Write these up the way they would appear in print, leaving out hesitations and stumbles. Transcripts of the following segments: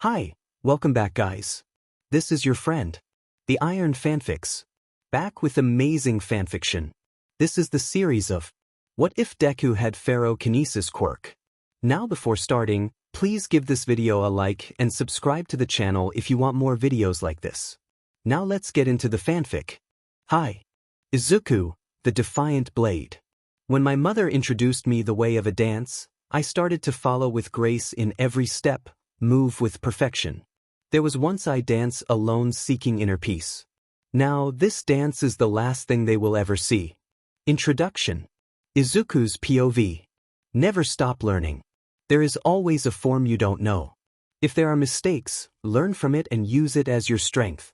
Hi, welcome back guys. This is your friend, the Iron Fanfics, back with amazing fanfiction. This is the series of What If Deku Had Ferro Kinesis Quirk. Now before starting, please give this video a like and subscribe to the channel if you want more videos like this. Now let's get into the fanfic. Hi. Izuku, the Defiant Blade. When my mother introduced me the way of a dance, I started to follow with grace in every step, move with perfection. There was once I dance alone seeking inner peace. Now this dance is the last thing they will ever see. Introduction. Izuku's POV. Never stop learning. There is always a form you don't know. If there are mistakes, learn from it and use it as your strength.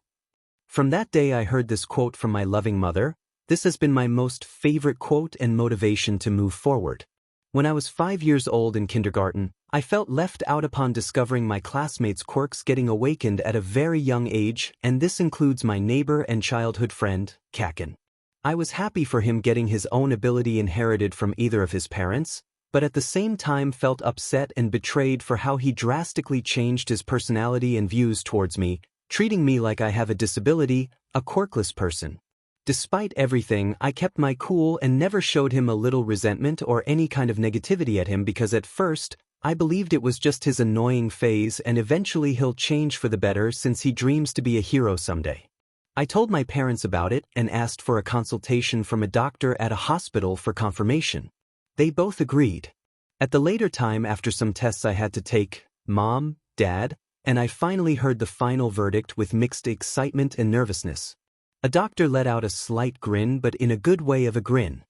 From that day I heard this quote from my loving mother. This has been my most favorite quote and motivation to move forward. When I was 5 years old in kindergarten, I felt left out upon discovering my classmates' quirks getting awakened at a very young age, and this includes my neighbor and childhood friend, Kaken. I was happy for him getting his own ability inherited from either of his parents, but at the same time felt upset and betrayed for how he drastically changed his personality and views towards me, treating me like I have a disability, a quirkless person. Despite everything, I kept my cool and never showed him a little resentment or any kind of negativity at him because at first, I believed it was just his annoying phase and eventually he'll change for the better since he dreams to be a hero someday. I told my parents about it and asked for a consultation from a doctor at a hospital for confirmation. They both agreed. At the later time after some tests I had to take, Mom, Dad, and I finally heard the final verdict with mixed excitement and nervousness. A doctor let out a slight grin, but in a good way of a grin.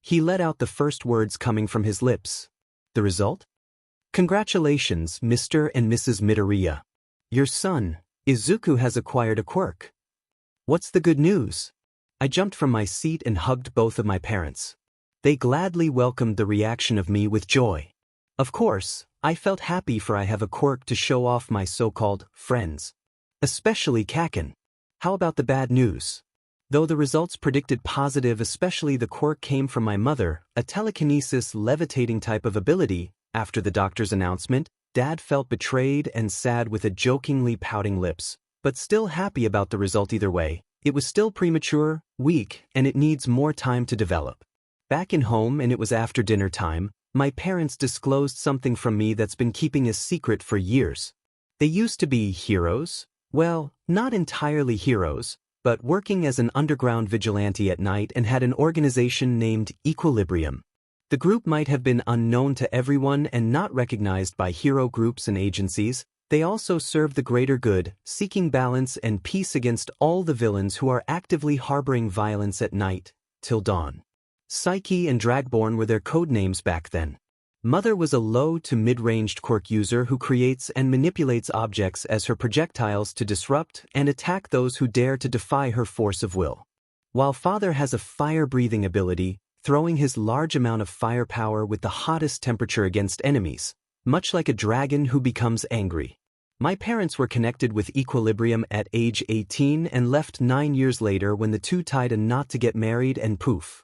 He let out the first words coming from his lips. The result? Congratulations, Mr. and Mrs. Midoriya. Your son, Izuku, has acquired a quirk. What's the good news? I jumped from my seat and hugged both of my parents. They gladly welcomed the reaction of me with joy. Of course, I felt happy for I have a quirk to show off my so-called friends. Especially Kaken. How about the bad news? Though the results predicted positive, especially the quirk came from my mother, a telekinesis levitating type of ability, after the doctor's announcement, Dad felt betrayed and sad with a jokingly pouting lips, but still happy about the result either way. It was still premature, weak, and it needs more time to develop. Back in home, and it was after dinner time, my parents disclosed something from me that's been keeping a secret for years. They used to be heroes. Well, not entirely heroes, but working as an underground vigilante at night and had an organization named Equilibrium. The group might have been unknown to everyone and not recognized by hero groups and agencies. They also serve the greater good, seeking balance and peace against all the villains who are actively harboring violence at night, till dawn. Psyche and Dragborn were their code names back then. Mother was a low to mid-ranged quirk user who creates and manipulates objects as her projectiles to disrupt and attack those who dare to defy her force of will. While Father has a fire-breathing ability, throwing his large amount of firepower with the hottest temperature against enemies, much like a dragon who becomes angry. My parents were connected with Equilibrium at age 18 and left 9 years later when the two tied a knot to get married and poof.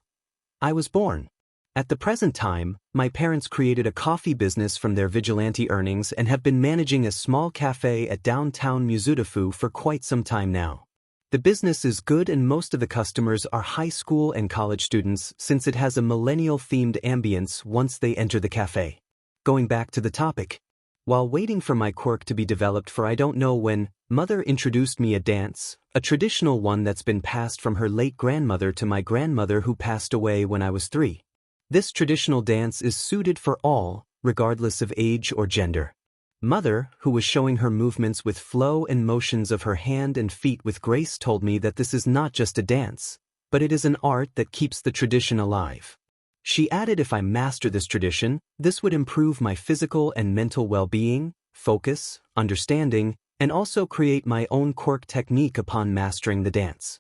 I was born. At the present time, my parents created a coffee business from their vigilante earnings and have been managing a small cafe at downtown Mizudafu for quite some time now. The business is good and most of the customers are high school and college students since it has a millennial-themed ambience once they enter the cafe. Going back to the topic. While waiting for my quirk to be developed for I don't know when, Mother introduced me a dance, a traditional one that's been passed from her late grandmother to my grandmother who passed away when I was 3. This traditional dance is suited for all, regardless of age or gender. Mother, who was showing her movements with flow and motions of her hand and feet with grace, told me that this is not just a dance, but it is an art that keeps the tradition alive. She added if I master this tradition, this would improve my physical and mental well-being, focus, understanding, and also create my own quirk technique upon mastering the dance.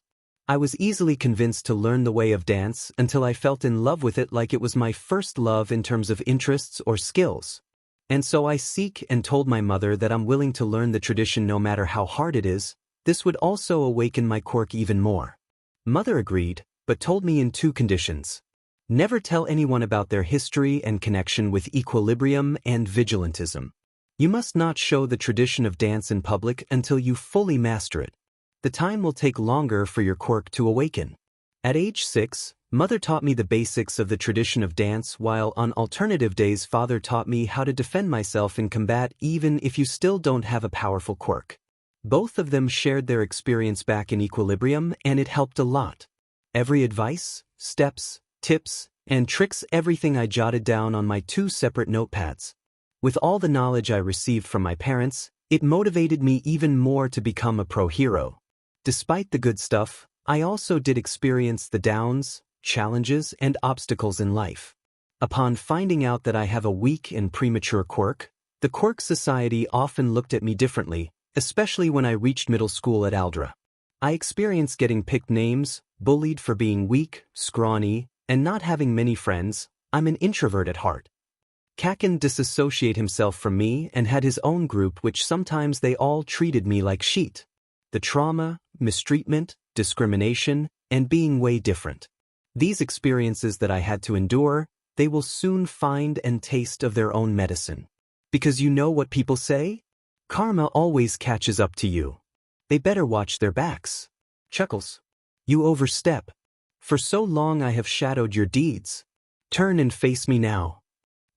I was easily convinced to learn the way of dance until I felt in love with it like it was my first love in terms of interests or skills. And so I seek and told my mother that I'm willing to learn the tradition no matter how hard it is. This would also awaken my quirk even more. Mother agreed, but told me in 2 conditions. Never tell anyone about their history and connection with Equilibrium and Vigilantism. You must not show the tradition of dance in public until you fully master it. The time will take longer for your quirk to awaken. At age 6, Mother taught me the basics of the tradition of dance, while on alternative days Father taught me how to defend myself in combat even if you still don't have a powerful quirk. Both of them shared their experience back in Equilibrium, and it helped a lot. Every advice, steps, tips, and tricks, everything I jotted down on my 2 separate notepads. With all the knowledge I received from my parents, it motivated me even more to become a pro hero. Despite the good stuff, I also did experience the downs, challenges, and obstacles in life. Upon finding out that I have a weak and premature quirk, the Quirk Society often looked at me differently, especially when I reached middle school at Aldera. I experienced getting picked names, bullied for being weak, scrawny, and not having many friends. I'm an introvert at heart. Kaken disassociated himself from me and had his own group, which sometimes they all treated me like shit. The trauma, mistreatment, discrimination, and being way different. These experiences that I had to endure, they will soon find and taste of their own medicine. Because you know what people say? Karma always catches up to you. They better watch their backs. Chuckles. You overstep. For so long I have shadowed your deeds. Turn and face me now.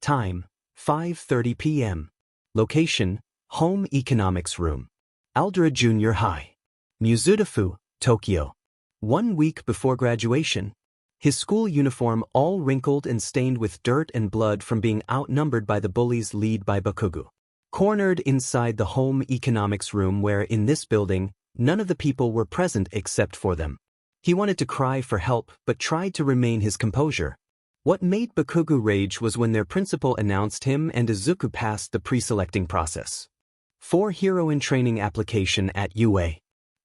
Time, 5:30 p.m. Location, Home Economics Room. Aldera Junior High. Mizudafu, Tokyo. 1 week before graduation. His school uniform all wrinkled and stained with dirt and blood from being outnumbered by the bullies led by Bakugo. Cornered inside the Home Economics Room, where in this building, none of the people were present except for them. He wanted to cry for help but tried to remain his composure. What made Bakugu rage was when their principal announced him and Izuku passed the pre-selecting process. For heroine training application at UA.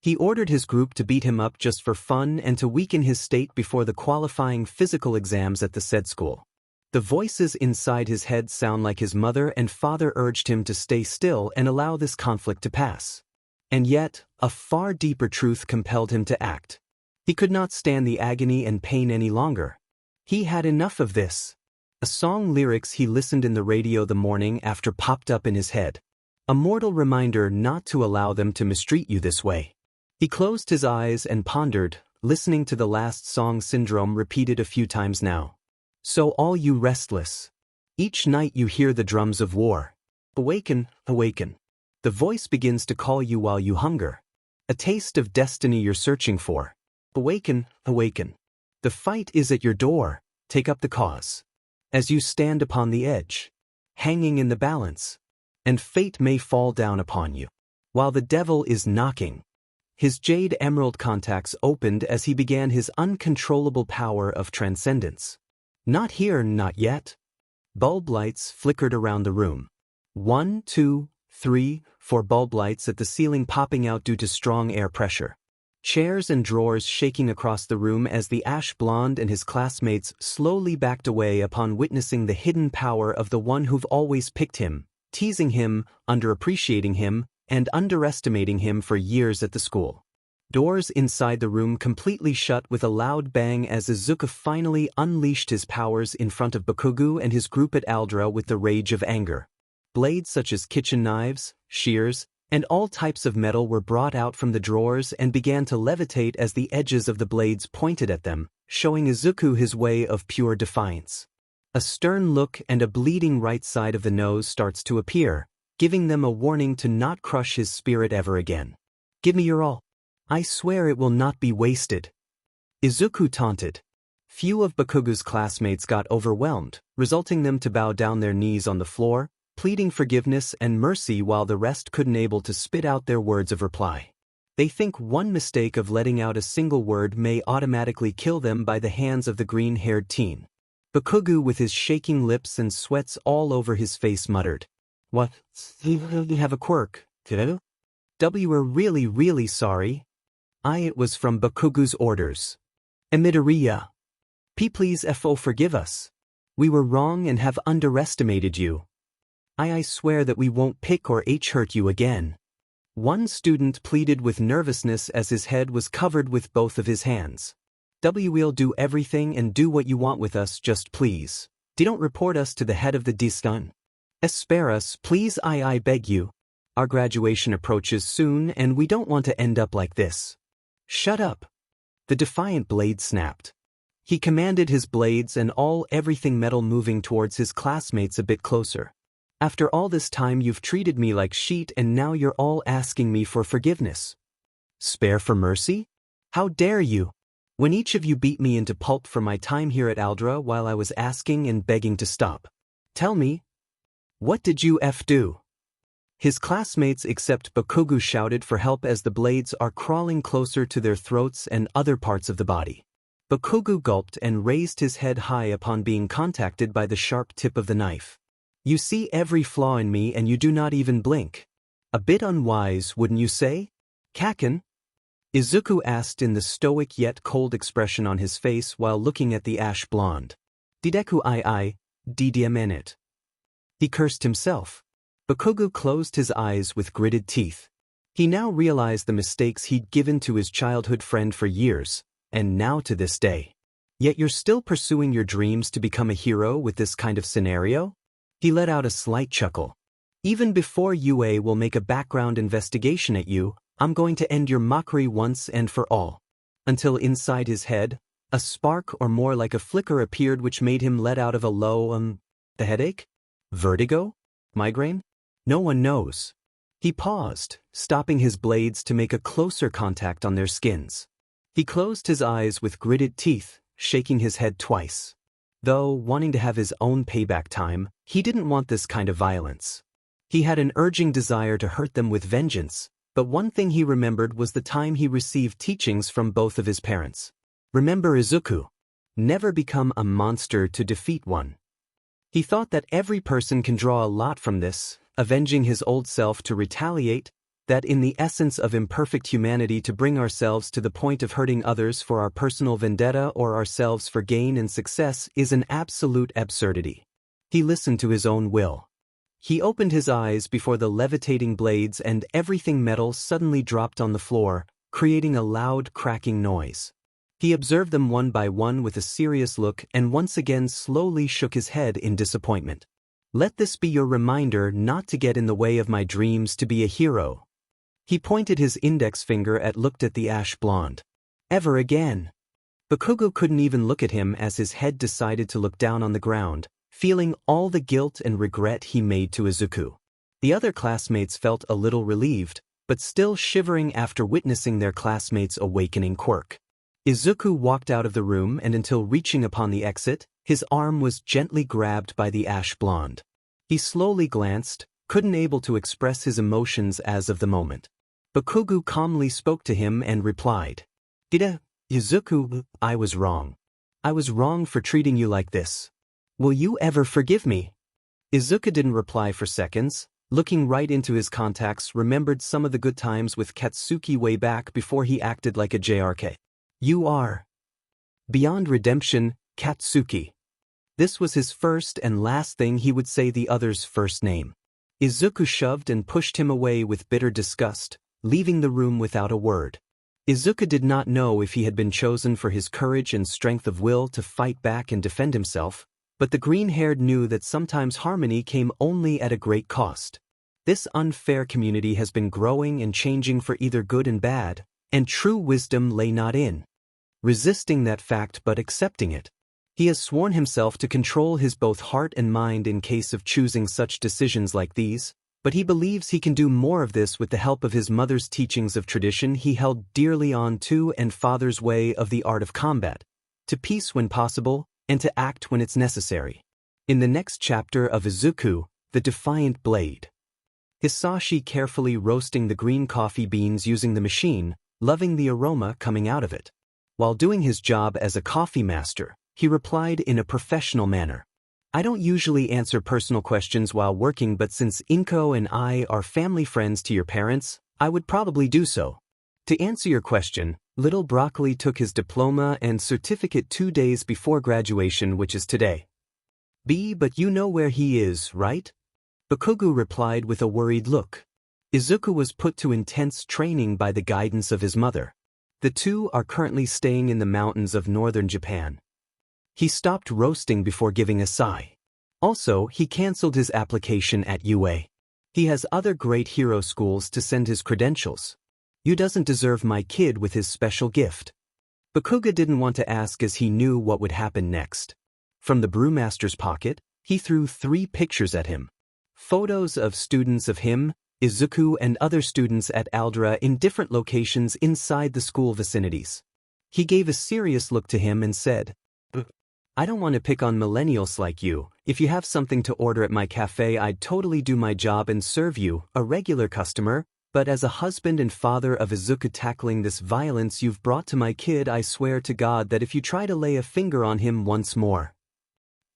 He ordered his group to beat him up just for fun and to weaken his state before the qualifying physical exams at the said school. The voices inside his head sound like his mother and father urged him to stay still and allow this conflict to pass. And yet, a far deeper truth compelled him to act. He could not stand the agony and pain any longer. He had enough of this. A song lyrics he listened in the radio the morning after popped up in his head. A mortal reminder not to allow them to mistreat you this way. He closed his eyes and pondered, listening to the last song syndrome repeated a few times now. So all you restless. Each night you hear the drums of war. Awaken, awaken. The voice begins to call you while you hunger. A taste of destiny you're searching for. Awaken, awaken. The fight is at your door, take up the cause. As you stand upon the edge, hanging in the balance, and fate may fall down upon you. While the devil is knocking. His jade emerald contacts opened as he began his uncontrollable power of transcendence. Not here, not yet. Bulb lights flickered around the room. 1, 2, 3, 4 bulb lights at the ceiling popping out due to strong air pressure. Chairs and drawers shaking across the room as the ash blonde and his classmates slowly backed away upon witnessing the hidden power of the one who've always picked him, teasing him, underappreciating him, and underestimating him for years at the school. Doors inside the room completely shut with a loud bang as Izuku finally unleashed his powers in front of Bakugu and his group at Aldera with the rage of anger. Blades such as kitchen knives, shears, and all types of metal were brought out from the drawers and began to levitate as the edges of the blades pointed at them, showing Izuku his way of pure defiance. A stern look and a bleeding right side of the nose starts to appear, giving them a warning to not crush his spirit ever again. Give me your all. I swear it will not be wasted. Izuku taunted. Few of Bakugu's classmates got overwhelmed, resulting them to bow down their knees on the floor, pleading forgiveness and mercy while the rest couldn't able to spit out their words of reply. They think one mistake of letting out a single word may automatically kill them by the hands of the green-haired teen. Bakugu with his shaking lips and sweats all over his face muttered, "What? You have a quirk, kiddo? We're really sorry. It was from Bakugu's orders. Irelia. Please forgive us. We were wrong and have underestimated you. I swear that we won't pick or hurt you again." One student pleaded with nervousness as his head was covered with both of his hands. We'll do everything and do what you want with us, just please. Don't report us to the head of the discun. Spare us, please, I beg you. Our graduation approaches soon and we don't want to end up like this. Shut up. The defiant blade snapped. He commanded his blades and everything metal moving towards his classmates a bit closer. After all this time you've treated me like shit and now you're all asking me for forgiveness. Spare for mercy? How dare you? When each of you beat me into pulp for my time here at Aldera while I was asking and begging to stop. Tell me, what did you do? His classmates except Bakugu shouted for help as the blades are crawling closer to their throats and other parts of the body. Bakugu gulped and raised his head high upon being contacted by the sharp tip of the knife. You see every flaw in me and you do not even blink. A bit unwise, wouldn't you say? Kaken? Izuku asked in the stoic yet cold expression on his face while looking at the ash blonde. Deku didiamenit. He cursed himself. Bakugu closed his eyes with gritted teeth. He now realized the mistakes he'd given to his childhood friend for years, and now to this day. Yet you're still pursuing your dreams to become a hero with this kind of scenario? He let out a slight chuckle. Even before UA will make a background investigation at you, I'm going to end your mockery once and for all. Until inside his head, a spark or more like a flicker appeared which made him let out of a low, the headache? Vertigo? Migraine? No one knows. He paused, stopping his blades to make a closer contact on their skins. He closed his eyes with gritted teeth, shaking his head twice. Though, wanting to have his own payback time, he didn't want this kind of violence. He had an urging desire to hurt them with vengeance, but one thing he remembered was the time he received teachings from both of his parents. Remember Izuku. Never become a monster to defeat one. He thought that every person can draw a lot from this, avenging his old self to retaliate, that in the essence of imperfect humanity to bring ourselves to the point of hurting others for our personal vendetta or ourselves for gain and success is an absolute absurdity. He listened to his own will. He opened his eyes before the levitating blades and everything metal suddenly dropped on the floor, creating a loud cracking noise. He observed them one by one with a serious look and once again slowly shook his head in disappointment. Let this be your reminder not to get in the way of my dreams to be a hero. He pointed his index finger looked at the ash blonde. Ever again. Bakugo couldn't even look at him as his head decided to look down on the ground, feeling all the guilt and regret he made to Izuku. The other classmates felt a little relieved, but still shivering after witnessing their classmate's awakening quirk. Izuku walked out of the room and until reaching upon the exit, his arm was gently grabbed by the ash blonde. He slowly glanced, couldn't able to express his emotions as of the moment. Bakugu calmly spoke to him and replied, Izuku, I was wrong. I was wrong for treating you like this. Will you ever forgive me? Izuku didn't reply for seconds, looking right into his contacts remembered some of the good times with Katsuki way back before he acted like a JRK. You are beyond redemption, Katsuki. This was his first and last thing he would say the other's first name. Izuku shoved and pushed him away with bitter disgust, leaving the room without a word. Izuku did not know if he had been chosen for his courage and strength of will to fight back and defend himself, but the green-haired knew that sometimes harmony came only at a great cost. This unfair community has been growing and changing for either good and bad, and true wisdom lay not in resisting that fact but accepting it. He has sworn himself to control his both heart and mind in case of choosing such decisions like these, but he believes he can do more of this with the help of his mother's teachings of tradition he held dearly on to and father's way of the art of combat, to peace when possible, and to act when it's necessary. In the next chapter of Izuku, the Defiant Blade. Hisashi carefully roasting the green coffee beans using the machine, loving the aroma coming out of it. While doing his job as a coffee master, he replied in a professional manner. I don't usually answer personal questions while working, but since Inko and I are family friends to your parents, I would probably do so. To answer your question, Little Broccoli took his diploma and certificate 2 days before graduation, which is today. But you know where he is, right? Bakugu replied with a worried look. Izuku was put to intense training by the guidance of his mother. The two are currently staying in the mountains of northern Japan. He stopped roasting before giving a sigh. Also, he cancelled his application at UA. He has other great hero schools to send his credentials. You doesn't deserve my kid with his special gift. Bakugo didn't want to ask as he knew what would happen next. From the brewmaster's pocket, he threw 3 pictures at him. Photos of students of him, Izuku and other students at Aldera in different locations inside the school vicinities. He gave a serious look to him and said, I don't want to pick on millennials like you. If you have something to order at my cafe, I'd totally do my job and serve you, a regular customer, but as a husband and father of Izuku tackling this violence you've brought to my kid, I swear to God that if you try to lay a finger on him once more.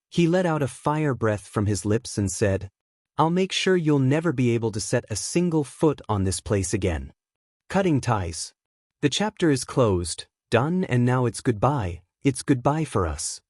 He let out a fire breath from his lips and said, I'll make sure you'll never be able to set a single foot on this place again. Cutting ties. The chapter is closed, done, and now it's goodbye for us.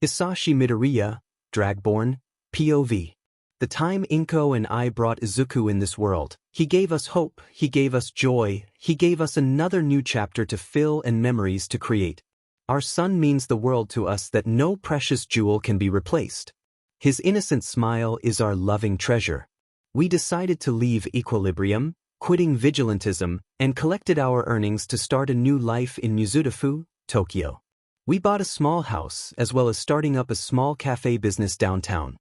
Isashi Midoriya, Dragborn, POV. The time Inko and I brought Izuku in this world, he gave us hope, he gave us joy, he gave us another new chapter to fill and memories to create. Our son means the world to us that no precious jewel can be replaced. His innocent smile is our loving treasure. We decided to leave equilibrium, quitting vigilantism, and collected our earnings to start a new life in Mizudafu, Tokyo. We bought a small house as well as starting up a small cafe business downtown.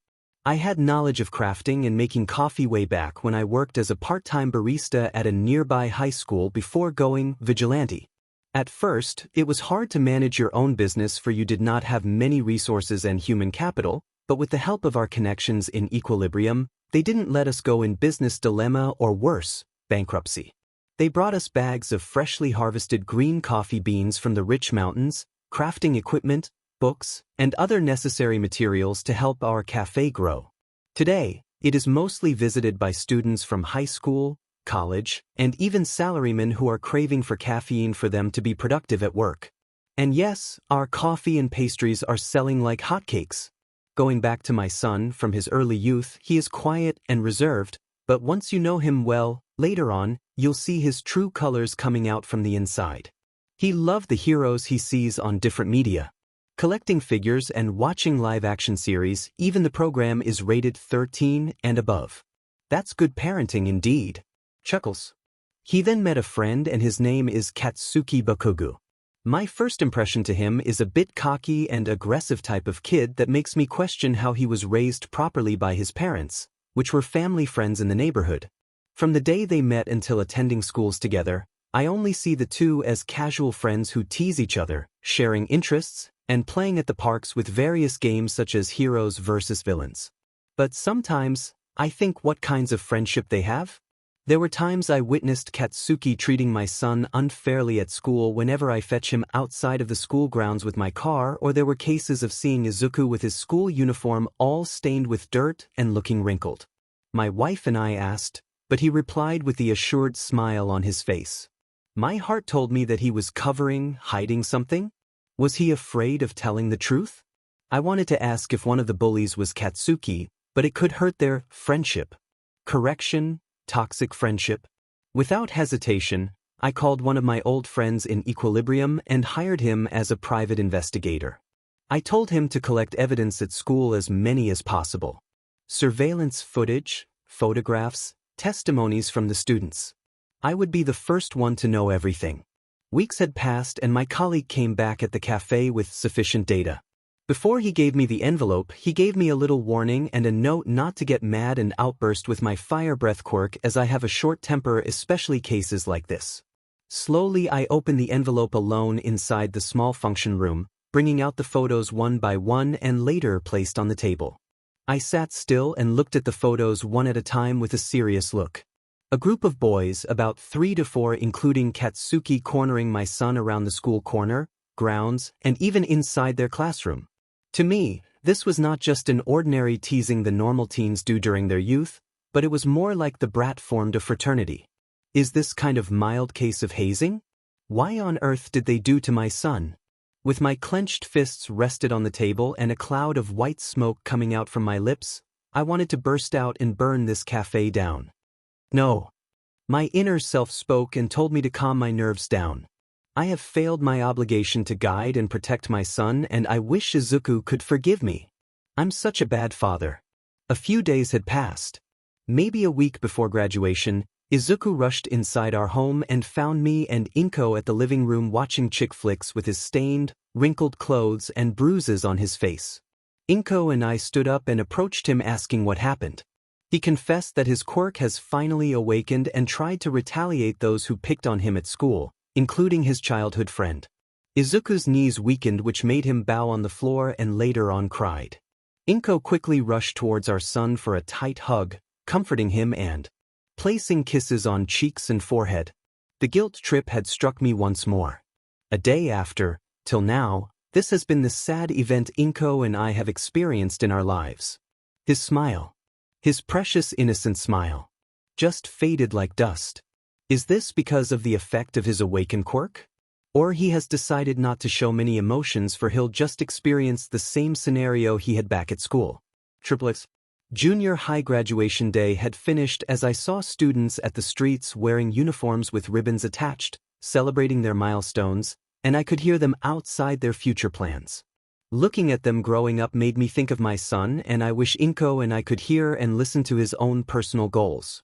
I had knowledge of crafting and making coffee way back when I worked as a part-time barista at a nearby high school before going vigilante. At first, it was hard to manage your own business for you did not have many resources and human capital, but with the help of our connections in equilibrium, they didn't let us go in business dilemma or worse, bankruptcy. They brought us bags of freshly harvested green coffee beans from the rich mountains, crafting equipment, books, and other necessary materials to help our cafe grow. Today, it is mostly visited by students from high school, college, and even salarymen who are craving for caffeine for them to be productive at work. And yes, our coffee and pastries are selling like hotcakes. Going back to my son, from his early youth, he is quiet and reserved, but once you know him well, later on, you'll see his true colors coming out from the inside. He loved the heroes he sees on different media. Collecting figures and watching live-action series, even the program is rated 13 and above. That's good parenting indeed. Chuckles. He then met a friend and his name is Katsuki Bakugu. My first impression to him is a bit cocky and aggressive type of kid that makes me question how he was raised properly by his parents, which were family friends in the neighborhood. From the day they met until attending schools together, I only see the two as casual friends who tease each other, sharing interests, and playing at the parks with various games such as heroes versus villains. But sometimes, I think what kinds of friendship they have? There were times I witnessed Katsuki treating my son unfairly at school whenever I fetch him outside of the school grounds with my car, or there were cases of seeing Izuku with his school uniform all stained with dirt and looking wrinkled. My wife and I asked, but he replied with the assured smile on his face. My heart told me that he was hiding something. Was he afraid of telling the truth? I wanted to ask if one of the bullies was Katsuki, but it could hurt their friendship. Correction. Toxic friendship. Without hesitation, I called one of my old friends in Equilibrium and hired him as a private investigator. I told him to collect evidence at school, as many as possible. Surveillance footage, photographs, testimonies from the students. I would be the first one to know everything. Weeks had passed and my colleague came back at the cafe with sufficient data. Before he gave me the envelope, he gave me a little warning and a note not to get mad and outburst with my fire breath quirk, as I have a short temper, especially cases like this. Slowly I opened the envelope alone inside the small function room, bringing out the photos one by one and later placed on the table. I sat still and looked at the photos one at a time with a serious look. A group of boys, about 3 to 4, including Katsuki, cornering my son around the school corner, grounds, and even inside their classroom. To me, this was not just an ordinary teasing the normal teens do during their youth, but it was more like the brat formed a fraternity. Is this kind of mild case of hazing? Why on earth did they do to my son? With my clenched fists rested on the table and a cloud of white smoke coming out from my lips, I wanted to burst out and burn this cafe down. No. My inner self spoke and told me to calm my nerves down. I have failed my obligation to guide and protect my son, and I wish Izuku could forgive me. I'm such a bad father. A few days had passed. Maybe a week before graduation, Izuku rushed inside our home and found me and Inko at the living room watching chick flicks with his stained, wrinkled clothes and bruises on his face. Inko and I stood up and approached him asking what happened. He confessed that his quirk has finally awakened and tried to retaliate those who picked on him at school, including his childhood friend. Izuku's knees weakened, which made him bow on the floor and later on cried. Inko quickly rushed towards our son for a tight hug, comforting him and placing kisses on cheeks and forehead. The guilt trip had struck me once more. A day after, till now, this has been the sad event Inko and I have experienced in our lives. His smile. His precious innocent smile. Just faded like dust. Is this because of the effect of his awakened quirk? Or he has decided not to show many emotions for he'll just experience the same scenario he had back at school. Triplets. Junior high graduation day had finished as I saw students at the streets wearing uniforms with ribbons attached, celebrating their milestones, and I could hear them outside their future plans. Looking at them growing up made me think of my son, and I wish Inko and I could hear and listen to his own personal goals.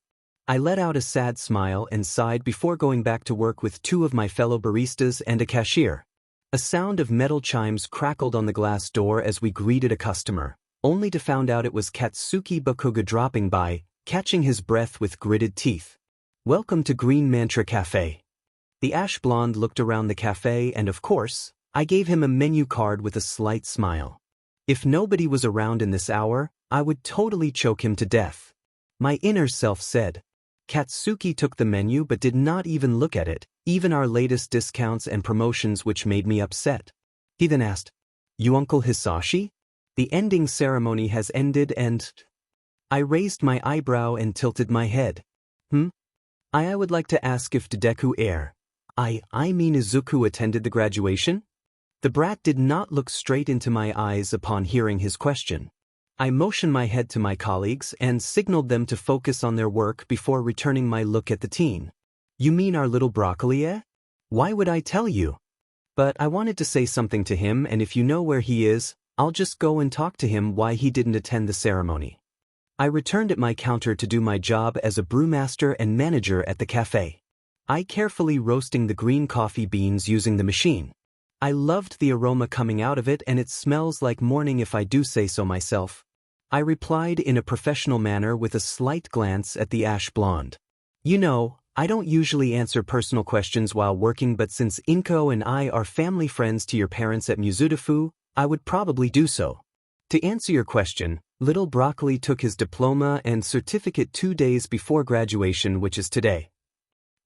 I let out a sad smile and sighed before going back to work with two of my fellow baristas and a cashier. A sound of metal chimes crackled on the glass door as we greeted a customer, only to find out it was Katsuki Bakugo dropping by, catching his breath with gritted teeth. Welcome to Green Mantra Cafe. The ash blonde looked around the cafe and of course, I gave him a menu card with a slight smile. If nobody was around in this hour, I would totally choke him to death. My inner self said. Katsuki took the menu but did not even look at it, even our latest discounts and promotions, which made me upset. He then asked, "You Uncle Hisashi? The ending ceremony has ended and..." I raised my eyebrow and tilted my head. I would like to ask if Deku I mean Izuku attended the graduation? The brat did not look straight into my eyes upon hearing his question. I motioned my head to my colleagues and signaled them to focus on their work before returning my look at the teen. You mean our little broccoli, eh? Why would I tell you? But I wanted to say something to him, and if you know where he is, I'll just go and talk to him why he didn't attend the ceremony. I returned at my counter to do my job as a brewmaster and manager at the cafe. I carefully roasting the green coffee beans using the machine. I loved the aroma coming out of it, and it smells like morning if I do say so myself. I replied in a professional manner with a slight glance at the ash blonde. You know, I don't usually answer personal questions while working, but since Inko and I are family friends to your parents at Mizudafu, I would probably do so. To answer your question, little broccoli took his diploma and certificate 2 days before graduation, which is today.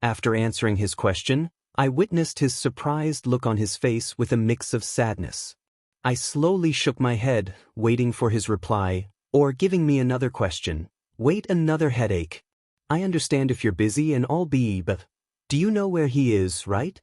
After answering his question, I witnessed his surprised look on his face with a mix of sadness. I slowly shook my head, waiting for his reply, or giving me another question. Wait, another headache. I understand if you're busy and all be, but do you know where he is, right?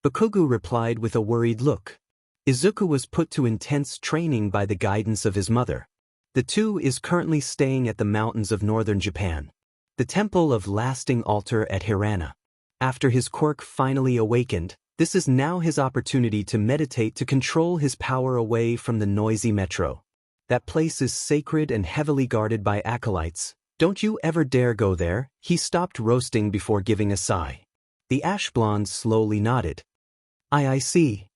Bakugu replied with a worried look. Izuku was put to intense training by the guidance of his mother. The two is currently staying at the mountains of northern Japan. The temple of lasting altar at Hirana. After his quirk finally awakened, this is now his opportunity to meditate to control his power away from the noisy metro. That place is sacred and heavily guarded by acolytes. Don't you ever dare go there. He stopped roasting before giving a sigh. The ash blonde slowly nodded. I see.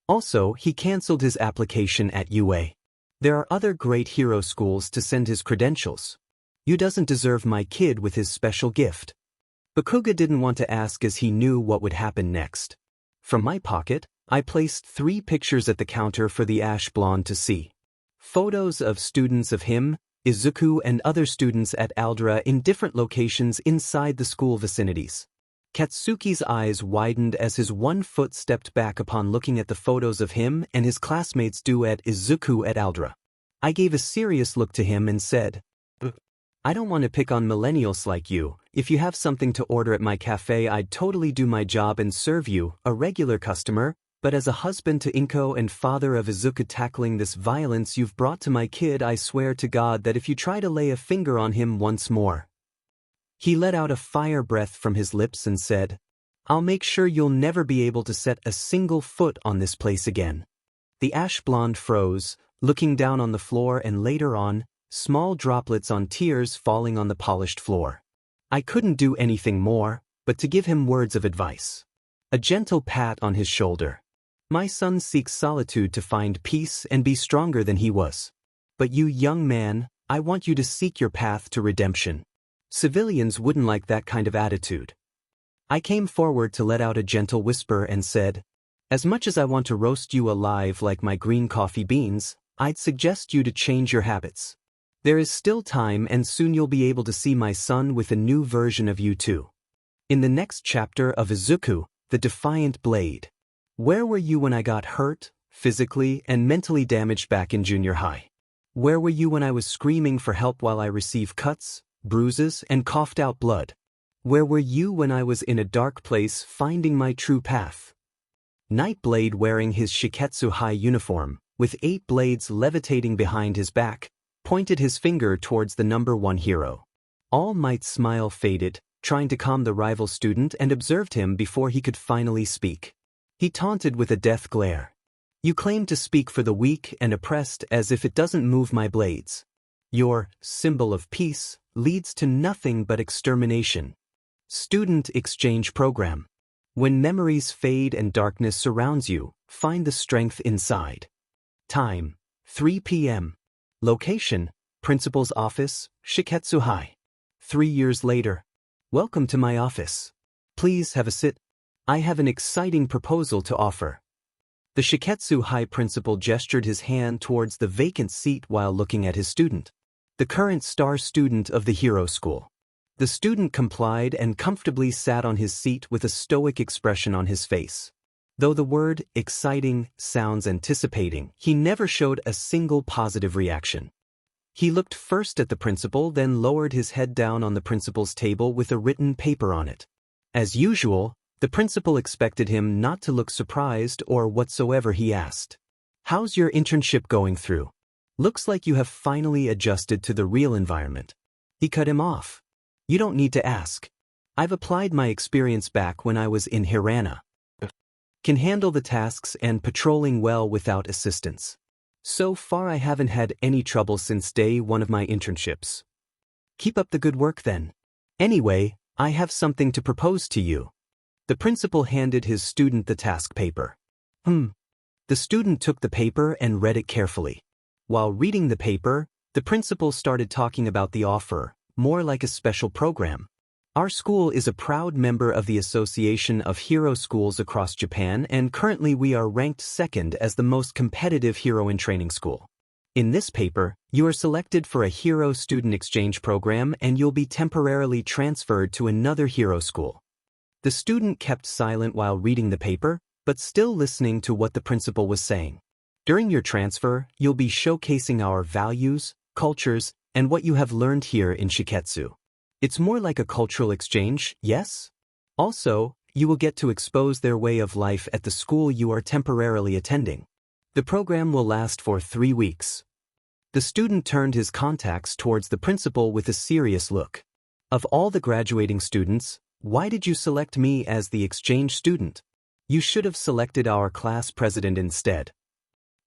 Also, he cancelled his application at UA. There are other great hero schools to send his credentials. You doesn't deserve my kid with his special gift. Bakugo didn't want to ask as he knew what would happen next. From my pocket, I placed 3 pictures at the counter for the ash blonde to see. Photos of students of him, Izuku, and other students at Aldera in different locations inside the school vicinities. Katsuki's eyes widened as his one foot stepped back upon looking at the photos of him and his classmates do at Izuku at Aldera. I gave a serious look to him and said, I don't want to pick on millennials like you. If you have something to order at my cafe, I'd totally do my job and serve you, a regular customer, but as a husband to Inko and father of Izuku tackling this violence you've brought to my kid, I swear to God that if you try to lay a finger on him once more. He let out a fire breath from his lips and said, I'll make sure you'll never be able to set a single foot on this place again. The ash blonde froze, looking down on the floor and later on, small droplets on tears falling on the polished floor. I couldn't do anything more, but to give him words of advice. A gentle pat on his shoulder. My son seeks solitude to find peace and be stronger than he was. But you young man, I want you to seek your path to redemption. Civilians wouldn't like that kind of attitude. I came forward to let out a gentle whisper and said, as much as I want to roast you alive like my green coffee beans, I'd suggest you to change your habits. There is still time and soon you'll be able to see my son with a new version of you too. In the next chapter of Izuku, the Defiant Blade. Where were you when I got hurt, physically and mentally damaged back in junior high? Where were you when I was screaming for help while I received cuts, bruises, and coughed out blood? Where were you when I was in a dark place finding my true path? Nightblade, wearing his Shiketsu High uniform, with 8 blades levitating behind his back, pointed his finger towards the number 1 hero. All Might's smile faded, trying to calm the rival student, and observed him before he could finally speak. He taunted with a death glare. You claim to speak for the weak and oppressed as if it doesn't move my blades. Your symbol of peace leads to nothing but extermination. Student Exchange Program. When memories fade and darkness surrounds you, find the strength inside. Time, 3 p.m. Location, Principal's Office, Shiketsu High. 3 years later. Welcome to my office. Please have a sit. I have an exciting proposal to offer. The Shiketsu High principal gestured his hand towards the vacant seat while looking at his student. The current star student of the hero school. The student complied and comfortably sat on his seat with a stoic expression on his face. Though the word exciting sounds anticipating, he never showed a single positive reaction. He looked first at the principal, then lowered his head down on the principal's table with a written paper on it. As usual, the principal expected him not to look surprised or whatsoever. He asked, "How's your internship going through? Looks like you have finally adjusted to the real environment." He cut him off. "You don't need to ask. I've applied my experience back when I was in Hirana. Can handle the tasks and patrolling well without assistance. So far I haven't had any trouble since day 1 of my internships. Keep up the good work then. Anyway, I have something to propose to you." The principal handed his student the task paper. The student took the paper and read it carefully. While reading the paper, the principal started talking about the offer, more like a special program. Our school is a proud member of the Association of Hero Schools across Japan, and currently we are ranked 2nd as the most competitive hero in training school. In this paper, you are selected for a hero student exchange program and you'll be temporarily transferred to another hero school. The student kept silent while reading the paper, but still listening to what the principal was saying. During your transfer, you'll be showcasing our values, cultures, and what you have learned here in Shiketsu. It's more like a cultural exchange, yes? Also, you will get to expose their way of life at the school you are temporarily attending. The program will last for 3 weeks. The student turned his contacts towards the principal with a serious look. Of all the graduating students, why did you select me as the exchange student? You should have selected our class president instead.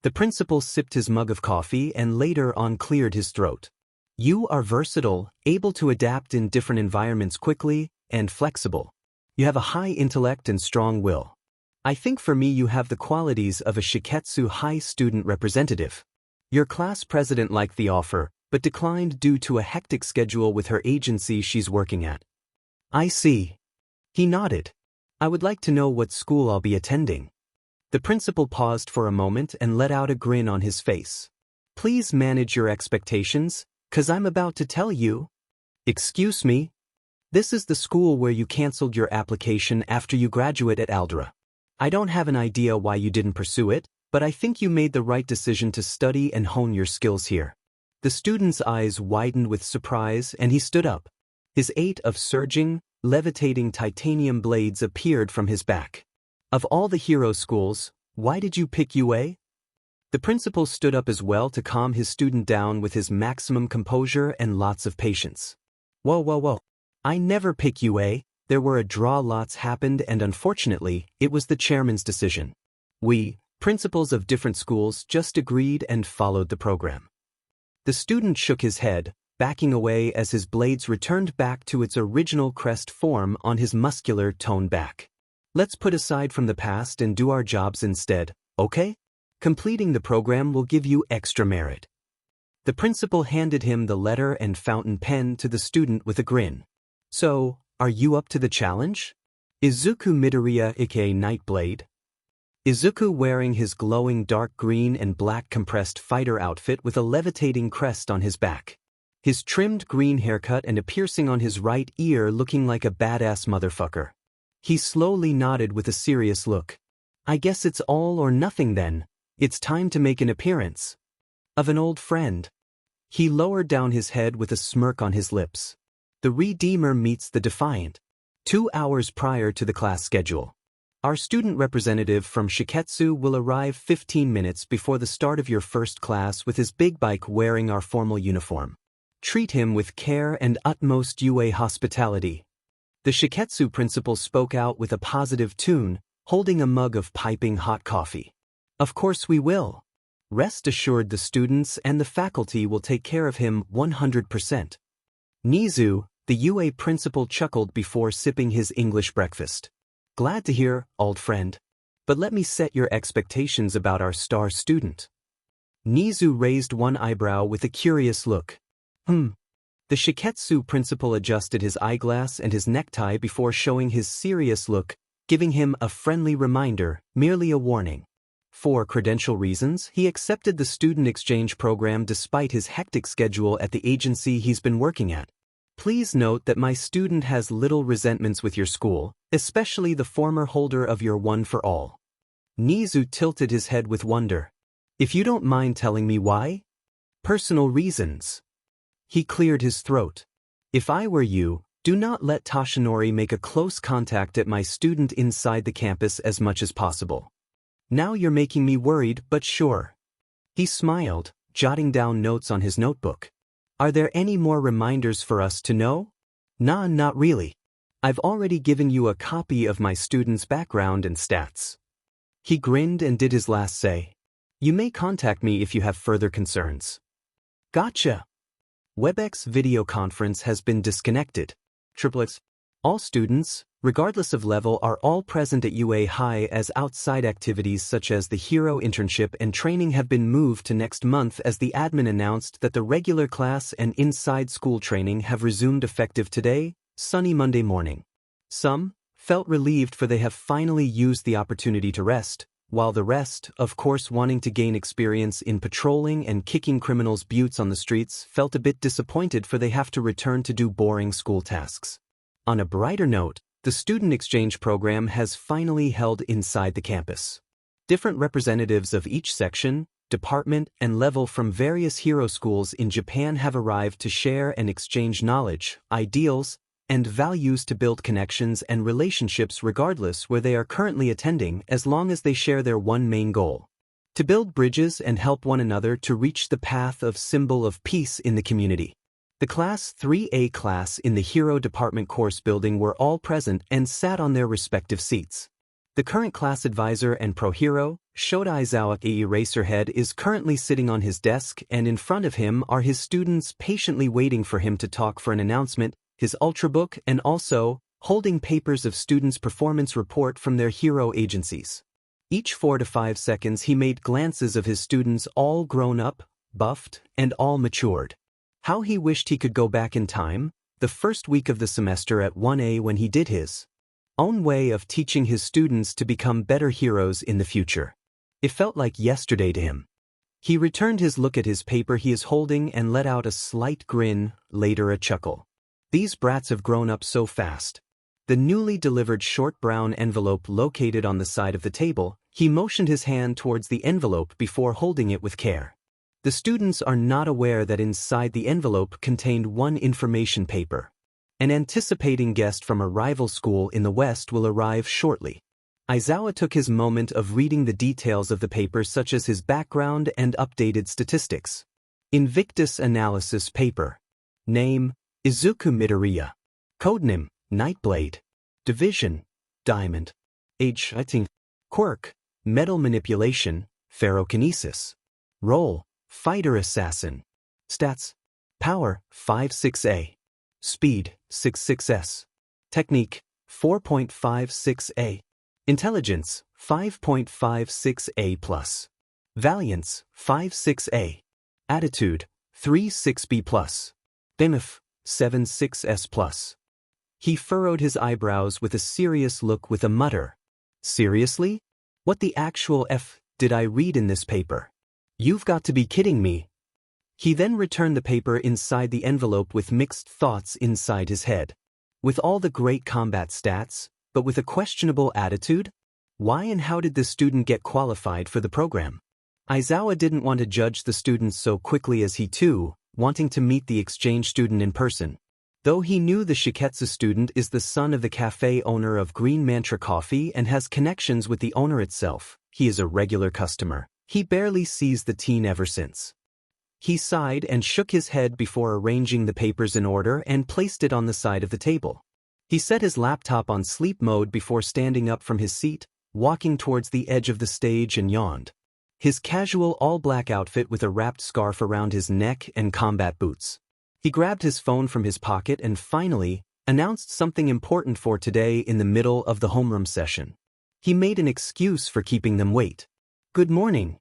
The principal sipped his mug of coffee and later on cleared his throat. You are versatile, able to adapt in different environments quickly, and flexible. You have a high intellect and strong will. I think for me you have the qualities of a Shiketsu High student representative. Your class president liked the offer, but declined due to a hectic schedule with her agency she's working at. I see. He nodded. I would like to know what school I'll be attending. The principal paused for a moment and let out a grin on his face. Please manage your expectations, 'cause I'm about to tell you. Excuse me? This is the school where you canceled your application after you graduate at Aldera. I don't have an idea why you didn't pursue it, but I think you made the right decision to study and hone your skills here. The student's eyes widened with surprise and he stood up. His 8 of surging, levitating titanium blades appeared from his back. Of all the hero schools, why did you pick UA? The principal stood up as well to calm his student down with his maximum composure and lots of patience. Whoa. I never pick UA, there were a draw, lots happened and unfortunately, it was the chairman's decision. We Principals of different schools just agreed and followed the program. The student shook his head, backing away as his blades returned back to its original crest form on his muscular toned back. Let's put aside from the past and do our jobs instead, okay? Completing the program will give you extra merit. The principal handed him the letter and fountain pen to the student with a grin. So, are you up to the challenge? Izuku Midoriya aka Nightblade. Izuku wearing his glowing dark green and black compressed fighter outfit with a levitating crest on his back. His trimmed green haircut and a piercing on his right ear looking like a badass motherfucker. He slowly nodded with a serious look. I guess it's all or nothing then. It's time to make an appearance. Of an old friend. He lowered down his head with a smirk on his lips. The Redeemer meets the Defiant. 2 hours prior to the class schedule. Our student representative from Shiketsu will arrive 15 minutes before the start of your first class with his big bike wearing our formal uniform. Treat him with care and utmost UA hospitality. The Shiketsu principal spoke out with a positive tune, holding a mug of piping hot coffee. Of course we will. Rest assured the students and the faculty will take care of him 100%. Nizu, the UA principal chuckled before sipping his English breakfast. Glad to hear, old friend. But let me set your expectations about our star student. Nizu raised one eyebrow with a curious look. The Shiketsu principal adjusted his eyeglass and his necktie before showing his serious look, giving him a friendly reminder, merely a warning. For credential reasons, he accepted the student exchange program despite his hectic schedule at the agency he's been working at. Please note that my student has little resentments with your school, especially the former holder of your One for All. Nizu tilted his head with wonder. If you don't mind telling me why? Personal reasons. He cleared his throat. If I were you, do not let Toshinori make a close contact at my student inside the campus as much as possible. Now you're making me worried, but sure. He smiled, jotting down notes on his notebook. Are there any more reminders for us to know? Nah, not really. I've already given you a copy of my student's background and stats. He grinned and did his last say. You may contact me if you have further concerns. Gotcha. WebEx video conference has been disconnected. Triplets. All students, regardless of level, are all present at UA High as outside activities such as the hero internship and training have been moved to next month as the admin announced that the regular class and inside school training have resumed effective today, sunny Monday morning. Some felt relieved for they have finally used the opportunity to rest, while the rest, of course wanting to gain experience in patrolling and kicking criminals' butts on the streets, felt a bit disappointed for they have to return to do boring school tasks. On a brighter note, the student exchange program has finally held inside the campus. Different representatives of each section, department, and level from various hero schools in Japan have arrived to share and exchange knowledge, ideals, and values to build connections and relationships regardless where they are currently attending as long as they share their one main goal. To build bridges and help one another to reach the path of symbol of peace in the community. The Class 3A class in the Hero Department course building were all present and sat on their respective seats. The current class advisor and pro-hero, Shodai Izawa Eraserhead, is currently sitting on his desk and in front of him are his students patiently waiting for him to talk for an announcement, his ultrabook, and also holding papers of students' performance report from their hero agencies. Each 4 to 5 seconds he made glances of his students all grown up, buffed, and all matured. How he wished he could go back in time, the first week of the semester at 1A when he did his own way of teaching his students to become better heroes in the future. It felt like yesterday to him. He returned his look at his paper he is holding and let out a slight grin, later a chuckle. These brats have grown up so fast. The newly delivered short brown envelope located on the side of the table, he motioned his hand towards the envelope before holding it with care. The students are not aware that inside the envelope contained one information paper. An anticipating guest from a rival school in the West will arrive shortly. Izawa took his moment of reading the details of the paper such as his background and updated statistics. Invictus Analysis Paper. Name, Izuku Midoriya. Codename, Nightblade. Division, Diamond. Age, 18. Quirk, Metal Manipulation, Ferro Kinesis. Role, Fighter Assassin. Stats, Power, 5.6A. Speed, 6.6S. Technique, 4.56A. Intelligence, 5.56A+. Valiance, 5.6A. Attitude, 3.6B+. Benef, 7.6S+. He furrowed his eyebrows with a serious look with a mutter. Seriously? What the actual F did I read in this paper? You've got to be kidding me. He then returned the paper inside the envelope with mixed thoughts inside his head. With all the great combat stats, but with a questionable attitude? Why and how did the student get qualified for the program? Aizawa didn't want to judge the students so quickly as he too, wanting to meet the exchange student in person. Though he knew the Shiketsu student is the son of the cafe owner of Green Mantra Coffee and has connections with the owner itself, he is a regular customer. He barely sees the teen ever since. He sighed and shook his head before arranging the papers in order and placed it on the side of the table. He set his laptop on sleep mode before standing up from his seat, walking towards the edge of the stage and yawned. His casual all-black outfit with a wrapped scarf around his neck and combat boots. He grabbed his phone from his pocket and finally announced something important for today in the middle of the homeroom session. He made an excuse for keeping them wait. Good morning.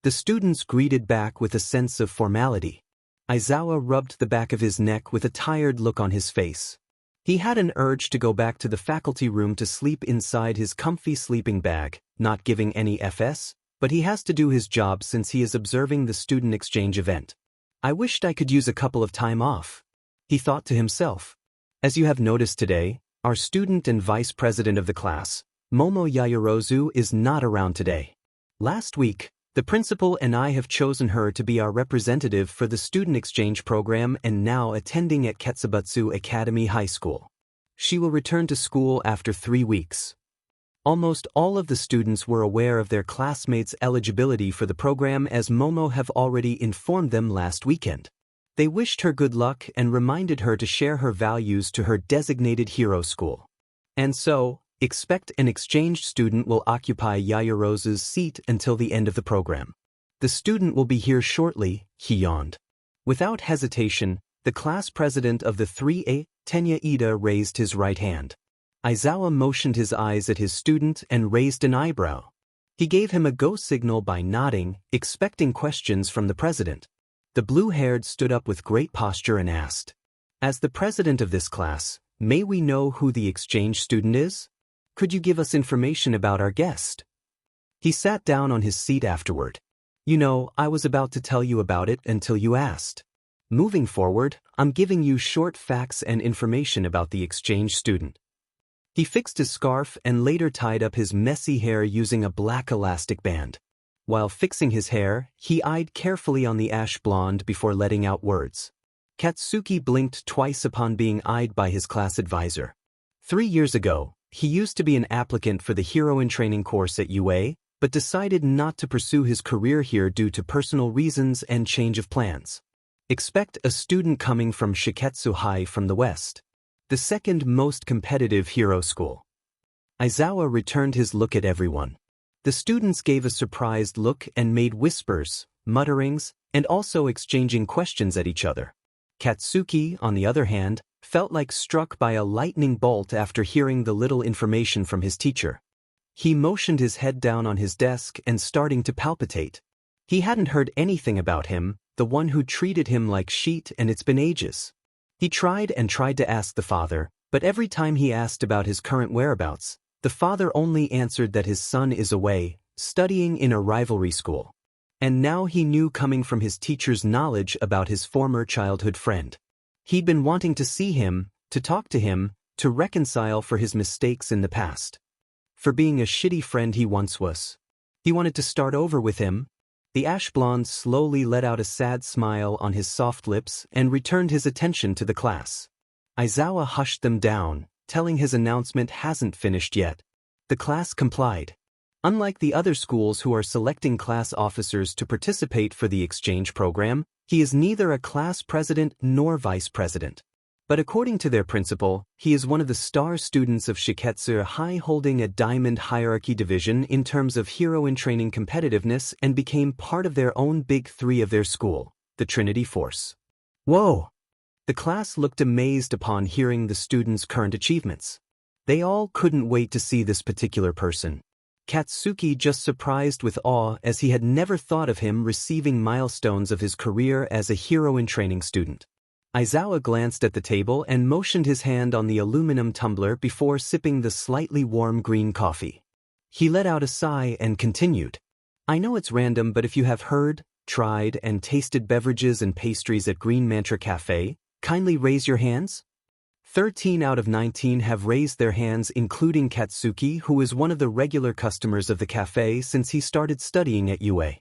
The students greeted back with a sense of formality. Aizawa rubbed the back of his neck with a tired look on his face. He had an urge to go back to the faculty room to sleep inside his comfy sleeping bag, not giving any FS, but he has to do his job since he is observing the student exchange event. I wished I could use a couple of time off, he thought to himself. As you have noticed today, our student and vice president of the class, Momo Yaoyorozu, is not around today. Last week, the principal and I have chosen her to be our representative for the student exchange program and now attending at Ketsubutsu Academy High School. She will return to school after 3 weeks. Almost all of the students were aware of their classmates' eligibility for the program as Momo have already informed them last weekend. They wished her good luck and reminded her to share her values to her designated hero school. And so, expect an exchange student will occupy Yaoyorozu's seat until the end of the program. The student will be here shortly, he yawned. Without hesitation, the class president of the 3A, Tenya Ida, raised his right hand. Aizawa motioned his eyes at his student and raised an eyebrow. He gave him a go signal by nodding, expecting questions from the president. The blue-haired stood up with great posture and asked, "As the president of this class, may we know who the exchange student is? Could you give us information about our guest?" He sat down on his seat afterward. "You know, I was about to tell you about it until you asked. Moving forward, I'm giving you short facts and information about the exchange student." He fixed his scarf and later tied up his messy hair using a black elastic band. While fixing his hair, he eyed carefully on the ash blonde before letting out words. Katsuki blinked twice upon being eyed by his class advisor. 3 years ago, he used to be an applicant for the heroine training course at UA, but decided not to pursue his career here due to personal reasons and change of plans. Expect a student coming from Shiketsu High from the West, the second most competitive hero school. Aizawa returned his look at everyone. The students gave a surprised look and made whispers, mutterings, and also exchanging questions at each other. Katsuki, on the other hand, felt like struck by a lightning bolt after hearing the little information from his teacher. He motioned his head down on his desk and starting to palpitate. He hadn't heard anything about him, the one who treated him like shit, and it's been ages. He tried to ask the father, but every time he asked about his current whereabouts, the father only answered that his son is away, studying in a rivalry school. And now he knew coming from his teacher's knowledge about his former childhood friend. He'd been wanting to see him, to talk to him, to reconcile for his mistakes in the past. For being a shitty friend he once was. He wanted to start over with him. The ash blonde slowly let out a sad smile on his soft lips and returned his attention to the class. Aizawa hushed them down, telling his announcement hasn't finished yet. The class complied. Unlike the other schools who are selecting class officers to participate for the exchange program, he is neither a class president nor vice president. But according to their principal, he is one of the star students of Shiketsu High, holding a diamond hierarchy division in terms of hero-in-training competitiveness, and became part of their own big three of their school, the Trinity Force. Whoa! The class looked amazed upon hearing the students' current achievements. They all couldn't wait to see this particular person. Katsuki just surprised with awe, as he had never thought of him receiving milestones of his career as a hero-in-training student. Aizawa glanced at the table and motioned his hand on the aluminum tumbler before sipping the slightly warm green coffee. He let out a sigh and continued. I know it's random, but if you have heard, tried, and tasted beverages and pastries at Green Mantra Cafe, kindly raise your hands. 13 out of 19 have raised their hands, including Katsuki, who is one of the regular customers of the cafe since he started studying at UA.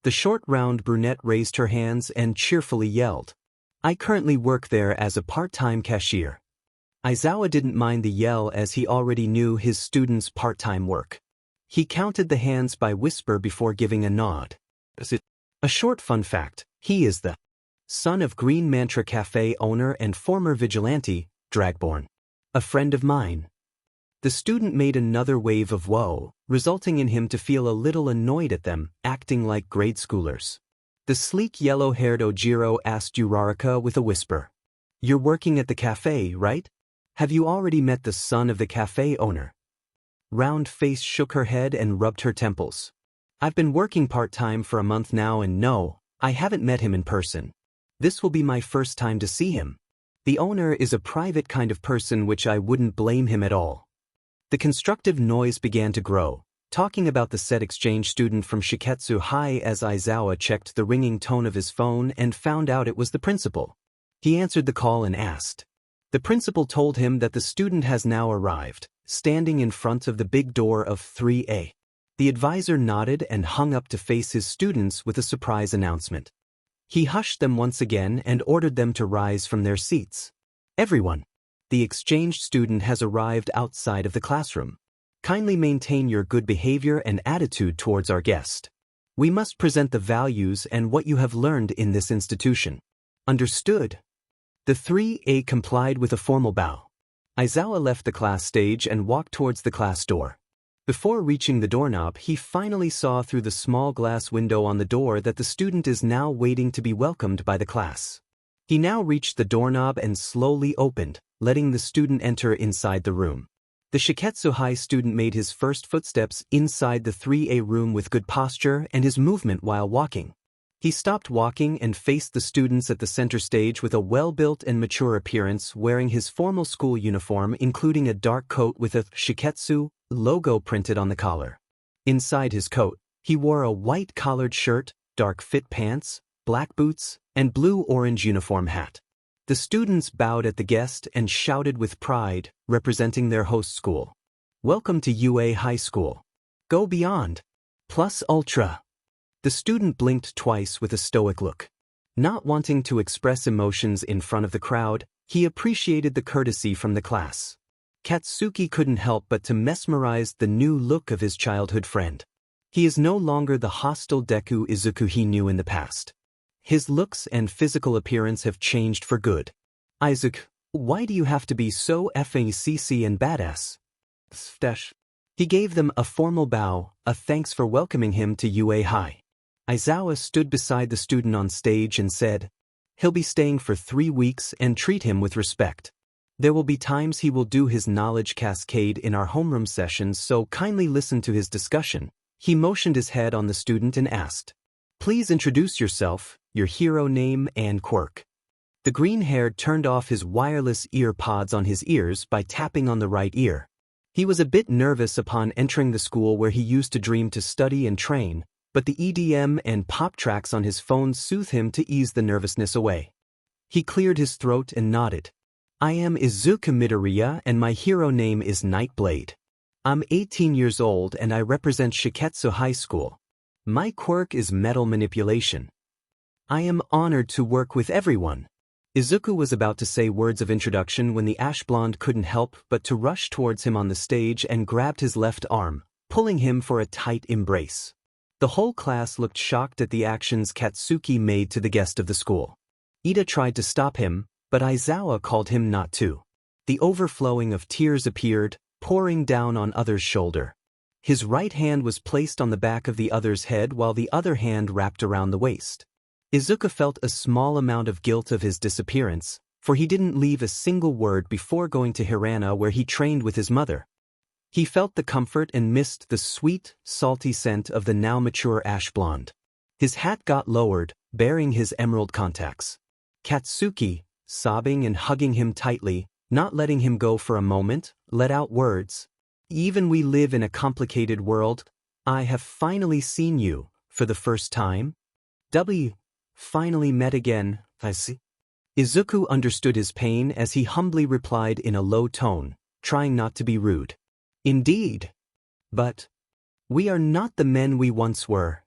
The short, round brunette raised her hands and cheerfully yelled, I currently work there as a part-time cashier. Aizawa didn't mind the yell, as he already knew his students' part-time work. He counted the hands by whisper before giving a nod. A short fun fact, he is the son of Green Mantra Cafe owner and former vigilante, Dragborn. A friend of mine. The student made another wave of woe, resulting in him to feel a little annoyed at them, acting like grade schoolers. The sleek yellow-haired Ojiro asked Uraraka with a whisper. You're working at the cafe, right? Have you already met the son of the cafe owner? Round Face shook her head and rubbed her temples. I've been working part-time for a month now, and no, I haven't met him in person. This will be my first time to see him. The owner is a private kind of person, which I wouldn't blame him at all. The constructive noise began to grow, talking about the said exchange student from Shiketsu High, as Aizawa checked the ringing tone of his phone and found out it was the principal. He answered the call and asked. The principal told him that the student has now arrived, standing in front of the big door of 3A. The advisor nodded and hung up to face his students with a surprise announcement. He hushed them once again and ordered them to rise from their seats. Everyone, the exchange student has arrived outside of the classroom. Kindly maintain your good behavior and attitude towards our guest. We must present the values and what you have learned in this institution. Understood? The 3A complied with a formal bow. Aizawa left the class stage and walked towards the class door. Before reaching the doorknob, he finally saw through the small glass window on the door that the student is now waiting to be welcomed by the class. He now reached the doorknob and slowly opened, letting the student enter inside the room. The Shiketsu High student made his first footsteps inside the 3A room with good posture and his movement while walking. He stopped walking and faced the students at the center stage with a well-built and mature appearance, wearing his formal school uniform, including a dark coat with a Shiketsu logo printed on the collar. Inside his coat, he wore a white collared shirt, dark fit pants, black boots, and blue-orange uniform hat. The students bowed at the guest and shouted with pride, representing their host school. Welcome to UA High School. Go beyond. Plus ultra. The student blinked twice with a stoic look. Not wanting to express emotions in front of the crowd, he appreciated the courtesy from the class. Katsuki couldn't help but to mesmerize the new look of his childhood friend. He is no longer the hostile Deku Izuku he knew in the past. His looks and physical appearance have changed for good. Izuku, why do you have to be so effing CC and badass? He gave them a formal bow, a thanks for welcoming him to UA High. Aizawa stood beside the student on stage and said, he'll be staying for 3 weeks and treat him with respect. There will be times he will do his knowledge cascade in our homeroom sessions, so kindly listen to his discussion. He motioned his head on the student and asked, please introduce yourself, your hero name, and quirk. The green-haired turned off his wireless ear pods on his ears by tapping on the right ear. He was a bit nervous upon entering the school where he used to dream to study and train, but the EDM and pop tracks on his phone soothed him to ease the nervousness away. He cleared his throat and nodded. I am Izuku Midoriya and my hero name is Nightblade. I'm 18 years old and I represent Shiketsu High School. My quirk is metal manipulation. I am honored to work with everyone. Izuku was about to say words of introduction when the ash blonde couldn't help but to rush towards him on the stage and grabbed his left arm, pulling him for a tight embrace. The whole class looked shocked at the actions Katsuki made to the guest of the school. Ida tried to stop him, but Aizawa called him not to. The overflowing of tears appeared, pouring down on other's shoulder. His right hand was placed on the back of the other's head while the other hand wrapped around the waist. Izuku felt a small amount of guilt of his disappearance, for he didn't leave a single word before going to Hirana where he trained with his mother. He felt the comfort and missed the sweet, salty scent of the now mature ash blonde. His hat got lowered, bearing his emerald contacts. Katsuki, sobbing and hugging him tightly, not letting him go for a moment, let out words. Even we live in a complicated world. I have finally seen you, for the first time. W. Finally met again, I see. Izuku understood his pain as he humbly replied in a low tone, trying not to be rude. Indeed. But we are not the men we once were.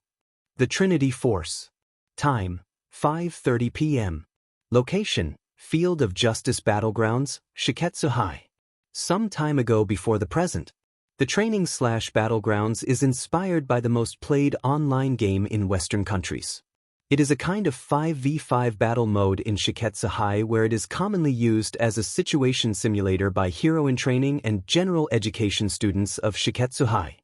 The Trinity Force. Time, 5:30 p.m. Location, Field of Justice Battlegrounds, Shiketsu High. Some time ago before the present. The training/battlegrounds is inspired by the most played online game in Western countries. It is a kind of 5v5 battle mode in Shiketsu High where it is commonly used as a situation simulator by hero-in-training and general education students of Shiketsu High.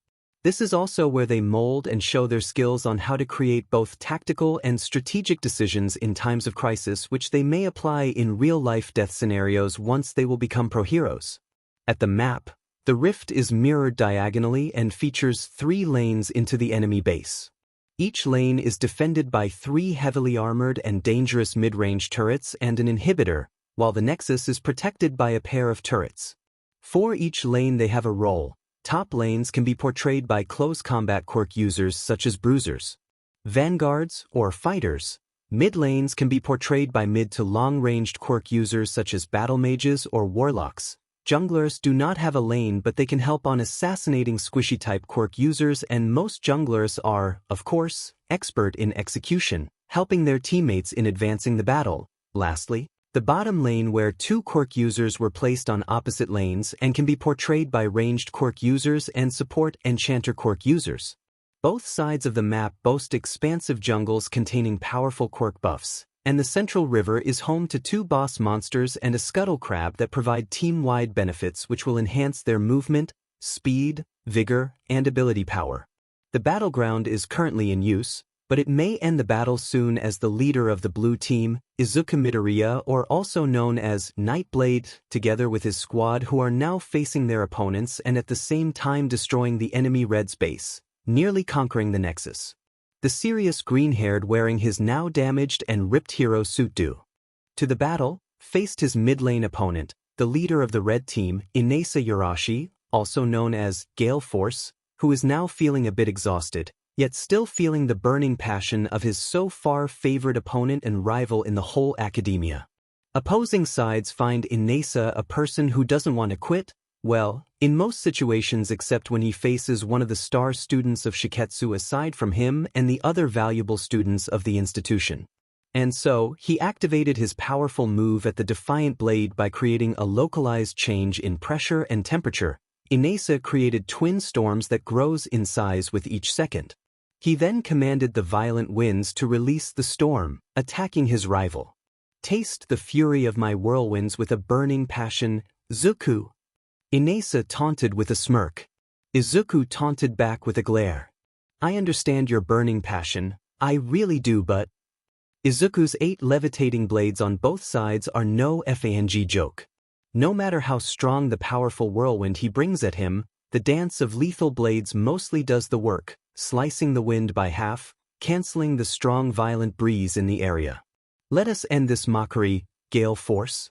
This is also where they mold and show their skills on how to create both tactical and strategic decisions in times of crisis which they may apply in real-life death scenarios once they will become pro-heroes. At the map, the rift is mirrored diagonally and features 3 lanes into the enemy base. Each lane is defended by 3 heavily armored and dangerous mid-range turrets and an inhibitor, while the nexus is protected by a pair of turrets. For each lane they have a role. Top lanes can be portrayed by close combat quirk users such as bruisers. Vanguards, or fighters. Mid lanes can be portrayed by mid to long-ranged quirk users such as battle mages or warlocks. Junglers do not have a lane but they can help on assassinating squishy-type quirk users, and most junglers are, of course, expert in execution, helping their teammates in advancing the battle. Lastly, the bottom lane where 2 quirk users were placed on opposite lanes and can be portrayed by ranged quirk users and support enchanter quirk users. Both sides of the map boast expansive jungles containing powerful quirk buffs, and the central river is home to 2 boss monsters and a scuttle crab that provide team-wide benefits which will enhance their movement, speed, vigor, and ability power. The battleground is currently in use, but it may end the battle soon as the leader of the blue team, Izuku Midoriya, or also known as Nightblade, together with his squad who are now facing their opponents and at the same time destroying the enemy red's base, nearly conquering the nexus. The serious green-haired wearing his now damaged and ripped hero suit do. To the battle, faced his mid-lane opponent, the leader of the red team, Inesa Yarashi, also known as Gale Force, who is now feeling a bit exhausted, yet still feeling the burning passion of his so far favored opponent and rival in the whole academia. Opposing sides find Inesa a person who doesn't want to quit, well, in most situations except when he faces one of the star students of Shiketsu aside from him and the other valuable students of the institution. And so, he activated his powerful move at the Defiant Blade by creating a localized change in pressure and temperature. Inesa created twin storms that grows in size with each second. He then commanded the violent winds to release the storm, attacking his rival. Taste the fury of my whirlwinds with a burning passion, Zuku. Inesa taunted with a smirk. Izuku taunted back with a glare. I understand your burning passion, I really do, but... Izuku's 8 levitating blades on both sides are no fang joke. No matter how strong the powerful whirlwind he brings at him, the dance of lethal blades mostly does the work, slicing the wind by half, canceling the strong violent breeze in the area. Let us end this mockery, Gale Force.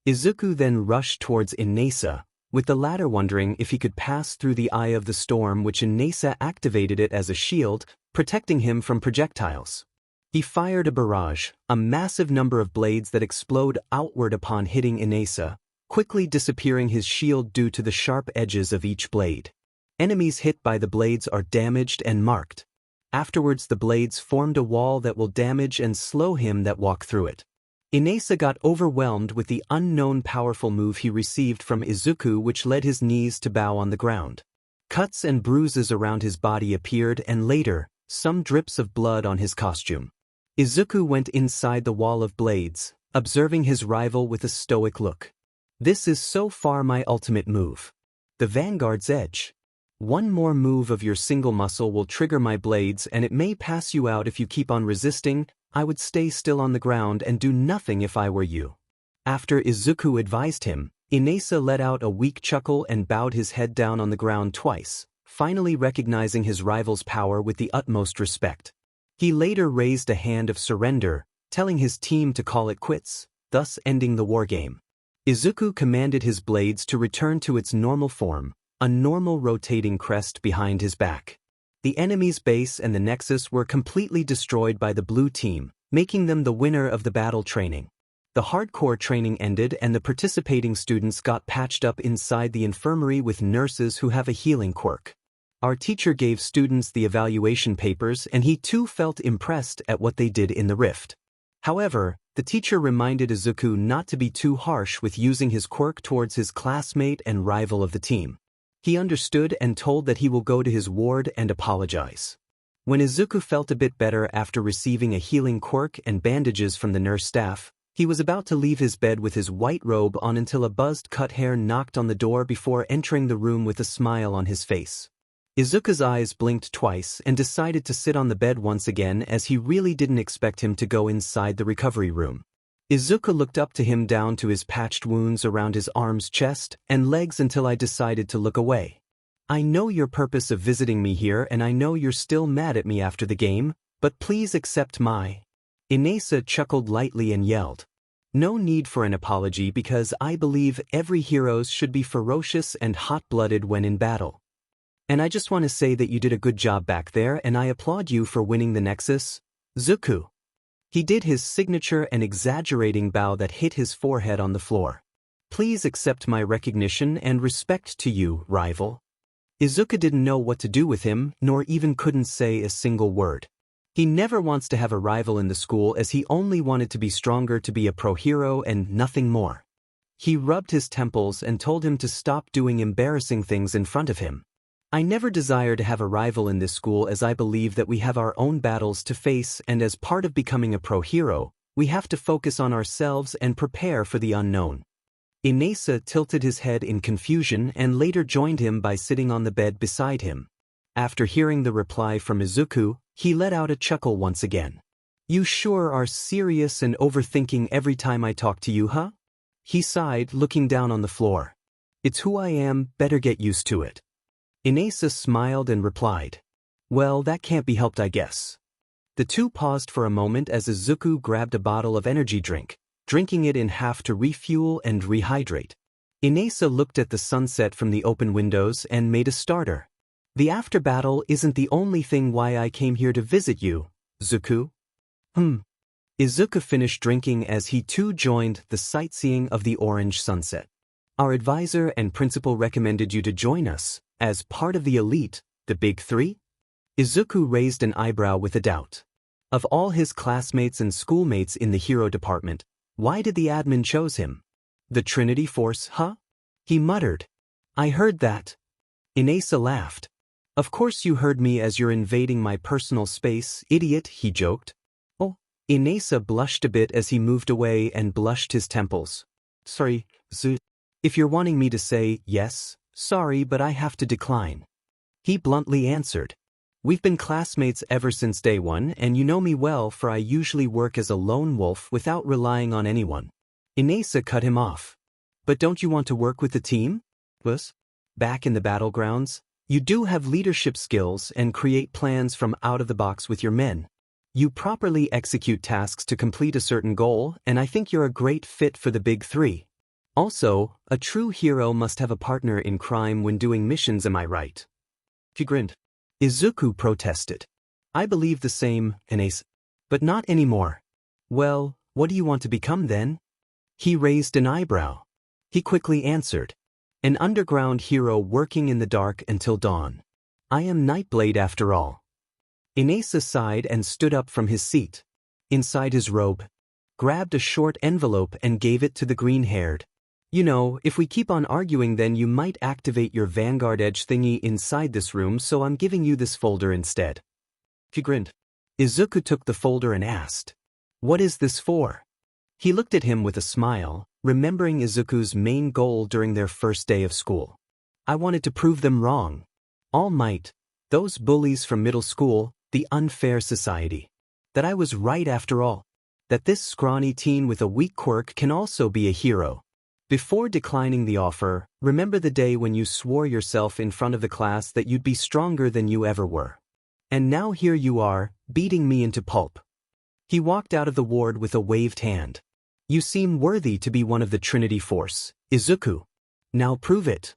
Izuku then rushed towards Inesa, with the latter wondering if he could pass through the eye of the storm, which Inesa activated it as a shield, protecting him from projectiles. He fired a barrage, a massive number of blades that explode outward upon hitting Inesa, quickly disappearing his shield due to the sharp edges of each blade. Enemies hit by the blades are damaged and marked. Afterwards the blades formed a wall that will damage and slow him that walk through it. Inesa got overwhelmed with the unknown powerful move he received from Izuku, which led his knees to bow on the ground. Cuts and bruises around his body appeared, and later, some drips of blood on his costume. Izuku went inside the wall of blades, observing his rival with a stoic look. This is so far my ultimate move. The Vanguard's Edge. One more move of your single muscle will trigger my blades and it may pass you out if you keep on resisting. I would stay still on the ground and do nothing if I were you. After Izuku advised him, Inesa let out a weak chuckle and bowed his head down on the ground twice, finally recognizing his rival's power with the utmost respect. He later raised a hand of surrender, telling his team to call it quits, thus ending the wargame. Izuku commanded his blades to return to its normal form, a normal rotating crest behind his back. The enemy's base and the Nexus were completely destroyed by the blue team, making them the winner of the battle training. The hardcore training ended and the participating students got patched up inside the infirmary with nurses who have a healing quirk. Our teacher gave students the evaluation papers and he too felt impressed at what they did in the rift. However, the teacher reminded Izuku not to be too harsh with using his quirk towards his classmate and rival of the team. He understood and told that he will go to his ward and apologize. When Izuku felt a bit better after receiving a healing quirk and bandages from the nurse staff, he was about to leave his bed with his white robe on until a buzzed cut hair knocked on the door before entering the room with a smile on his face. Izuku's eyes blinked twice and decided to sit on the bed once again as he really didn't expect him to go inside the recovery room. Izuku looked up to him down to his patched wounds around his arms, chest, and legs until I decided to look away. I know your purpose of visiting me here and I know you're still mad at me after the game, but please accept my... Inesa chuckled lightly and yelled. No need for an apology because I believe every hero should be ferocious and hot-blooded when in battle. And I just want to say that you did a good job back there and I applaud you for winning the Nexus, Zuku. He did his signature and exaggerating bow that hit his forehead on the floor. Please accept my recognition and respect to you, rival. Izuku didn't know what to do with him, nor even couldn't say a single word. He never wants to have a rival in the school as he only wanted to be stronger to be a pro hero and nothing more. He rubbed his temples and told him to stop doing embarrassing things in front of him. I never desire to have a rival in this school as I believe that we have our own battles to face and as part of becoming a pro hero, we have to focus on ourselves and prepare for the unknown. Inesa tilted his head in confusion and later joined him by sitting on the bed beside him. After hearing the reply from Izuku, he let out a chuckle once again. You sure are serious and overthinking every time I talk to you, huh? He sighed, looking down on the floor. It's who I am, better get used to it. Inesa smiled and replied. Well, that can't be helped, I guess. The two paused for a moment as Izuku grabbed a bottle of energy drink, drinking it in half to refuel and rehydrate. Inesa looked at the sunset from the open windows and made a starter. The after-battle isn't the only thing why I came here to visit you, Zuku. Izuku finished drinking as he too joined the sightseeing of the orange sunset. Our advisor and principal recommended you to join us, as part of the elite, the Big Three? Izuku raised an eyebrow with a doubt. Of all his classmates and schoolmates in the hero department, why did the admin choose him? The Trinity Force, huh? He muttered. I heard that. Inesa laughed. Of course you heard me as you're invading my personal space, idiot, he joked. Oh, Inesa blushed a bit as he moved away and blushed his temples. Sorry, Zu. If you're wanting me to say yes, sorry, but I have to decline. He bluntly answered. We've been classmates ever since day one and you know me well for I usually work as a lone wolf without relying on anyone. Inesa cut him off. But don't you want to work with the team? Plus, back in the battlegrounds, you do have leadership skills and create plans from out of the box with your men. You properly execute tasks to complete a certain goal and I think you're a great fit for the Big Three. Also, a true hero must have a partner in crime when doing missions, am I right? He grinned. Izuku protested. I believe the same, Inesa. But not anymore. Well, what do you want to become then? He raised an eyebrow. He quickly answered. An underground hero working in the dark until dawn. I am Nightblade after all. Inesa sighed and stood up from his seat. Inside his robe, grabbed a short envelope and gave it to the green-haired. You know, if we keep on arguing then you might activate your Vanguard Edge thingy inside this room, so I'm giving you this folder instead. He grinned. Izuku took the folder and asked, What is this for? He looked at him with a smile, remembering Izuku's main goal during their first day of school. I wanted to prove them wrong. All Might, those bullies from middle school, the unfair society. That I was right after all. That this scrawny teen with a weak quirk can also be a hero. Before declining the offer, remember the day when you swore yourself in front of the class that you'd be stronger than you ever were. And now here you are, beating me into pulp. He walked out of the ward with a waved hand. You seem worthy to be one of the Trinity Force, Izuku. Now prove it.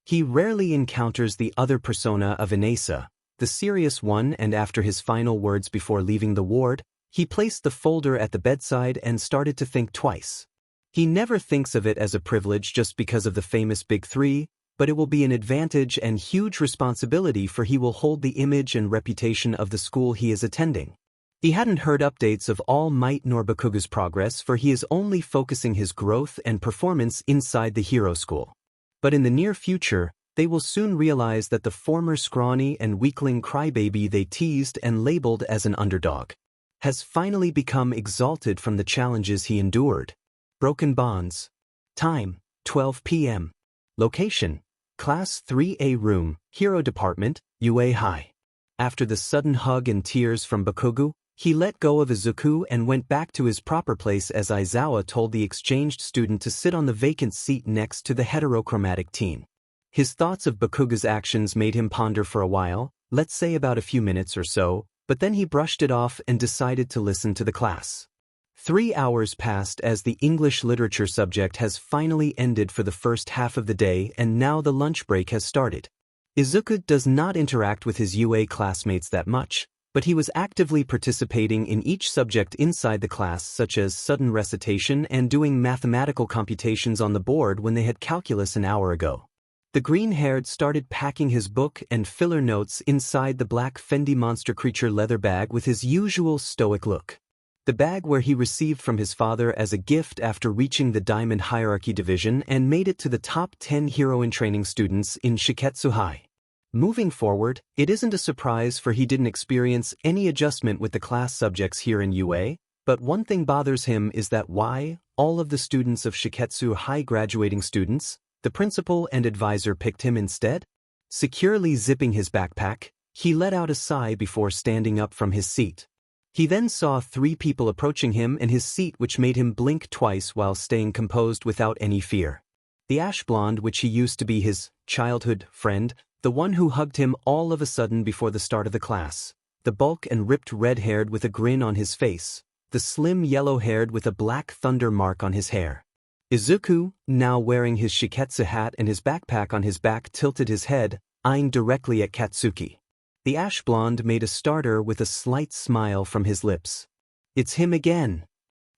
He rarely encounters the other persona of Inesa, the serious one, and after his final words before leaving the ward, he placed the folder at the bedside and started to think twice. He never thinks of it as a privilege just because of the famous Big Three, but it will be an advantage and huge responsibility, for he will hold the image and reputation of the school he is attending. He hadn't heard updates of All Might nor Bakugu's progress, for he is only focusing his growth and performance inside the hero school. But in the near future, they will soon realize that the former scrawny and weakling crybaby they teased and labeled as an underdog has finally become exalted from the challenges he endured. Broken bonds. Time, 12 p.m. Location, Class 3A room, Hero Department, UA High. After the sudden hug and tears from Bakugu, he let go of Izuku and went back to his proper place as Aizawa told the exchanged student to sit on the vacant seat next to the heterochromatic teen. His thoughts of Bakugu's actions made him ponder for a while, let's say about a few minutes or so, but then he brushed it off and decided to listen to the class. 3 hours passed as the English literature subject has finally ended for the first half of the day, and now the lunch break has started. Izuku does not interact with his UA classmates that much, but he was actively participating in each subject inside the class, such as sudden recitation and doing mathematical computations on the board when they had calculus an hour ago. The green-haired started packing his book and filler notes inside the black Fendi monster creature leather bag with his usual stoic look. The bag where he received from his father as a gift after reaching the Diamond Hierarchy Division and made it to the top 10 hero-in-training students in Shiketsu High. Moving forward, it isn't a surprise, for he didn't experience any adjustment with the class subjects here in UA, but one thing bothers him is that why all of the students of Shiketsu High graduating students, the principal and advisor, picked him instead? Securely zipping his backpack, he let out a sigh before standing up from his seat. He then saw 3 people approaching him and his seat, which made him blink twice while staying composed without any fear. The ash blonde, which he used to be his childhood friend, the one who hugged him all of a sudden before the start of the class, the bulk and ripped red-haired with a grin on his face, the slim yellow-haired with a black thunder mark on his hair. Izuku, now wearing his Shiketsu hat and his backpack on his back, tilted his head, eyeing directly at Katsuki. The ash blonde made a starter with a slight smile from his lips. It's him again.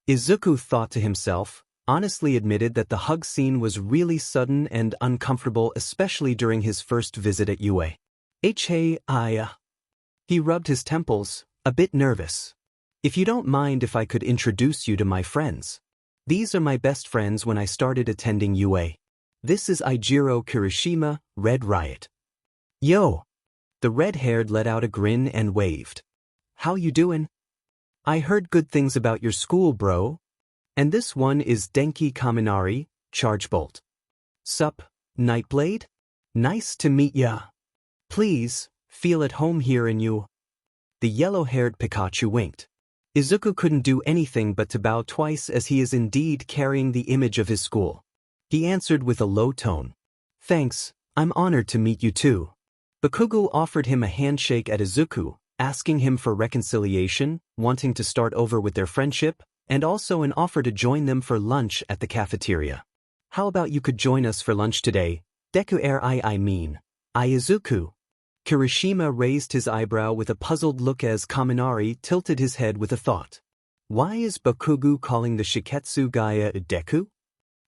Izuku thought to himself, honestly admitted that the hug scene was really sudden and uncomfortable, especially during his first visit at UA. He rubbed his temples, a bit nervous. If you don't mind if I could introduce you to my friends. These are my best friends when I started attending UA. This is Eijiro Kirishima, Red Riot. Yo! The red-haired let out a grin and waved. How you doing? I heard good things about your school, bro. And this one is Denki Kaminari, Charge Bolt. Sup, Nightblade? Nice to meet ya. Please, feel at home here in you. The yellow-haired Pikachu winked. Izuku couldn't do anything but to bow twice, as he is indeed carrying the image of his school. He answered with a low tone. Thanks, I'm honored to meet you too. Bakugo offered him a handshake at Izuku, asking him for reconciliation, wanting to start over with their friendship, and also an offer to join them for lunch at the cafeteria. How about you could join us for lunch today? Deku I mean. Izuku. Kirishima raised his eyebrow with a puzzled look as Kaminari tilted his head with a thought. Why is Bakugu calling the Shiketsu guy a Deku?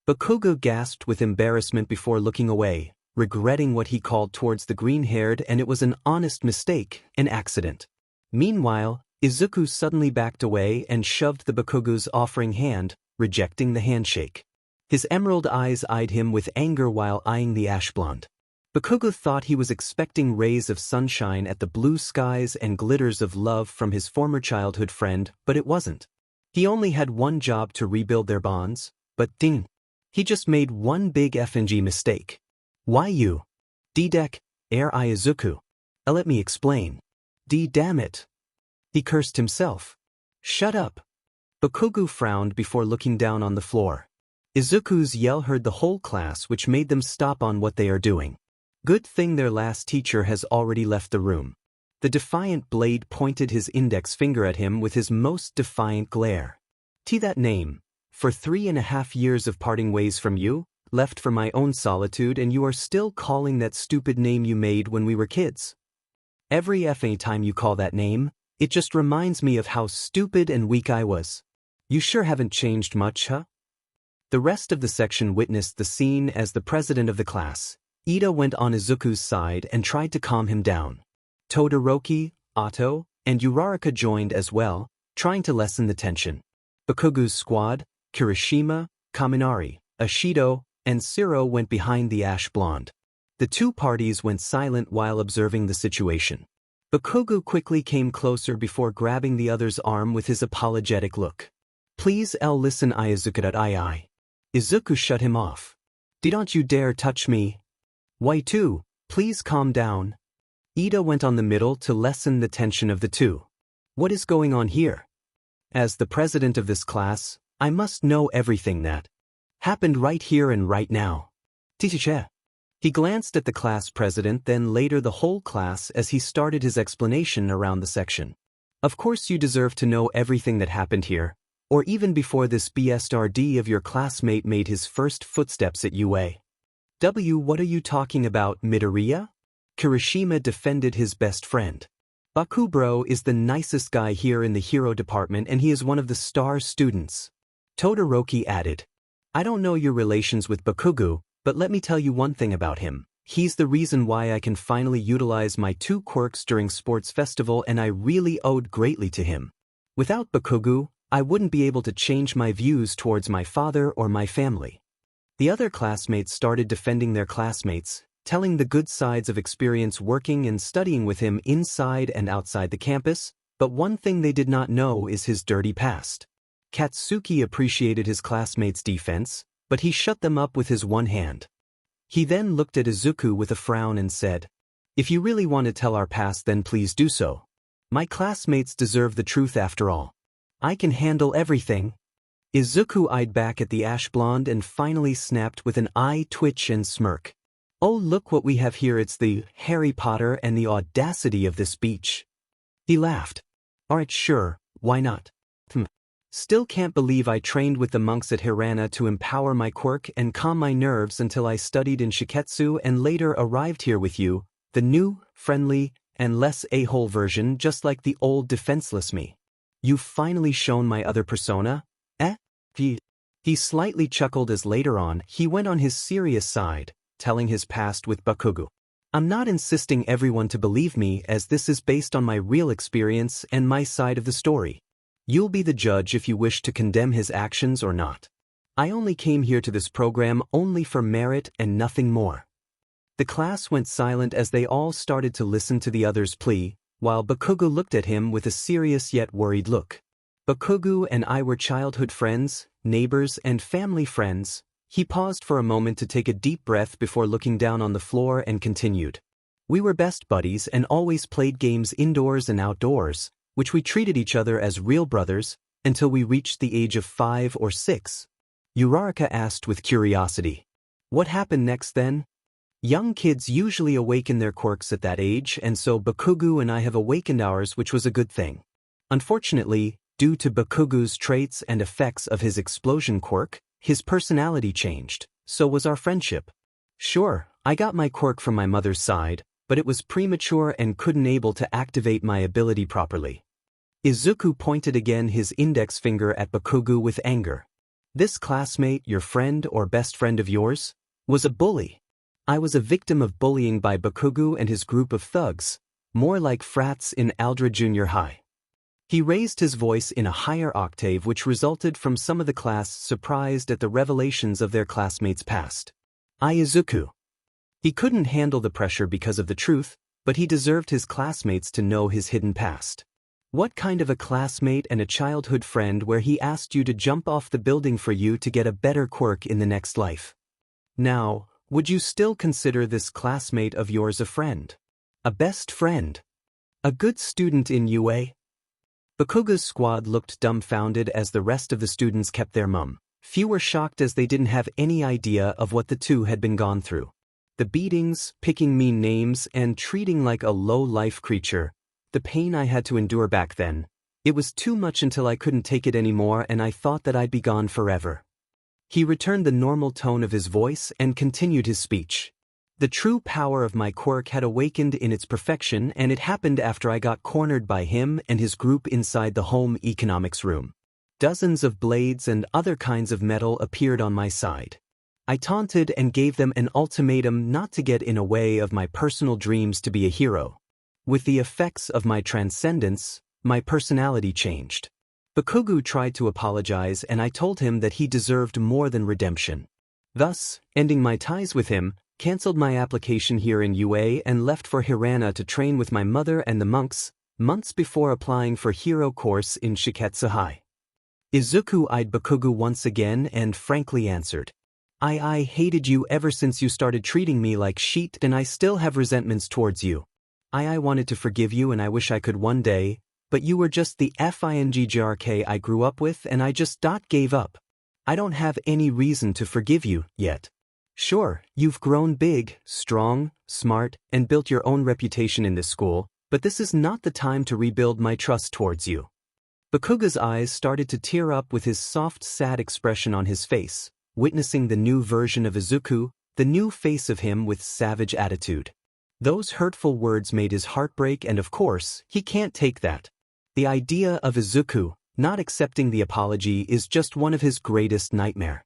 Bakugo gasped with embarrassment before looking away, regretting what he called towards the green-haired, and it was an honest mistake, an accident. Meanwhile, Izuku suddenly backed away and shoved the Bakugo's offering hand, rejecting the handshake. His emerald eyes eyed him with anger while eyeing the ash blonde. Bakugo thought he was expecting rays of sunshine at the blue skies and glitters of love from his former childhood friend, but it wasn't. He only had one job to rebuild their bonds, but ding. He just made one big FNG mistake. Why you? D-Deck, Air Izuku. Let me explain. Damn it. He cursed himself. Shut up. Bakugu frowned before looking down on the floor. Izuku's yell heard the whole class, which made them stop on what they are doing. Good thing their last teacher has already left the room. The defiant blade pointed his index finger at him with his most defiant glare. That name. For 3.5 years of parting ways from you, left for my own solitude, and you are still calling that stupid name you made when we were kids. Every effing time you call that name, it just reminds me of how stupid and weak I was. You sure haven't changed much, huh? The rest of the section witnessed the scene as the president of the class, Ida, went on Izuku's side and tried to calm him down. Todoroki, Otto, and Uraraka joined as well, trying to lessen the tension. Bakugu's squad, Kirishima, Kaminari, Ashido, and Siro went behind the ash blonde. The two parties went silent while observing the situation. Bakugu quickly came closer before grabbing the other's arm with his apologetic look. Please listen Izuku. Izuku shut him off. Don't you dare touch me. Why too, please calm down. Ida went on the middle to lessen the tension of the two. What is going on here? As the president of this class, I must know everything that happened right here and right now. Teacher. He glanced at the class president, then later the whole class as he started his explanation around the section. Of course you deserve to know everything that happened here, or even before this BSRD of your classmate made his first footsteps at UA. What are you talking about, Midoriya? Kirishima defended his best friend. Bakugo is the nicest guy here in the hero department and he is one of the star students. Todoroki added. I don't know your relations with Bakugo, but let me tell you one thing about him. He's the reason why I can finally utilize my 2 quirks during sports festival, and I really owed greatly to him. Without Bakugo, I wouldn't be able to change my views towards my father or my family. The other classmates started defending their classmates, telling the good sides of experience working and studying with him inside and outside the campus, but one thing they did not know is his dirty past. Katsuki appreciated his classmates' defense, but he shut them up with his one hand. He then looked at Izuku with a frown and said, If you really want to tell our past, then please do so. My classmates deserve the truth after all. I can handle everything. Izuku eyed back at the ash blonde and finally snapped with an eye twitch and smirk. Oh, look what we have here, it's the Harry Potter and the audacity of this beach. He laughed. Alright, sure, why not? Still can't believe I trained with the monks at Hirana to empower my quirk and calm my nerves until I studied in Shiketsu and later arrived here with you, the new, friendly, and less a-hole version, just like the old defenseless me. You've finally shown my other persona, eh? He slightly chuckled as later on he went on his serious side, telling his past with Bakugo. I'm not insisting everyone to believe me, as this is based on my real experience and my side of the story. You'll be the judge if you wish to condemn his actions or not. I only came here to this program only for merit and nothing more. The class went silent as they all started to listen to the other's plea, while Bakugo looked at him with a serious yet worried look. Bakugo and I were childhood friends, neighbors, and family friends. He paused for a moment to take a deep breath before looking down on the floor and continued. We were best buddies and always played games indoors and outdoors, which we treated each other as real brothers, until we reached the age of 5 or 6. Uraraka asked with curiosity. What happened next then? Young kids usually awaken their quirks at that age, and so Bakugo and I have awakened ours, which was a good thing. Unfortunately, due to Bakugo's traits and effects of his explosion quirk, his personality changed, so was our friendship. Sure, I got my quirk from my mother's side, but it was premature and couldn't able to activate my ability properly. Izuku pointed again his index finger at Bakugo with anger. This classmate, your friend or best friend of yours, was a bully. I was a victim of bullying by Bakugo and his group of thugs, more like frats in Aldera Junior High. He raised his voice in a higher octave, which resulted from some of the class surprised at the revelations of their classmates' past. Izuku. He couldn't handle the pressure because of the truth, but he deserved his classmates to know his hidden past. What kind of a classmate and a childhood friend where he asked you to jump off the building for you to get a better quirk in the next life? Now, would you still consider this classmate of yours a friend? A best friend? A good student in UA? Bakugo's squad looked dumbfounded as the rest of the students kept their mum. Few were shocked as they didn't have any idea of what the two had been gone through. The beatings, picking mean names, and treating like a low-life creature. The pain I had to endure back then. It was too much until I couldn't take it anymore and I thought that I'd be gone forever. He returned the normal tone of his voice and continued his speech. The true power of my quirk had awakened in its perfection, and it happened after I got cornered by him and his group inside the home economics room. Dozens of blades and other kinds of metal appeared on my side. I taunted and gave them an ultimatum not to get in a way of my personal dreams to be a hero. With the effects of my transcendence, my personality changed. Bakugu tried to apologize and I told him that he deserved more than redemption. Thus, ending my ties with him, cancelled my application here in UA and left for Hirana to train with my mother and the monks, months before applying for hero course in Shiketsu High. Izuku eyed Bakugu once again and frankly answered, I hated you ever since you started treating me like shit and I still have resentments towards you. I wanted to forgive you and I wish I could one day, but you were just the FINGJRK I grew up with and I just gave up. I don't have any reason to forgive you yet. Sure, you've grown big, strong, smart, and built your own reputation in this school, but this is not the time to rebuild my trust towards you. Bakuga's eyes started to tear up with his soft, sad expression on his face, witnessing the new version of Izuku, the new face of him with savage attitude. Those hurtful words made his heart break and of course, he can't take that. The idea of Izuku not accepting the apology is just one of his greatest nightmares.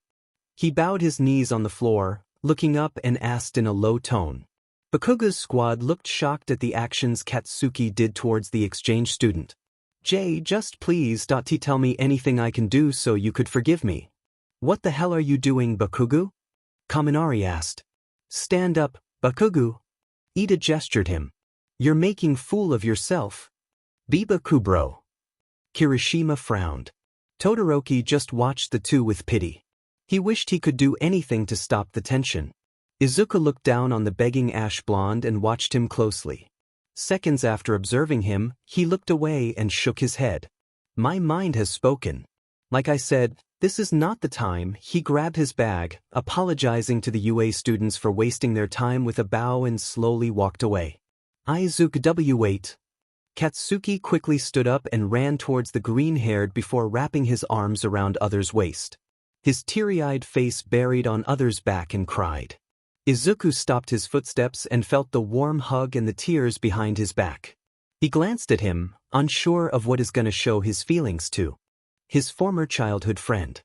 He bowed his knees on the floor, looking up and asked in a low tone. Bakuga's squad looked shocked at the actions Katsuki did towards the exchange student. Just please tell me anything I can do so you could forgive me. What the hell are you doing, Bakugu? Kaminari asked. Stand up, Bakugu. Ida gestured him. You're making fool of yourself. Be Bakubro. Kirishima frowned. Todoroki just watched the two with pity. He wished he could do anything to stop the tension. Izuku looked down on the begging ash blonde and watched him closely. Seconds after observing him, he looked away and shook his head. My mind has spoken. Like I said, this is not the time. He grabbed his bag, apologizing to the UA students for wasting their time with a bow and slowly walked away. Izuku wait. Katsuki quickly stood up and ran towards the green-haired before wrapping his arms around Other's waist. His teary-eyed face buried on Other's back and cried. Izuku stopped his footsteps and felt the warm hug and the tears behind his back. He glanced at him, unsure of what is going to show his feelings to. His former childhood friend.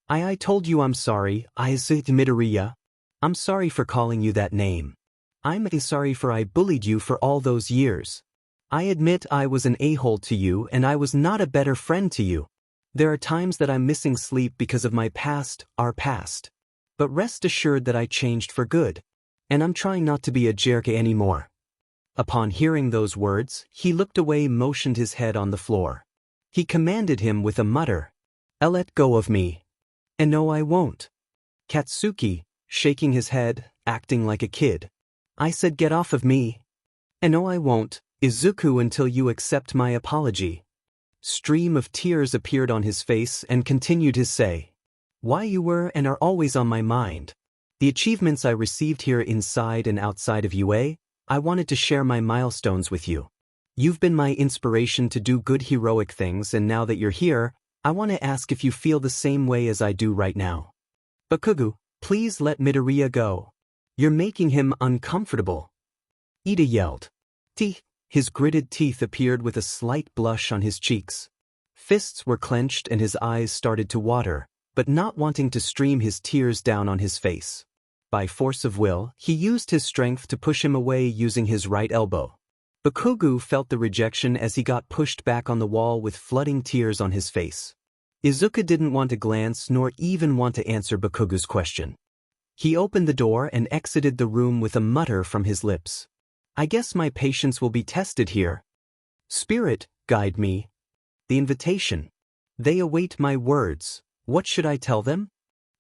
I told you I'm sorry, Izuku. I'm sorry for calling you that name. I'm sorry for I bullied you for all those years. I admit I was an a-hole to you and I was not a better friend to you. There are times that I'm missing sleep because of my past, our past. But rest assured that I changed for good. And I'm trying not to be a jerk anymore. Upon hearing those words, he looked away, motioned his head on the floor. He commanded him with a mutter. Let go of me. And no, I won't. Katsuki, shaking his head, acting like a kid. I said get off of me. And no, I won't, Izuku, until you accept my apology. Stream of tears appeared on his face and continued his say. Why you were and are always on my mind. The achievements I received here inside and outside of UA, I wanted to share my milestones with you. You've been my inspiration to do good heroic things, and now that you're here, I want to ask if you feel the same way as I do right now. Bakugu, please let Midoriya go. You're making him uncomfortable. Ida yelled. His gritted teeth appeared with a slight blush on his cheeks. Fists were clenched and his eyes started to water, but not wanting to stream his tears down on his face. By force of will, he used his strength to push him away using his right elbow. Bakugu felt the rejection as he got pushed back on the wall with flooding tears on his face. Izuku didn't want to glance nor even want to answer Bakugu's question. He opened the door and exited the room with a mutter from his lips. I guess my patience will be tested here. Spirit, guide me, The invitation. They await my words. What should I tell them?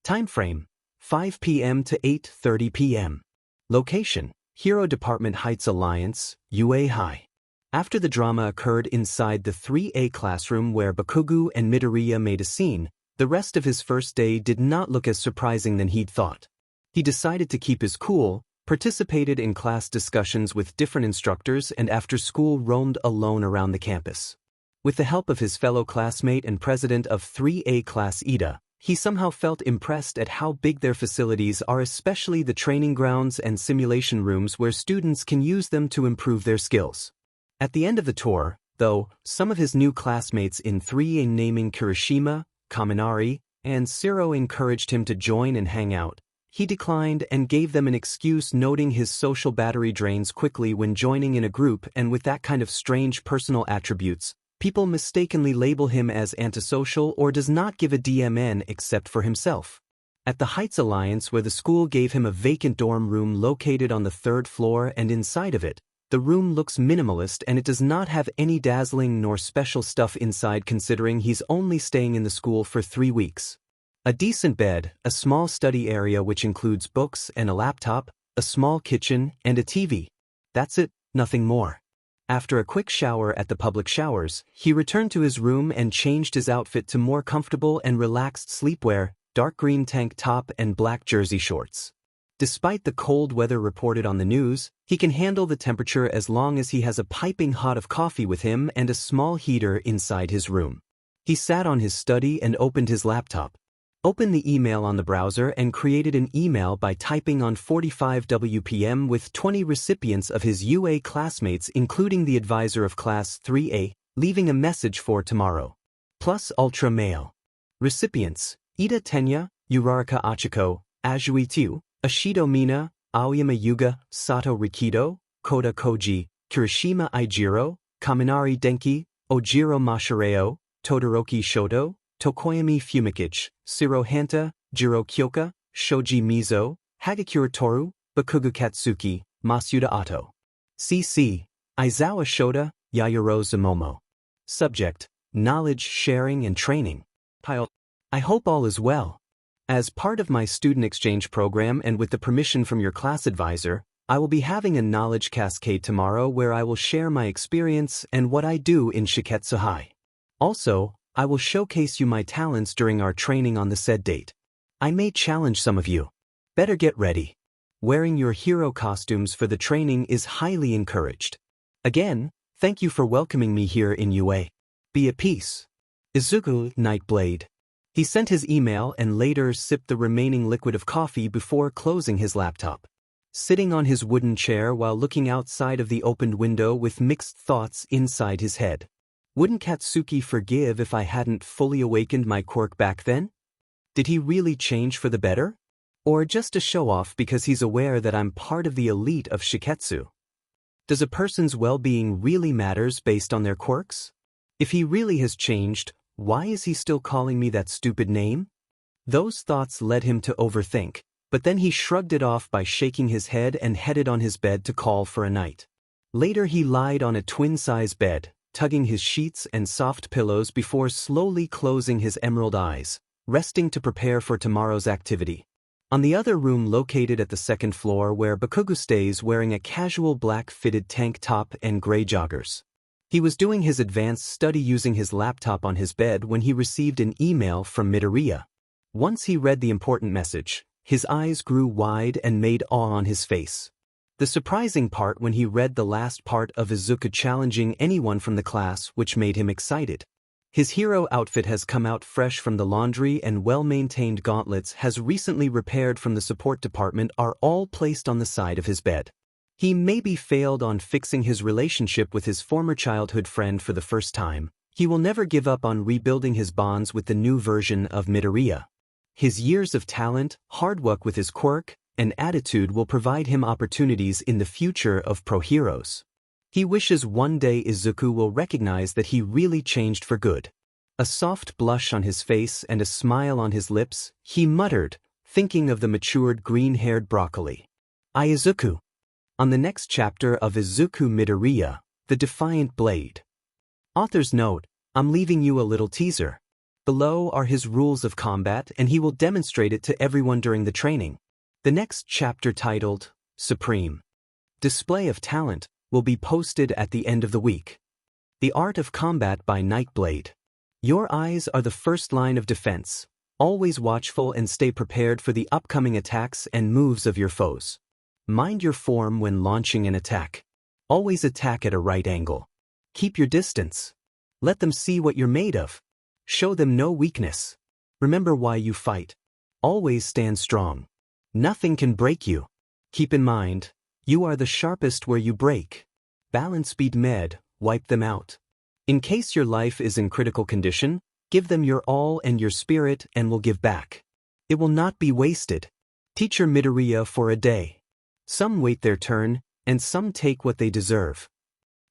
Time frame: 5 p.m. to 8:30 p.m. Location: Hero Department Heights Alliance, UA High. After the drama occurred inside the 3A classroom where Bakugu and Midoriya made a scene, the rest of his first day did not look as surprising than he'd thought. He decided to keep his cool, participated in class discussions with different instructors, and after school roamed alone around the campus. With the help of his fellow classmate and president of 3A class Ida, he somehow felt impressed at how big their facilities are, especially the training grounds and simulation rooms where students can use them to improve their skills. At the end of the tour, though, some of his new classmates in 3A naming Kirishima, Kaminari, and Siro encouraged him to join and hang out. He declined and gave them an excuse, noting his social battery drains quickly when joining in a group, and with that kind of strange personal attributes, people mistakenly label him as antisocial or does not give a DMN except for himself. At the Heights Alliance, where the school gave him a vacant dorm room located on the 3rd floor, and inside of it, the room looks minimalist and it does not have any dazzling nor special stuff inside, considering he's only staying in the school for 3 weeks. A decent bed, a small study area which includes books and a laptop, a small kitchen, and a TV. That's it, nothing more. After a quick shower at the public showers, he returned to his room and changed his outfit to more comfortable and relaxed sleepwear, dark green tank top and black jersey shorts. Despite the cold weather reported on the news, he can handle the temperature as long as he has a piping hot of coffee with him and a small heater inside his room. He sat on his study and opened his laptop. Opened the email on the browser and created an email by typing on 45 WPM with 20 recipients of his UA classmates, including the advisor of class 3A, leaving a message for tomorrow. Plus ultra male. Recipients: Ida Tenya, Uraraka Achiko, Ajui Tiu, Ashido Mina, Aoyama Yuga, Sato Rikido, Koda Koji, Kirishima Ijiro, Kaminari Denki, Ojiro Mashireo, Todoroki Shoto, Tokoyami Fumikichi, Shiro Hanta, Jiro Kyoka, Shoji Mizo, Hagakure Toru, Bakugo Katsuki, Masuda Ato. CC: Aizawa Shota, Yayoro Zumomo. Subject: Knowledge sharing and training. Pile. I hope all is well. As part of my student exchange program and with the permission from your class advisor, I will be having a knowledge cascade tomorrow where I will share my experience and what I do in Shiketsu High. Also, I will showcase you my talents during our training on the said date. I may challenge some of you. Better get ready. Wearing your hero costumes for the training is highly encouraged. Again, thank you for welcoming me here in UA. Be at peace. Izuku, Nightblade. He sent his email and later sipped the remaining liquid of coffee before closing his laptop. Sitting on his wooden chair while looking outside of the opened window with mixed thoughts inside his head. Wouldn't Katsuki forgive if I hadn't fully awakened my quirk back then? Did he really change for the better? Or just a show-off because he's aware that I'm part of the elite of Shiketsu? Does a person's well-being really matters based on their quirks? If he really has changed, why is he still calling me that stupid name? Those thoughts led him to overthink, but then he shrugged it off by shaking his head and headed on his bed to call for a night. Later he lied on a twin-size bed, tugging his sheets and soft pillows before slowly closing his emerald eyes, resting to prepare for tomorrow's activity. On the other room located at the 2nd floor where Bakugu stays, wearing a casual black fitted tank top and gray joggers. He was doing his advanced study using his laptop on his bed when he received an email from Midoriya. Once he read the important message, his eyes grew wide and made awe on his face. The surprising part when he read the last part of Izuku challenging anyone from the class, which made him excited. His hero outfit has come out fresh from the laundry and well-maintained gauntlets has recently repaired from the support department are all placed on the side of his bed. He maybe failed on fixing his relationship with his former childhood friend for the first time. He will never give up on rebuilding his bonds with the new version of Midoriya. His years of talent, hard work with his quirk, and attitude will provide him opportunities in the future of pro heroes. He wishes one day Izuku will recognize that he really changed for good. A soft blush on his face and a smile on his lips, he muttered, thinking of the matured green-haired broccoli. Izuku. On the next chapter of Izuku Midoriya, The Defiant Blade. Author's note: I'm leaving you a little teaser. Below are his rules of combat and he will demonstrate it to everyone during the training. The next chapter titled, Supreme Display of Talent, will be posted at the end of the week. The Art of Combat by Nightblade. Your eyes are the first line of defense. Always watchful and stay prepared for the upcoming attacks and moves of your foes. Mind your form when launching an attack. Always attack at a right angle. Keep your distance. Let them see what you're made of. Show them no weakness. Remember why you fight. Always stand strong. Nothing can break you. Keep in mind, you are the sharpest where you break. Balance beat med, wipe them out. In case your life is in critical condition, give them your all and your spirit and will give back. It will not be wasted. Teacher Midoriya for a day. Some wait their turn, and some take what they deserve.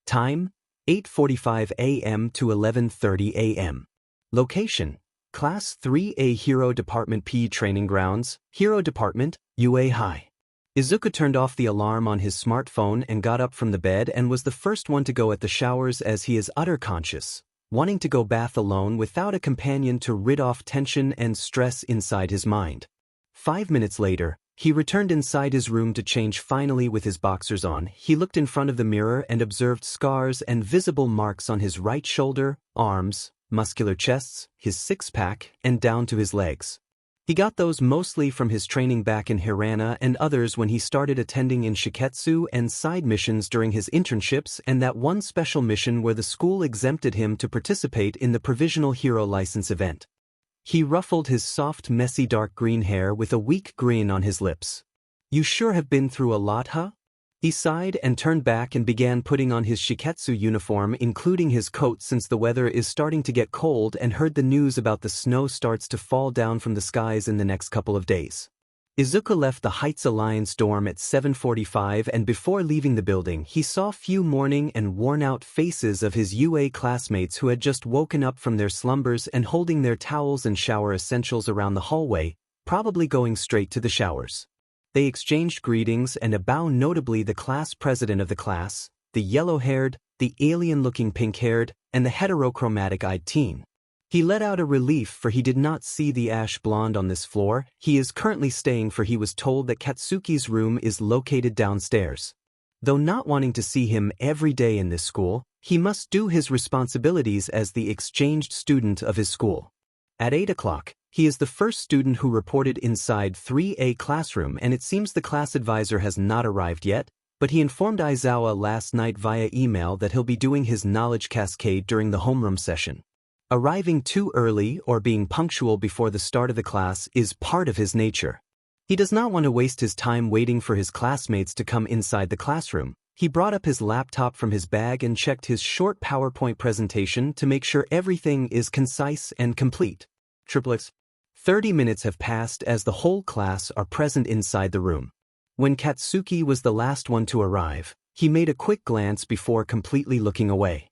Time, 8:45 a.m. to 11:30 a.m. Location, Class 3A Hero Department P Training Grounds, Hero Department, UA High. Izuku turned off the alarm on his smartphone and got up from the bed and was the first one to go at the showers as he is utter conscious, wanting to go bath alone without a companion to rid off tension and stress inside his mind. 5 minutes later, he returned inside his room to change. Finally with his boxers on. He looked in front of the mirror and observed scars and visible marks on his right shoulder, arms, muscular chests, his six-pack, and down to his legs. He got those mostly from his training back in Hirana and others when he started attending in Shiketsu and side missions during his internships and that one special mission where the school exempted him to participate in the Provisional Hero License event. He ruffled his soft, messy dark green hair with a weak grin on his lips. You sure have been through a lot, huh? He sighed and turned back and began putting on his Shiketsu uniform, including his coat since the weather is starting to get cold, and heard the news about the snow starts to fall down from the skies in the next couple of days. Izuku left the Heights Alliance dorm at 7:45 and before leaving the building he saw few morning and worn-out faces of his UA classmates who had just woken up from their slumbers and holding their towels and shower essentials around the hallway, probably going straight to the showers. They exchanged greetings and a bow, notably the class president of the class, the yellow-haired, the alien-looking pink-haired, and the heterochromatic-eyed teen. He let out a relief for he did not see the ash blonde on this floor he is currently staying, for he was told that Katsuki's room is located downstairs. Though not wanting to see him every day in this school, he must do his responsibilities as the exchanged student of his school. At 8 o'clock, he is the first student who reported inside 3A classroom, and it seems the class advisor has not arrived yet, but he informed Aizawa last night via email that he'll be doing his knowledge cascade during the homeroom session. Arriving too early or being punctual before the start of the class is part of his nature. He does not want to waste his time waiting for his classmates to come inside the classroom. He brought up his laptop from his bag and checked his short PowerPoint presentation to make sure everything is concise and complete. Triplets. 30 minutes have passed as the whole class are present inside the room. When Katsuki was the last one to arrive, he made a quick glance before completely looking away.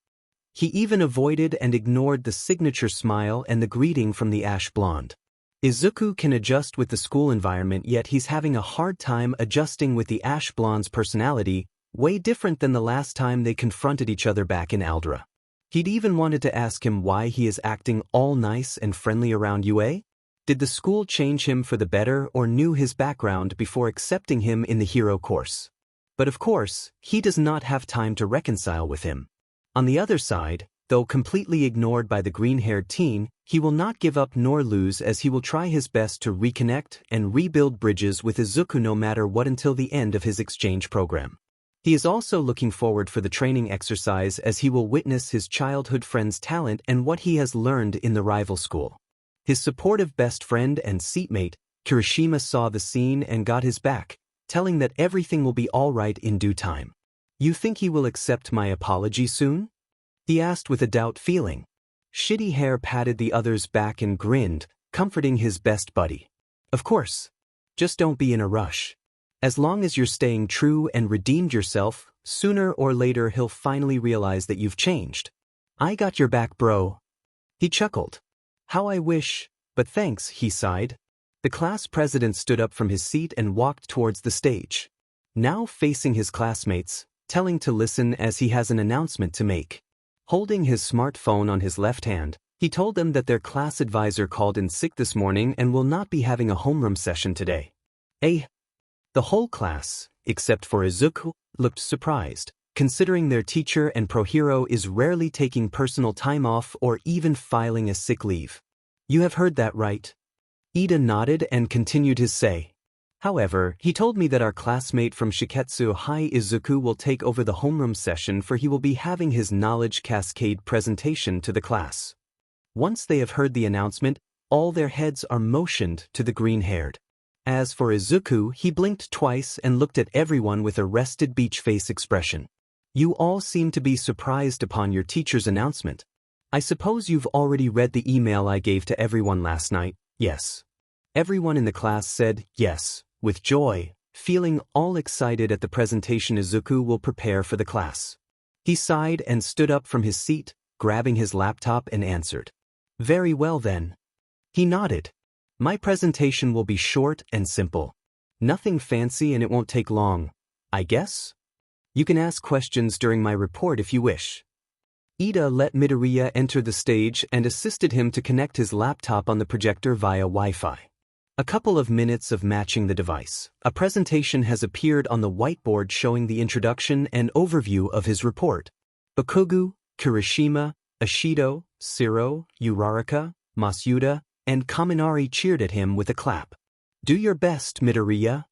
He even avoided and ignored the signature smile and the greeting from the ash blonde. Izuku can adjust with the school environment, yet he's having a hard time adjusting with the ash blonde's personality, way different than the last time they confronted each other back in Aldera. He'd even wanted to ask him why he is acting all nice and friendly around UA. Did the school change him for the better or knew his background before accepting him in the hero course? But of course, he does not have time to reconcile with him. On the other side, though completely ignored by the green-haired teen, he will not give up nor lose as he will try his best to reconnect and rebuild bridges with Izuku no matter what until the end of his exchange program. He is also looking forward for the training exercise as he will witness his childhood friend's talent and what he has learned in the rival school. His supportive best friend and seatmate, Kirishima, saw the scene and got his back, telling that everything will be all right in due time. You think he will accept my apology soon? He asked with a doubt feeling. Shitty Hair patted the other's back and grinned, comforting his best buddy. Of course. Just don't be in a rush. As long as you're staying true and redeemed yourself, sooner or later he'll finally realize that you've changed. I got your back, bro. He chuckled. How I wish, but thanks, he sighed. The class president stood up from his seat and walked towards the stage. Now facing his classmates, telling to listen as he has an announcement to make. Holding his smartphone on his left hand, he told them that their class advisor called in sick this morning and will not be having a homeroom session today. The whole class, except for Izuku, looked surprised, considering their teacher and pro-hero is rarely taking personal time off or even filing a sick leave. You have heard that right? Ida nodded and continued his say. However, he told me that our classmate from Shiketsu High Izuku will take over the homeroom session, for he will be having his knowledge cascade presentation to the class. Once they have heard the announcement, all their heads are motioned to the green-haired. As for Izuku, he blinked twice and looked at everyone with a rested beach face expression. You all seem to be surprised upon your teacher's announcement. I suppose you've already read the email I gave to everyone last night, yes? Everyone in the class said yes, with joy, feeling all excited at the presentation Izuku will prepare for the class. He sighed and stood up from his seat, grabbing his laptop and answered. Very well then. He nodded. My presentation will be short and simple. Nothing fancy and it won't take long, I guess? You can ask questions during my report if you wish. Ida let Midoriya enter the stage and assisted him to connect his laptop on the projector via Wi-Fi. A couple of minutes of matching the device. A presentation has appeared on the whiteboard showing the introduction and overview of his report. Bakugu, Kirishima, Ashido, Siro, Uraraka, Masuda, and Kaminari cheered at him with a clap. Do your best, Midoriya.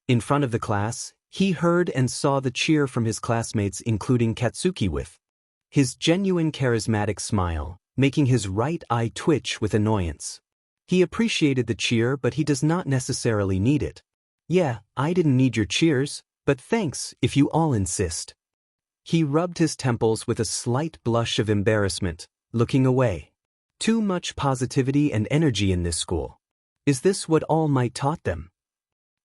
In front of the class, he heard and saw the cheer from his classmates, including Katsuki, with his genuine charismatic smile, making his right eye twitch with annoyance. He appreciated the cheer, but he does not necessarily need it. Yeah, I didn't need your cheers, but thanks if you all insist. He rubbed his temples with a slight blush of embarrassment, looking away. Too much positivity and energy in this school. Is this what All Might taught them?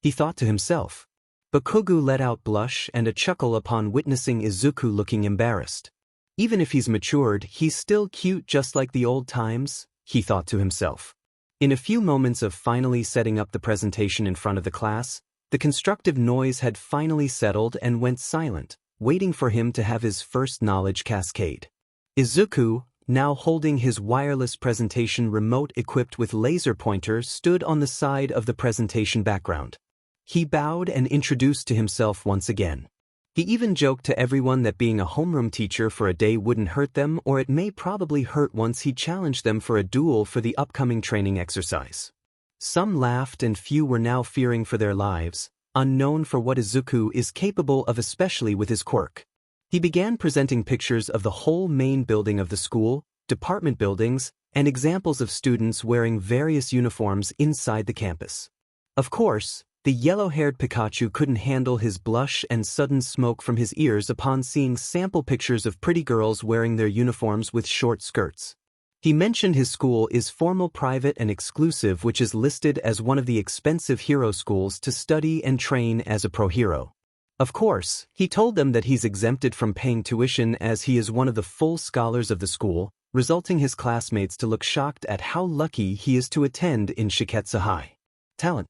He thought to himself. Bakugu let out blush and a chuckle upon witnessing Izuku looking embarrassed. Even if he's matured, he's still cute just like the old times, he thought to himself. In a few moments of finally setting up the presentation in front of the class, the constructive noise had finally settled and went silent, waiting for him to have his first knowledge cascade. Izuku, now holding his wireless presentation remote equipped with laser pointer, stood on the side of the presentation background. He bowed and introduced to himself once again. He even joked to everyone that being a homeroom teacher for a day wouldn't hurt them, or it may probably hurt once he challenged them for a duel for the upcoming training exercise. Some laughed and few were now fearing for their lives, unknown for what Izuku is capable of, especially with his quirk. He began presenting pictures of the whole main building of the school, department buildings, and examples of students wearing various uniforms inside the campus. Of course, the yellow-haired Pikachu couldn't handle his blush and sudden smoke from his ears upon seeing sample pictures of pretty girls wearing their uniforms with short skirts. He mentioned his school is formal, private, and exclusive, which is listed as one of the expensive hero schools to study and train as a pro-hero. Of course, he told them that he's exempted from paying tuition as he is one of the full scholars of the school, resulting his classmates to look shocked at how lucky he is to attend in Shiketsu High. Talent.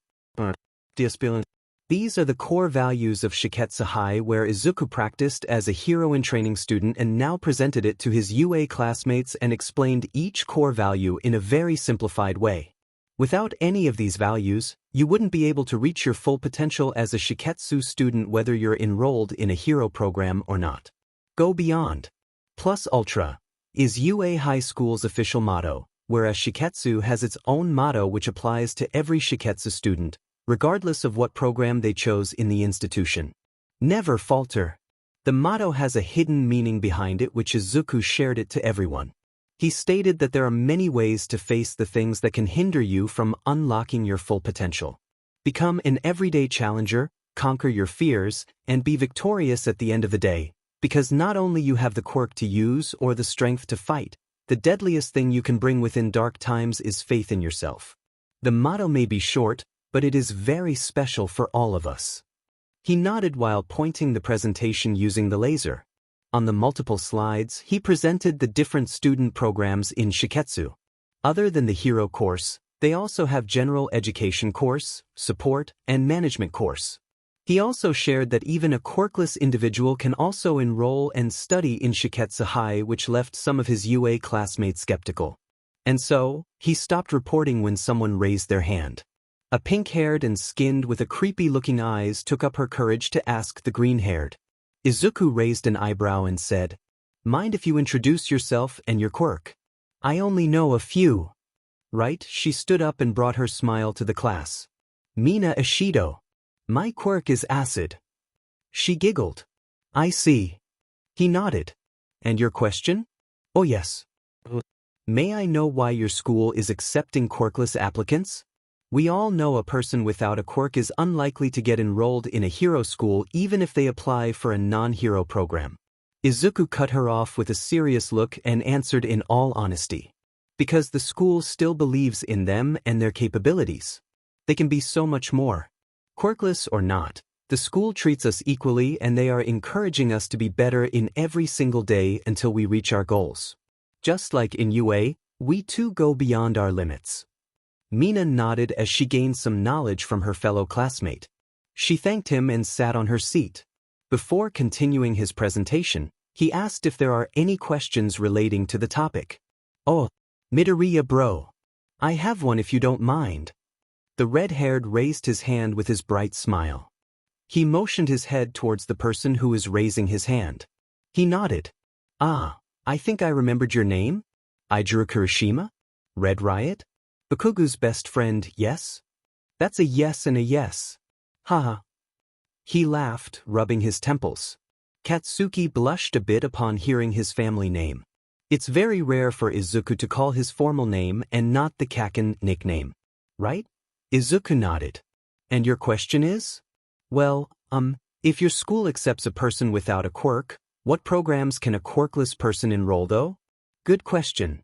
These are the core values of Shiketsu High, where Izuku practiced as a hero in training student and now presented it to his UA classmates and explained each core value in a very simplified way. Without any of these values, you wouldn't be able to reach your full potential as a Shiketsu student, whether you're enrolled in a hero program or not. Go beyond. Plus Ultra is UA High School's official motto, whereas Shiketsu has its own motto which applies to every Shiketsu student, regardless of what program they chose in the institution. Never falter. The motto has a hidden meaning behind it, which Izuku shared it to everyone. He stated that there are many ways to face the things that can hinder you from unlocking your full potential. Become an everyday challenger, conquer your fears, and be victorious at the end of the day, because not only you have the quirk to use or the strength to fight, the deadliest thing you can bring within dark times is faith in yourself. The motto may be short, but it is very special for all of us. He nodded while pointing the presentation using the laser. On the multiple slides, he presented the different student programs in Shiketsu. Other than the hero course, they also have general education course, support, and management course. He also shared that even a quirkless individual can also enroll and study in Shiketsu High, which left some of his UA classmates skeptical. And so, he stopped reporting when someone raised their hand. A pink-haired and skinned with a creepy-looking eyes took up her courage to ask the green-haired. Izuku raised an eyebrow and said, "Mind if you introduce yourself and your quirk? I only know a few." Right? She stood up and brought her smile to the class. "Mina Ishido. My quirk is acid." She giggled. "I see." He nodded. "And your question?" "Oh yes. May I know why your school is accepting quirkless applicants? We all know a person without a quirk is unlikely to get enrolled in a hero school even if they apply for a non-hero program." Izuku cut her off with a serious look and answered in all honesty. "Because the school still believes in them and their capabilities. They can be so much more. Quirkless or not, the school treats us equally and they are encouraging us to be better in every single day until we reach our goals. Just like in UA, we too go beyond our limits." Mina nodded as she gained some knowledge from her fellow classmate. She thanked him and sat on her seat. Before continuing his presentation, he asked if there are any questions relating to the topic. "Oh, Midoriya bro. I have one if you don't mind." The red-haired raised his hand with his bright smile. He motioned his head towards the person who was raising his hand. He nodded. "Ah, I think I remembered your name? Ijiro Kirishima? Red Riot? Bakugu's best friend, yes?" "That's a yes and a yes. Haha." He laughed, rubbing his temples. Katsuki blushed a bit upon hearing his family name. It's very rare for Izuku to call his formal name and not the Kaken nickname. Right? Izuku nodded. "And your question is?" "Well, if your school accepts a person without a quirk, what programs can a quirkless person enroll though?" "Good question."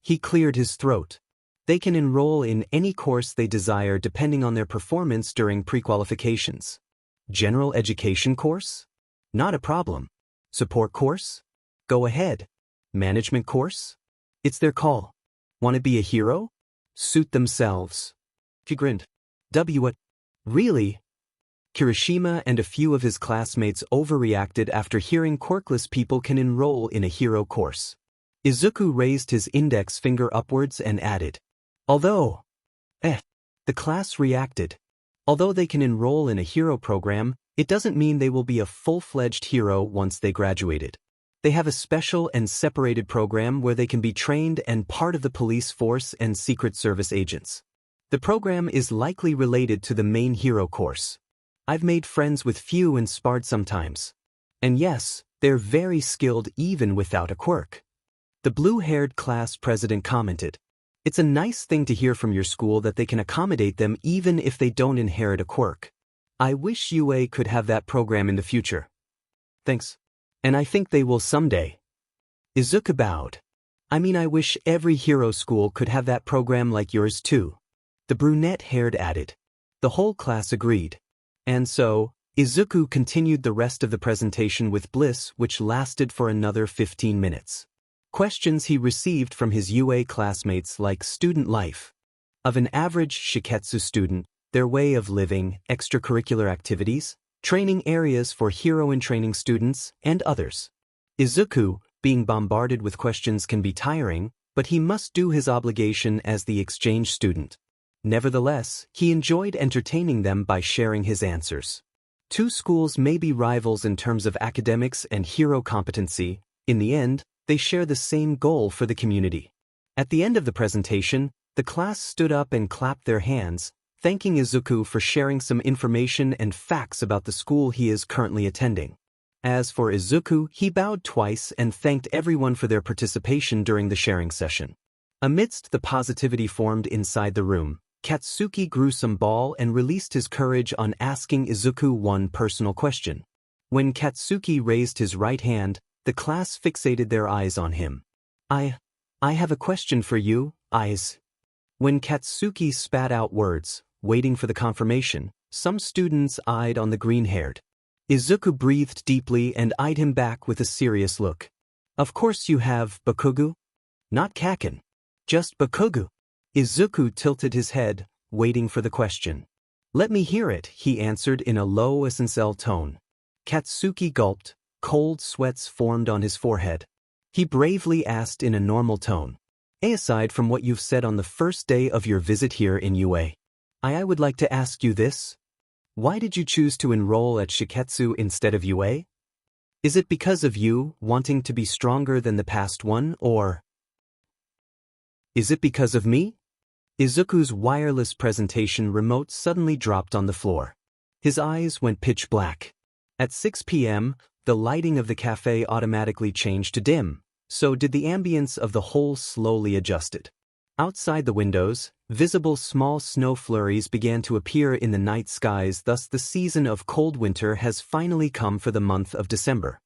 He cleared his throat. "They can enroll in any course they desire depending on their performance during pre-qualifications. General education course? Not a problem. Support course? Go ahead. Management course? It's their call. Want to be a hero? Suit themselves." He grinned. What? Really?" Kirishima and a few of his classmates overreacted after hearing quirkless people can enroll in a hero course. Izuku raised his index finger upwards and added, "Although..." The class reacted. "Although they can enroll in a hero program, it doesn't mean they will be a full-fledged hero once they graduated. They have a special and separated program where they can be trained and part of the police force and Secret Service agents. The program is likely related to the main hero course. I've made friends with few and sparred sometimes. And yes, they're very skilled even without a quirk." The blue-haired class president commented, "It's a nice thing to hear from your school that they can accommodate them even if they don't inherit a quirk. I wish UA could have that program in the future." "Thanks. And I think they will someday." Izuku bowed. I wish every hero school could have that program like yours too." The brunette-haired added. The whole class agreed. And so, Izuku continued the rest of the presentation with bliss, which lasted for another 15 minutes. Questions he received from his UA classmates like student life of an average Shiketsu student, their way of living, extracurricular activities, training areas for hero-in-training students, and others. Izuku, being bombarded with questions can be tiring, but he must do his obligation as the exchange student. Nevertheless, he enjoyed entertaining them by sharing his answers. Two schools may be rivals in terms of academics and hero competency. In the end, they share the same goal for the community. At the end of the presentation, the class stood up and clapped their hands, thanking Izuku for sharing some information and facts about the school he is currently attending. As for Izuku, he bowed twice and thanked everyone for their participation during the sharing session. Amidst the positivity formed inside the room, Katsuki grew some ball and released his courage on asking Izuku one personal question. When Katsuki raised his right hand, the class fixated their eyes on him. I have a question for you, eyes." When Katsuki spat out words, waiting for the confirmation, some students eyed on the green-haired. Izuku breathed deeply and eyed him back with a serious look. "Of course you have, Bakugu? Not Kaken. Just Bakugu." Izuku tilted his head, waiting for the question. Let me hear it, he answered in a low essential tone. Katsuki gulped, cold sweats formed on his forehead. He bravely asked in a normal tone. Aside from what you've said on the first day of your visit here in UA, I would like to ask you this. Why did you choose to enroll at Shiketsu instead of UA? Is it because of you wanting to be stronger than the past one, or is it because of me? Izuku's wireless presentation remote suddenly dropped on the floor. His eyes went pitch black. At 6 p.m., the lighting of the cafe automatically changed to dim, so did the ambience of the whole slowly adjusted. Outside the windows, visible small snow flurries began to appear in the night skies, thus the season of cold winter has finally come for the month of December.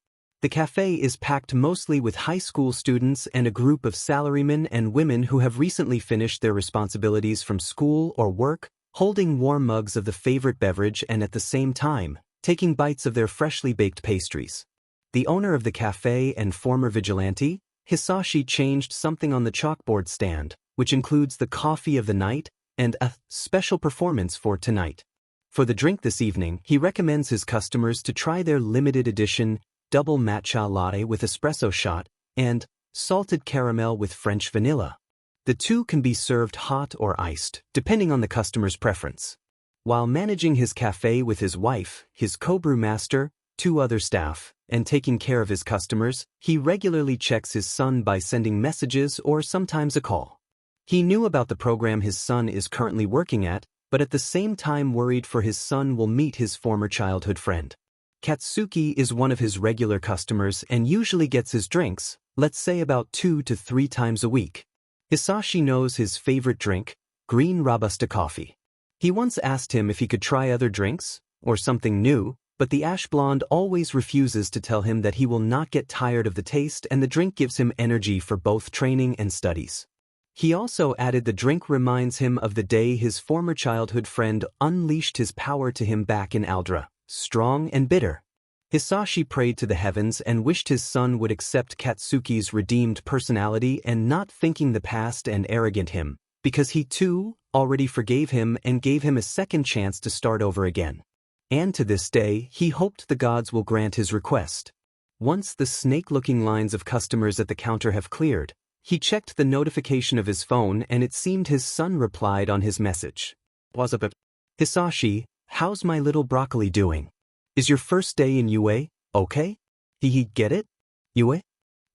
The cafe is packed mostly with high school students and a group of salarymen and women who have recently finished their responsibilities from school or work, holding warm mugs of the favorite beverage and at the same time, taking bites of their freshly baked pastries. The owner of the cafe and former vigilante, Hisashi, changed something on the chalkboard stand, which includes the coffee of the night and a special performance for tonight. For the drink this evening, he recommends his customers to try their limited edition double matcha latte with espresso shot and salted caramel with French vanilla. The two can be served hot or iced, depending on the customer's preference. While managing his cafe with his wife, his co-brew master, 2 other staff, and taking care of his customers, he regularly checks his son by sending messages or sometimes a call. He knew about the program his son is currently working at, but at the same time worried for his son will meet his former childhood friend. Katsuki is one of his regular customers and usually gets his drinks, let's say about 2 to 3 times a week. Hisashi knows his favorite drink, green Robusta coffee. He once asked him if he could try other drinks, or something new, but the ash blonde always refuses to tell him that he will not get tired of the taste and the drink gives him energy for both training and studies. He also added the drink reminds him of the day his former childhood friend unleashed his power to him back in Aldera, strong and bitter. Hisashi prayed to the heavens and wished his son would accept Katsuki's redeemed personality and not thinking the past and arrogant him, because he too already forgave him and gave him a second chance to start over again. And to this day, he hoped the gods will grant his request. Once the snake-looking lines of customers at the counter have cleared, he checked the notification of his phone and it seemed his son replied on his message. "What's up? Hisashi, how's my little broccoli doing? Is your first day in UA, okay? He get it? UA?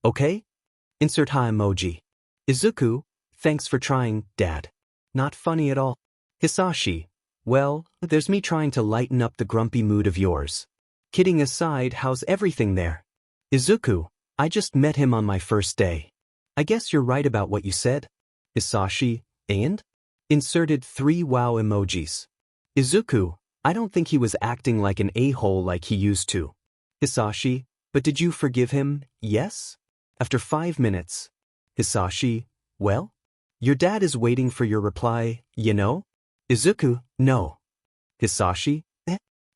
Okay? Insert ha emoji. Izuku, thanks for trying, Dad. Not funny at all. Hisashi, well, there's me trying to lighten up the grumpy mood of yours. Kidding aside, how's everything there? Izuku, I just met him on my first day. I guess you're right about what you said. Hisashi, and? Inserted 3 wow emojis. Izuku, I don't think he was acting like an a-hole like he used to. Hisashi, but did you forgive him, yes? After 5 minutes. Hisashi, well? Your dad is waiting for your reply, you know? Izuku, no. Hisashi,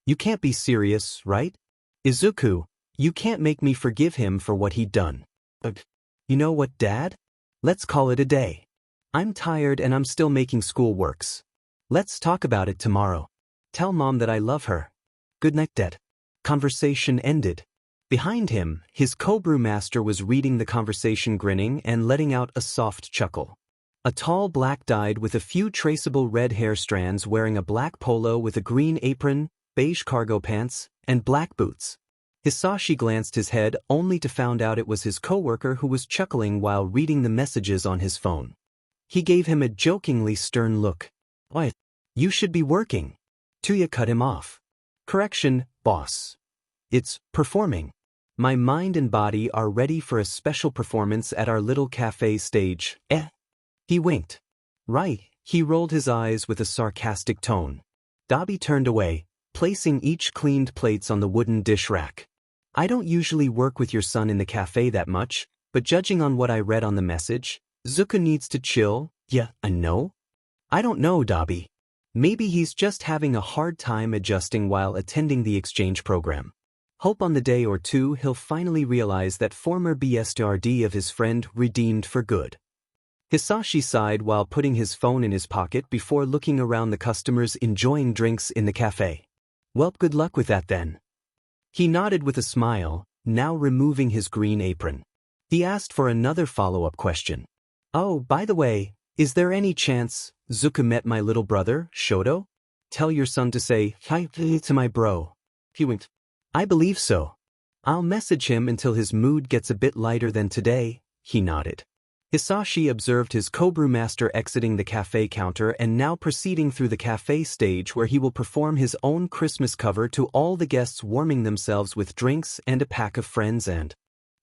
you can't be serious, right? Izuku, you can't make me forgive him for what he'd done. You know what, Dad? Let's call it a day. I'm tired and I'm still making school works. Let's talk about it tomorrow. Tell Mom that I love her. Good night, Dad. Conversation ended. Behind him, his co-brew master was reading the conversation, grinning and letting out a soft chuckle. A tall black dyed with a few traceable red hair strands, wearing a black polo with a green apron, beige cargo pants, and black boots. Hisashi glanced his head only to find out it was his coworker who was chuckling while reading the messages on his phone. He gave him a jokingly stern look. What? You should be working. Tuya cut him off. Correction, boss. It's performing. My mind and body are ready for a special performance at our little cafe stage. He winked. Right, he rolled his eyes with a sarcastic tone. Dobby turned away, placing each cleaned plates on the wooden dish rack. I don't usually work with your son in the cafe that much, but judging on what I read on the message, Zuka needs to chill. Yeah, I know. I don't know, Dobby. Maybe he's just having a hard time adjusting while attending the exchange program. Hope on the day or two he'll finally realize that former BSTRD of his friend redeemed for good. Hisashi sighed while putting his phone in his pocket before looking around the customers enjoying drinks in the cafe. Well, good luck with that then. He nodded with a smile, now removing his green apron. He asked for another follow-up question. Oh, by the way, is there any chance Zuka met my little brother, Shoto? Tell your son to say hi to my bro. He winked. I believe so. I'll message him until his mood gets a bit lighter than today, he nodded. Hisashi observed his co-brewmaster exiting the cafe counter and now proceeding through the cafe stage where he will perform his own Christmas cover to all the guests warming themselves with drinks and a pack of friends and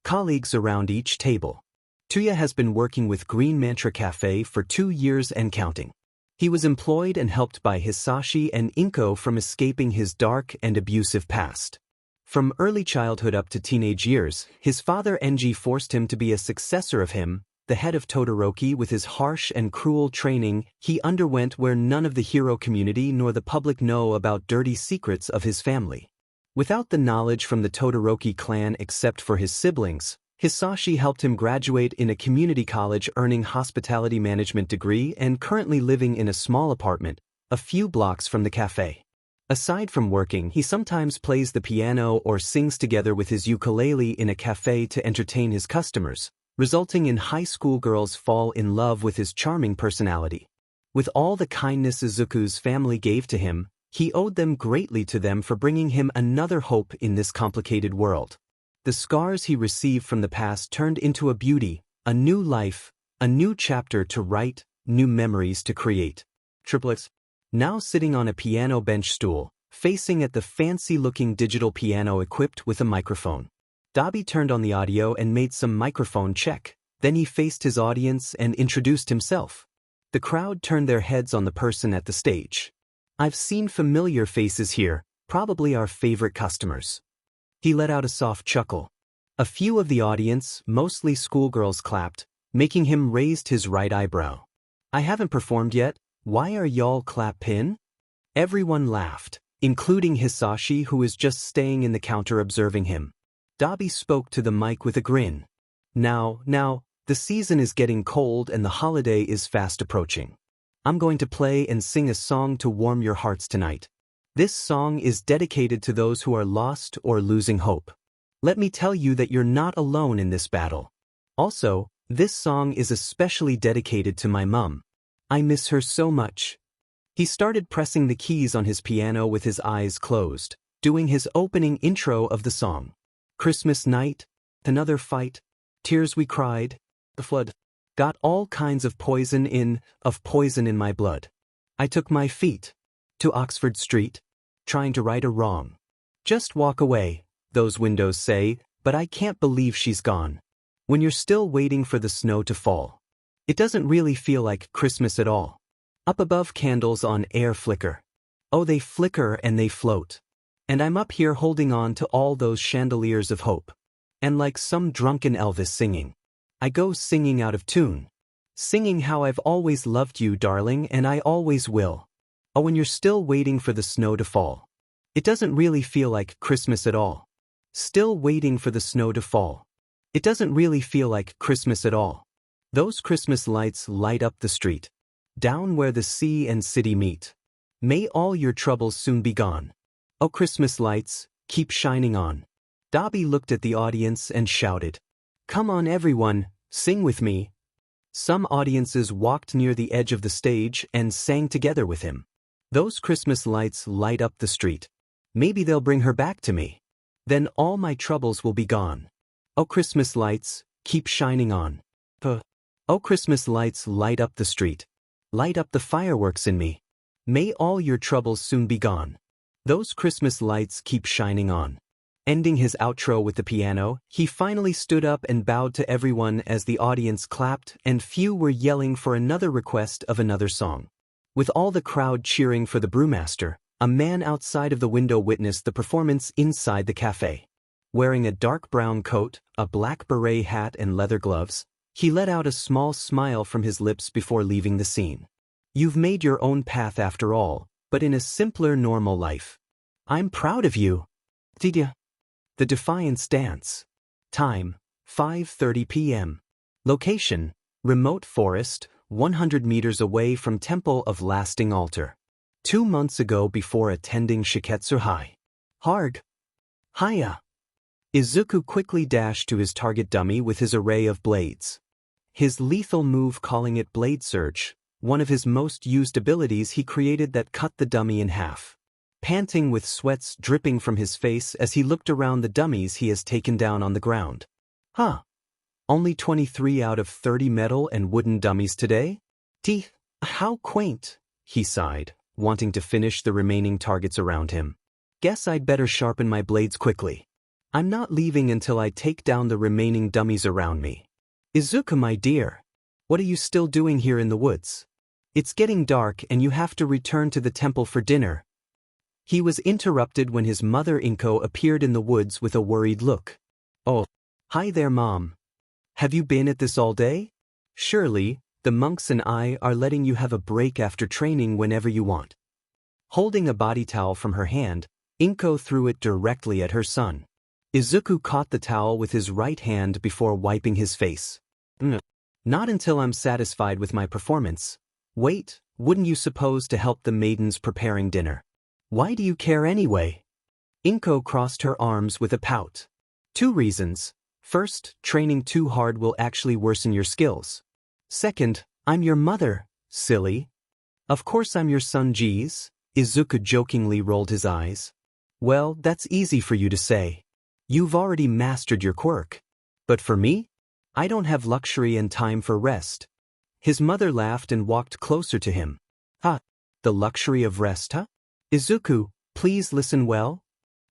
colleagues around each table. Tuya has been working with Green Mantra Cafe for 2 years and counting. He was employed and helped by Hisashi and Inko from escaping his dark and abusive past. From early childhood up to teenage years, his father Enji forced him to be a successor of him, the head of Todoroki. With his harsh and cruel training he underwent where none of the hero community nor the public know about dirty secrets of his family. Without the knowledge from the Todoroki clan except for his siblings, Hisashi helped him graduate in a community college earning hospitality management degree and currently living in a small apartment, a few blocks from the cafe. Aside from working, he sometimes plays the piano or sings together with his ukulele in a cafe to entertain his customers, resulting in high school girls fall in love with his charming personality. With all the kindness Izuku's family gave to him, he owed them greatly to them for bringing him another hope in this complicated world. The scars he received from the past turned into a beauty, a new life, a new chapter to write, new memories to create. Triplets. Now sitting on a piano bench stool, facing at the fancy-looking digital piano equipped with a microphone. Dobby turned on the audio and made some microphone check. Then he faced his audience and introduced himself. The crowd turned their heads on the person at the stage. I've seen familiar faces here, probably our favorite customers. He let out a soft chuckle. A few of the audience, mostly schoolgirls, clapped, making him raise his right eyebrow. I haven't performed yet, why are y'all clappin'? Everyone laughed, including Hisashi, who was just staying in the counter observing him. Dobby spoke to the mic with a grin. Now, the season is getting cold and the holiday is fast approaching. I'm going to play and sing a song to warm your hearts tonight. This song is dedicated to those who are lost or losing hope. Let me tell you that you're not alone in this battle. Also, this song is especially dedicated to my mum. I miss her so much. He started pressing the keys on his piano with his eyes closed, doing his opening intro of the song. Christmas night, another fight, tears we cried, the flood. Got all kinds of poison in my blood. I took my feet to Oxford Street, trying to right a wrong. Just walk away, those windows say, but I can't believe she's gone. When you're still waiting for the snow to fall. It doesn't really feel like Christmas at all. Up above candles on air flicker. Oh, they flicker and they float. And I'm up here holding on to all those chandeliers of hope. And like some drunken Elvis singing. I go singing out of tune. Singing how I've always loved you, darling, and I always will. Oh, when you're still waiting for the snow to fall. It doesn't really feel like Christmas at all. Still waiting for the snow to fall. It doesn't really feel like Christmas at all. Those Christmas lights light up the street. Down where the sea and city meet. May all your troubles soon be gone. Oh, Christmas lights, keep shining on. Dobby looked at the audience and shouted. Come on everyone, sing with me. Some audiences walked near the edge of the stage and sang together with him. Those Christmas lights light up the street. Maybe they'll bring her back to me. Then all my troubles will be gone. Oh, Christmas lights, keep shining on. Oh, Christmas lights light up the street. Light up the fireworks in me. May all your troubles soon be gone. Those Christmas lights keep shining on. Ending his outro with the piano, he finally stood up and bowed to everyone as the audience clapped and few were yelling for another request of another song. With all the crowd cheering for the brewmaster, a man outside of the window witnessed the performance inside the cafe. Wearing a dark brown coat, a black beret hat and leather gloves, he let out a small smile from his lips before leaving the scene. You've made your own path after all, but in a simpler normal life. I'm proud of you. Did ya? The Defiance Dance. Time, 5:30 p.m. Location, Remote forest, 100 meters away from Temple of Lasting Altar. 2 months ago before attending Shiketsu High. Hard. Hiya. Izuku quickly dashed to his target dummy with his array of blades. His lethal move, calling it Blade Surge, one of his most used abilities he created that cut the dummy in half. Panting with sweats dripping from his face as he looked around the dummies he has taken down on the ground. Huh. Only 23 out of 30 metal and wooden dummies today? Teeth, how quaint, he sighed, wanting to finish the remaining targets around him. Guess I'd better sharpen my blades quickly. I'm not leaving until I take down the remaining dummies around me. Izuku, my dear, what are you still doing here in the woods? It's getting dark and you have to return to the temple for dinner. He was interrupted when his mother Inko appeared in the woods with a worried look. Oh, hi there, Mom. Have you been at this all day? Surely, the monks and I are letting you have a break after training whenever you want. Holding a body towel from her hand, Inko threw it directly at her son. Izuku caught the towel with his right hand before wiping his face. Not until I'm satisfied with my performance. Wait, wouldn't you suppose to help the maidens preparing dinner? Why do you care anyway? Inko crossed her arms with a pout. 2 reasons. First, training too hard will actually worsen your skills. Second, I'm your mother, silly. Of course I'm your son, geez. Izuku jokingly rolled his eyes. Well, that's easy for you to say. You've already mastered your quirk. But for me? I don't have luxury and time for rest. His mother laughed and walked closer to him. Ha! The luxury of rest, huh? Izuku, please listen well.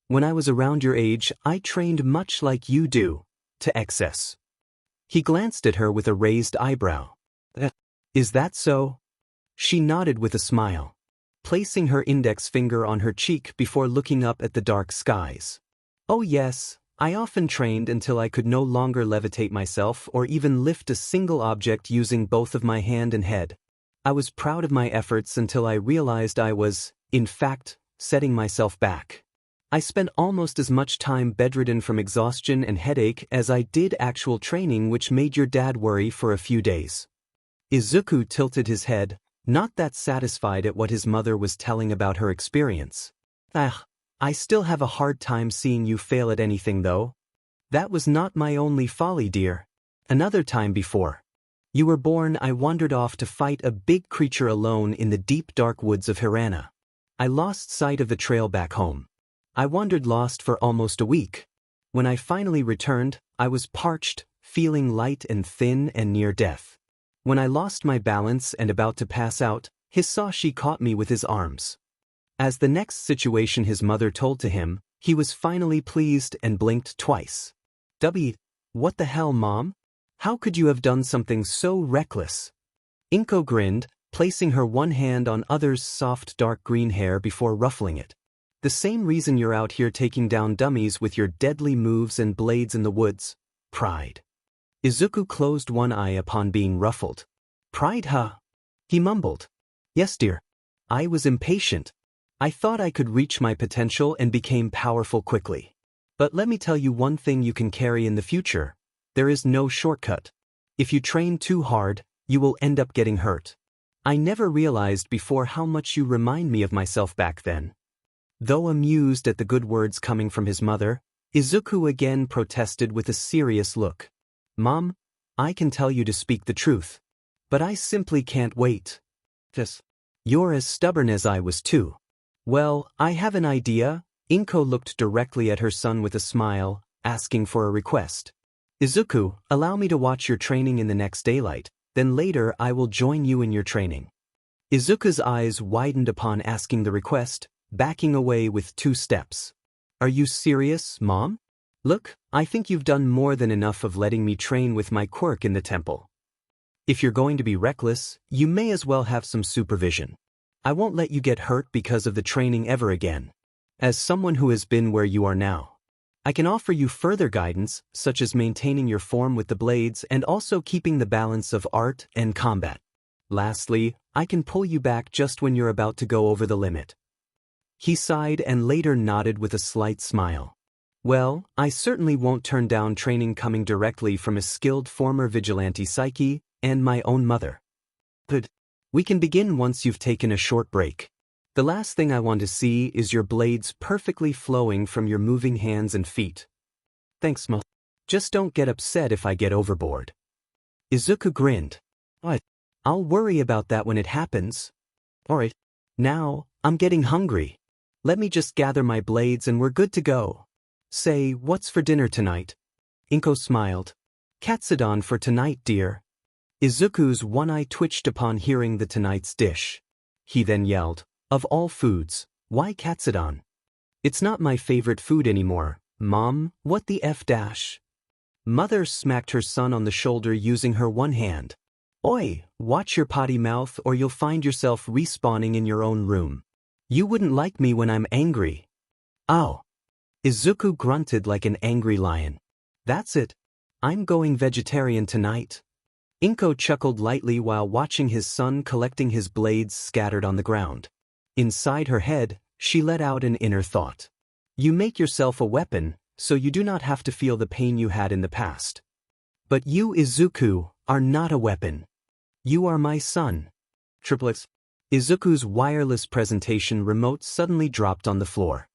When I was around your age, I trained much like you do, to excess. He glanced at her with a raised eyebrow. Is that so? She nodded with a smile, placing her index finger on her cheek before looking up at the dark skies. Oh yes, I often trained until I could no longer levitate myself or even lift a single object using both of my hand and head. I was proud of my efforts until I realized I was, in fact, setting myself back. I spent almost as much time bedridden from exhaustion and headache as I did actual training, which made your dad worry for a few days. Izuku tilted his head, not that satisfied at what his mother was telling about her experience. I still have a hard time seeing you fail at anything though. That was not my only folly, dear. Another time before you were born, I wandered off to fight a big creature alone in the deep dark woods of Hirana. I lost sight of the trail back home. I wandered lost for almost a week. When I finally returned, I was parched, feeling light and thin and near death. When I lost my balance and about to pass out, Hisashi caught me with his arms. As the next situation his mother told to him, he was finally pleased and blinked twice. Dobby, what the hell, Mom? How could you have done something so reckless? Inko grinned, placing her one hand on Other's soft dark green hair before ruffling it. The same reason you're out here taking down dummies with your deadly moves and blades in the woods. Pride. Izuku closed one eye upon being ruffled. Pride, huh? He mumbled. Yes, dear. I was impatient. I thought I could reach my potential and became powerful quickly. But let me tell you one thing you can carry in the future. There is no shortcut. If you train too hard, you will end up getting hurt. I never realized before how much you remind me of myself back then. Though amused at the good words coming from his mother, Izuku again protested with a serious look. Mom, I can tell you to speak the truth. But I simply can't wait. You're as stubborn as I was too. Well, I have an idea. Inko looked directly at her son with a smile, asking for a request. Izuku, allow me to watch your training in the next daylight, then later I will join you in your training. Izuku's eyes widened upon asking the request, backing away with 2 steps. Are you serious, Mom? Look, I think you've done more than enough of letting me train with my quirk in the temple. If you're going to be reckless, you may as well have some supervision. I won't let you get hurt because of the training ever again. As someone who has been where you are now, I can offer you further guidance, such as maintaining your form with the blades and also keeping the balance of art and combat. Lastly, I can pull you back just when you're about to go over the limit. He sighed and later nodded with a slight smile. Well, I certainly won't turn down training coming directly from a skilled former vigilante psyche, and my own mother. Good. We can begin once you've taken a short break. The last thing I want to see is your blades perfectly flowing from your moving hands and feet. Thanks, Ma. Just don't get upset if I get overboard. Izuku grinned. What? I'll worry about that when it happens. Alright. Now, I'm getting hungry. Let me just gather my blades and we're good to go. Say, what's for dinner tonight? Inko smiled. Katsudon for tonight, dear. Izuku's one eye twitched upon hearing the tonight's dish. He then yelled, of all foods, why katsudon? It's not my favorite food anymore, Mom, what the F dash? Mother smacked her son on the shoulder using her one hand. Oi, watch your potty mouth or you'll find yourself respawning in your own room. You wouldn't like me when I'm angry. Ow. Izuku grunted like an angry lion. That's it. I'm going vegetarian tonight. Inko chuckled lightly while watching his son collecting his blades scattered on the ground. Inside her head, she let out an inner thought. You make yourself a weapon, so you do not have to feel the pain you had in the past. But you, Izuku, are not a weapon. You are my son. Triplets. Izuku's wireless presentation remote suddenly dropped on the floor.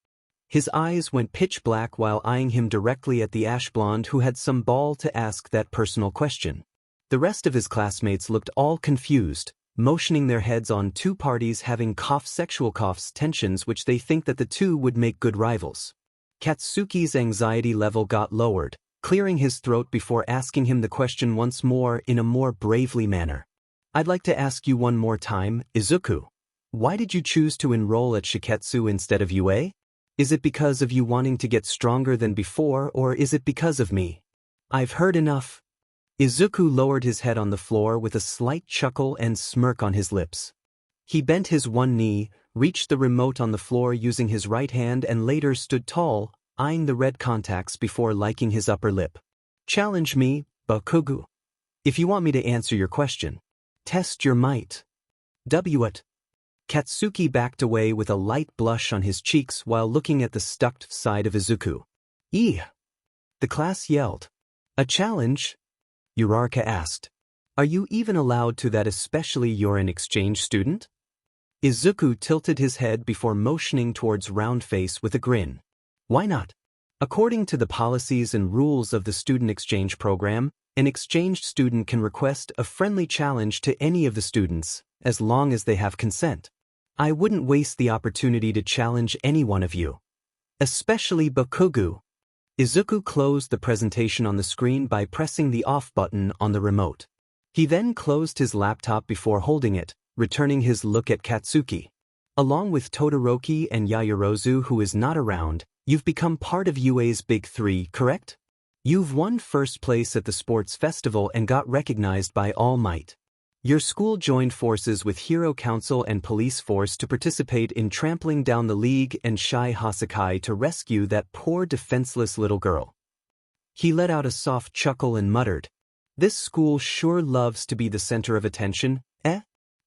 His eyes went pitch black while eyeing him directly at the ash blonde who had some ball to ask that personal question. The rest of his classmates looked all confused, motioning their heads on two parties having sexual tensions which they think that the two would make good rivals. Katsuki's anxiety level got lowered, clearing his throat before asking him the question once more in a more bravely manner. I'd like to ask you one more time, Izuku. Why did you choose to enroll at Shiketsu instead of UA? Is it because of you wanting to get stronger than before or is it because of me? I've heard enough. Izuku lowered his head on the floor with a slight chuckle and smirk on his lips. He bent his one knee, reached the remote on the floor using his right hand and later stood tall, eyeing the red contacts before liking his upper lip. Challenge me, Bakugu. If you want me to answer your question. Test your might. What? Katsuki backed away with a light blush on his cheeks while looking at the stuck side of Izuku. The class yelled. A challenge? Uraraka asked. Are you even allowed to that, especially you're an exchange student? Izuku tilted his head before motioning towards Roundface with a grin. Why not? According to the policies and rules of the student exchange program, an exchanged student can request a friendly challenge to any of the students, as long as they have consent. I wouldn't waste the opportunity to challenge any one of you. Especially Bakugu. Izuku closed the presentation on the screen by pressing the off button on the remote. He then closed his laptop before holding it, returning his look at Katsuki. Along with Todoroki and Yaoyorozu, who is not around, you've become part of UA's Big Three, correct? You've won first place at the sports festival and got recognized by All Might. Your school joined forces with Hero Council and Police Force to participate in trampling down the League and Shy Hasakai to rescue that poor defenseless little girl. He let out a soft chuckle and muttered, This school sure loves to be the center of attention, eh?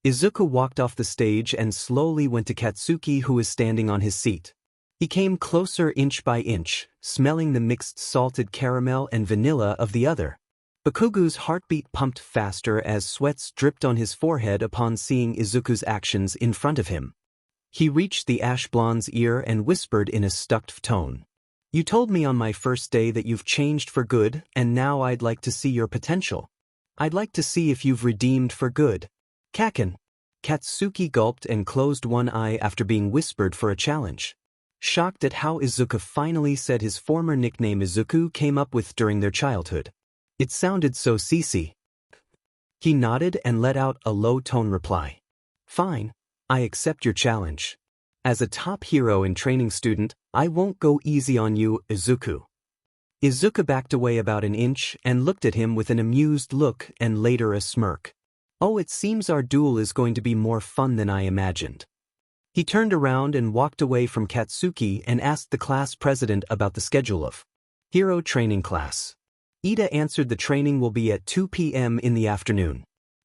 Izuku walked off the stage and slowly went to Katsuki, who was standing on his seat. He came closer inch by inch, smelling the mixed salted caramel and vanilla of the other. Bakugu's heartbeat pumped faster as sweats dripped on his forehead upon seeing Izuku's actions in front of him. He reached the ash blonde's ear and whispered in a stuck tone. You told me on my first day that you've changed for good, and now I'd like to see your potential. I'd like to see if you've redeemed for good. Kaken. Katsuki gulped and closed one eye after being whispered for a challenge. Shocked at how Izuku finally said his former nickname Izuku came up with during their childhood. It sounded so CC. He nodded and let out a low-tone reply. Fine, I accept your challenge. As a top hero and training student, I won't go easy on you, Izuku. Izuku backed away about an inch and looked at him with an amused look and later a smirk. Oh, it seems our duel is going to be more fun than I imagined. He turned around and walked away from Katsuki and asked the class president about the schedule of hero training class. Ida answered the training will be at 2 p.m. in the afternoon.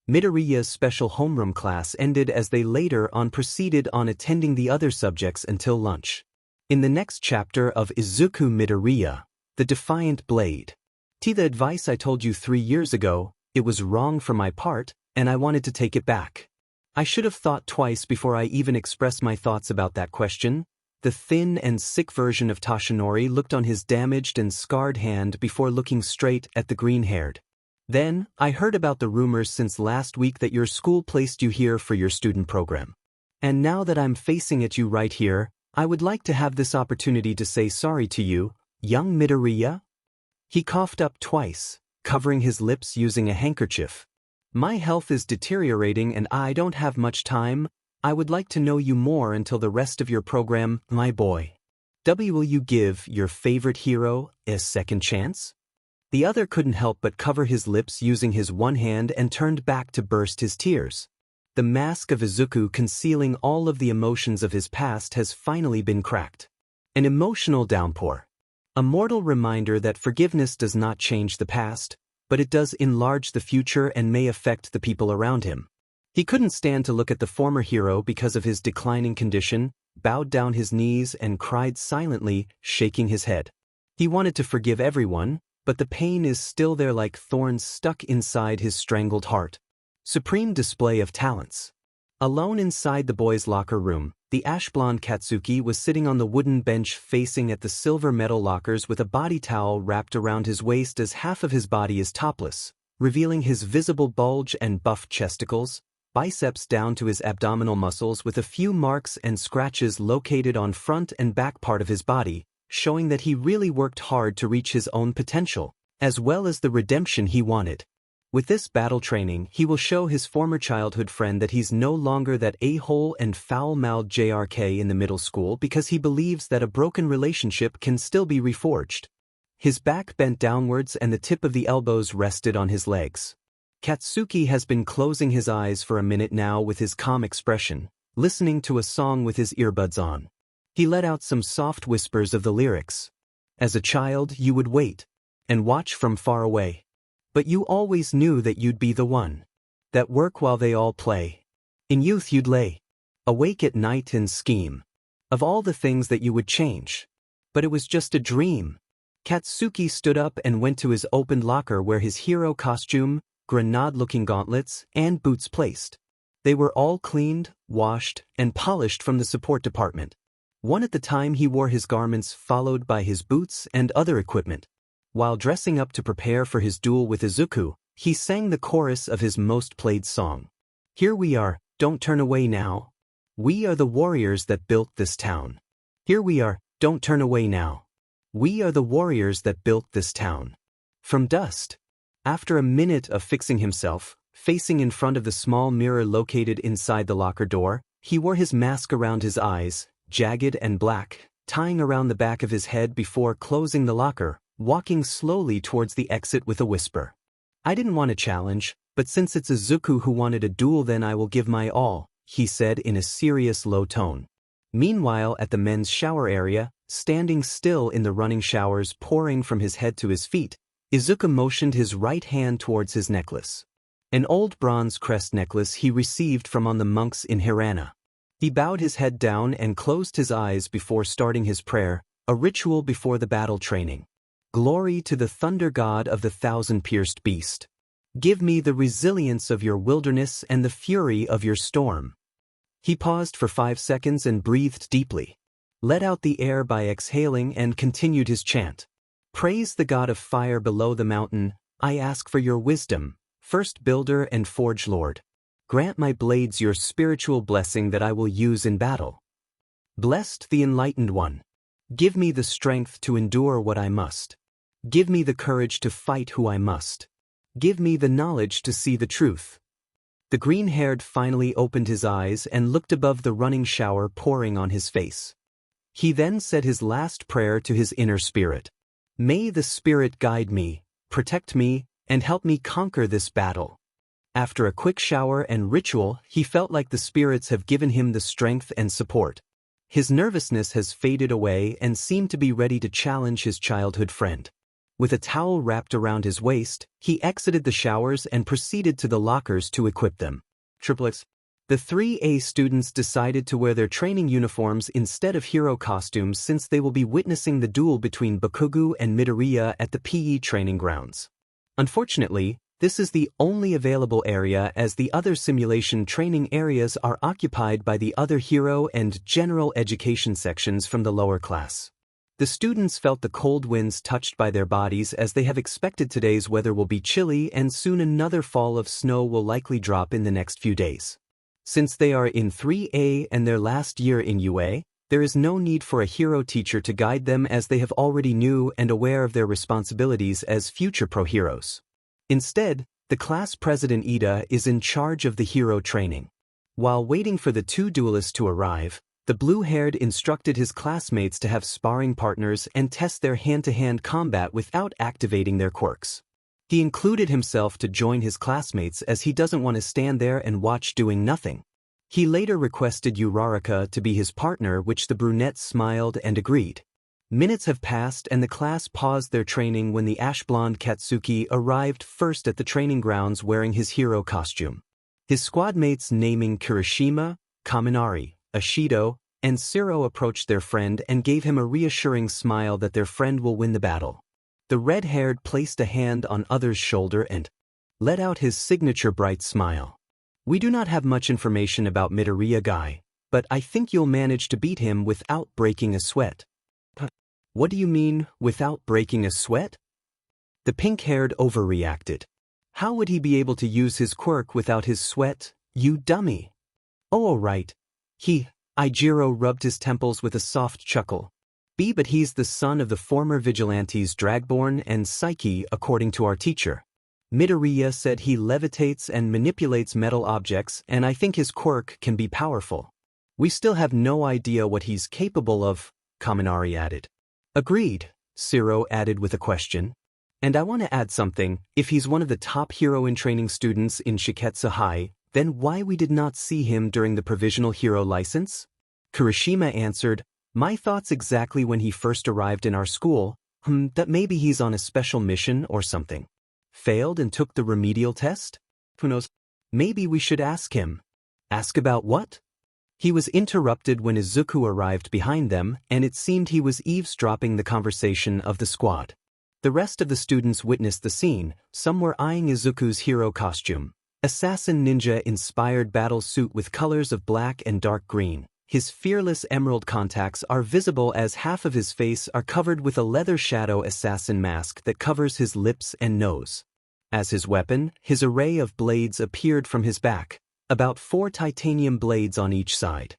Midoriya's special homeroom class ended as they later on proceeded on attending the other subjects until lunch. In the next chapter of Izuku Midoriya, the Defiant Blade. The advice I told you 3 years ago, It was wrong for my part, and I wanted to take it back. I should have thought twice before I even expressed my thoughts about that question. The thin and sick version of Toshinori looked on his damaged and scarred hand before looking straight at the green-haired. Then, I heard about the rumors since last week that your school placed you here for your student program. And now that I'm facing at you right here, I would like to have this opportunity to say sorry to you, young Midoriya. He coughed up twice, covering his lips using a handkerchief. My health is deteriorating and I don't have much time. I would like to know you more until the rest of your program, my boy. W, will you give your favorite hero a second chance? The other couldn't help but cover his lips using his one hand and turned back to burst his tears. The mask of Izuku concealing all of the emotions of his past has finally been cracked. An emotional downpour. A mortal reminder that forgiveness does not change the past, but it does enlarge the future and may affect the people around him. He couldn't stand to look at the former hero because of his declining condition, bowed down his knees and cried silently, shaking his head. He wanted to forgive everyone, but the pain is still there like thorns stuck inside his strangled heart. Supreme display of talents. Alone inside the boys' locker room, the ash-blonde Katsuki was sitting on the wooden bench facing at the silver metal lockers with a body towel wrapped around his waist as half of his body is topless, revealing his visible bulge and buffed chesticles, biceps down to his abdominal muscles with a few marks and scratches located on front and back part of his body, showing that he really worked hard to reach his own potential, as well as the redemption he wanted. With this battle training, he will show his former childhood friend that he's no longer that a-hole and foul-mouthed JRK in the middle school because he believes that a broken relationship can still be reforged. His back bent downwards and the tip of the elbows rested on his legs. Katsuki has been closing his eyes for a minute now with his calm expression, listening to a song with his earbuds on. He let out some soft whispers of the lyrics. As a child, you would wait and watch from far away. But you always knew that you'd be the one. That work while they all play. In youth you'd lay awake at night and scheme of all the things that you would change. But it was just a dream. Katsuki stood up and went to his opened locker where his hero costume, grenade-looking gauntlets, and boots placed. They were all cleaned, washed, and polished from the support department. One at the time he wore his garments followed by his boots and other equipment. While dressing up to prepare for his duel with Izuku, he sang the chorus of his most played song. Here we are, don't turn away now. We are the warriors that built this town. Here we are, don't turn away now. We are the warriors that built this town. From dust. After a minute of fixing himself, facing in front of the small mirror located inside the locker door, he wore his mask around his eyes, jagged and black, tying around the back of his head before closing the locker, walking slowly towards the exit with a whisper. I didn't want a challenge, but since it's Izuku who wanted a duel then I will give my all, he said in a serious low tone. Meanwhile at the men's shower area, standing still in the running showers pouring from his head to his feet, Izuku motioned his right hand towards his necklace. An old bronze crest necklace he received from on the monks in Hirana. He bowed his head down and closed his eyes before starting his prayer, a ritual before the battle training. Glory to the thunder god of the thousand-pierced beast. Give me the resilience of your wilderness and the fury of your storm. He paused for 5 seconds and breathed deeply. Let out the air by exhaling and continued his chant. Praise the god of fire below the mountain, I ask for your wisdom, first builder and forge lord. Grant my blades your spiritual blessing that I will use in battle. Blessed the enlightened one. Give me the strength to endure what I must. Give me the courage to fight who I must. Give me the knowledge to see the truth. The green-haired finally opened his eyes and looked above the running shower pouring on his face. He then said his last prayer to his inner spirit. May the spirit guide me, protect me, and help me conquer this battle. After a quick shower and ritual, he felt like the spirits have given him the strength and support. His nervousness has faded away and seemed to be ready to challenge his childhood friend. With a towel wrapped around his waist, he exited the showers and proceeded to the lockers to equip them. Triplets. The 3A students decided to wear their training uniforms instead of hero costumes since they will be witnessing the duel between Bakugu and Midoriya at the PE training grounds. Unfortunately, This is the only available area as the other simulation training areas are occupied by the other hero and general education sections from the lower class. The students felt the cold winds touched by their bodies as they have expected today's weather will be chilly and soon another fall of snow will likely drop in the next few days. Since they are in 3A and their last year in UA, there is no need for a hero teacher to guide them as they have already knew and aware of their responsibilities as future pro heroes. Instead, the class president Ida is in charge of the hero training. While waiting for the two duelists to arrive, the blue-haired instructed his classmates to have sparring partners and test their hand-to-hand combat without activating their quirks. He included himself to join his classmates as he doesn't want to stand there and watch doing nothing. He later requested Uraraka to be his partner, which the brunette smiled and agreed. Minutes have passed and the class paused their training when the ash-blonde Katsuki arrived first at the training grounds wearing his hero costume. His squad mates naming Kirishima, Kaminari, Ashido, and Siro approached their friend and gave him a reassuring smile that their friend will win the battle. The red-haired placed a hand on Other's shoulder and let out his signature bright smile. We do not have much information about Midoriya Guy, but I think you'll manage to beat him without breaking a sweat. What do you mean, without breaking a sweat? The pink-haired overreacted. How would he be able to use his quirk without his sweat, you dummy? Oh, all right. Ijiro rubbed his temples with a soft chuckle. But he's the son of the former vigilantes Dragborn and Psyche, according to our teacher. Midoriya said he levitates and manipulates metal objects, and I think his quirk can be powerful. We still have no idea what he's capable of, Kaminari added. Agreed, Siro added with a question. And I want to add something, if he's one of the top hero-in-training students in Shiketsu High, then why we did not see him during the provisional hero license? Kirishima answered, my thoughts exactly when he first arrived in our school, that maybe he's on a special mission or something. Failed and took the remedial test? Who knows? Maybe we should ask him. Ask about what? He was interrupted when Izuku arrived behind them, and it seemed he was eavesdropping the conversation of the squad. The rest of the students witnessed the scene, some were eyeing Izuku's hero costume. Assassin ninja-inspired battle suit with colors of black and dark green. His fearless emerald contacts are visible as half of his face are covered with a leather shadow assassin mask that covers his lips and nose. As his weapon, his array of blades appeared from his back, about 4 titanium blades on each side.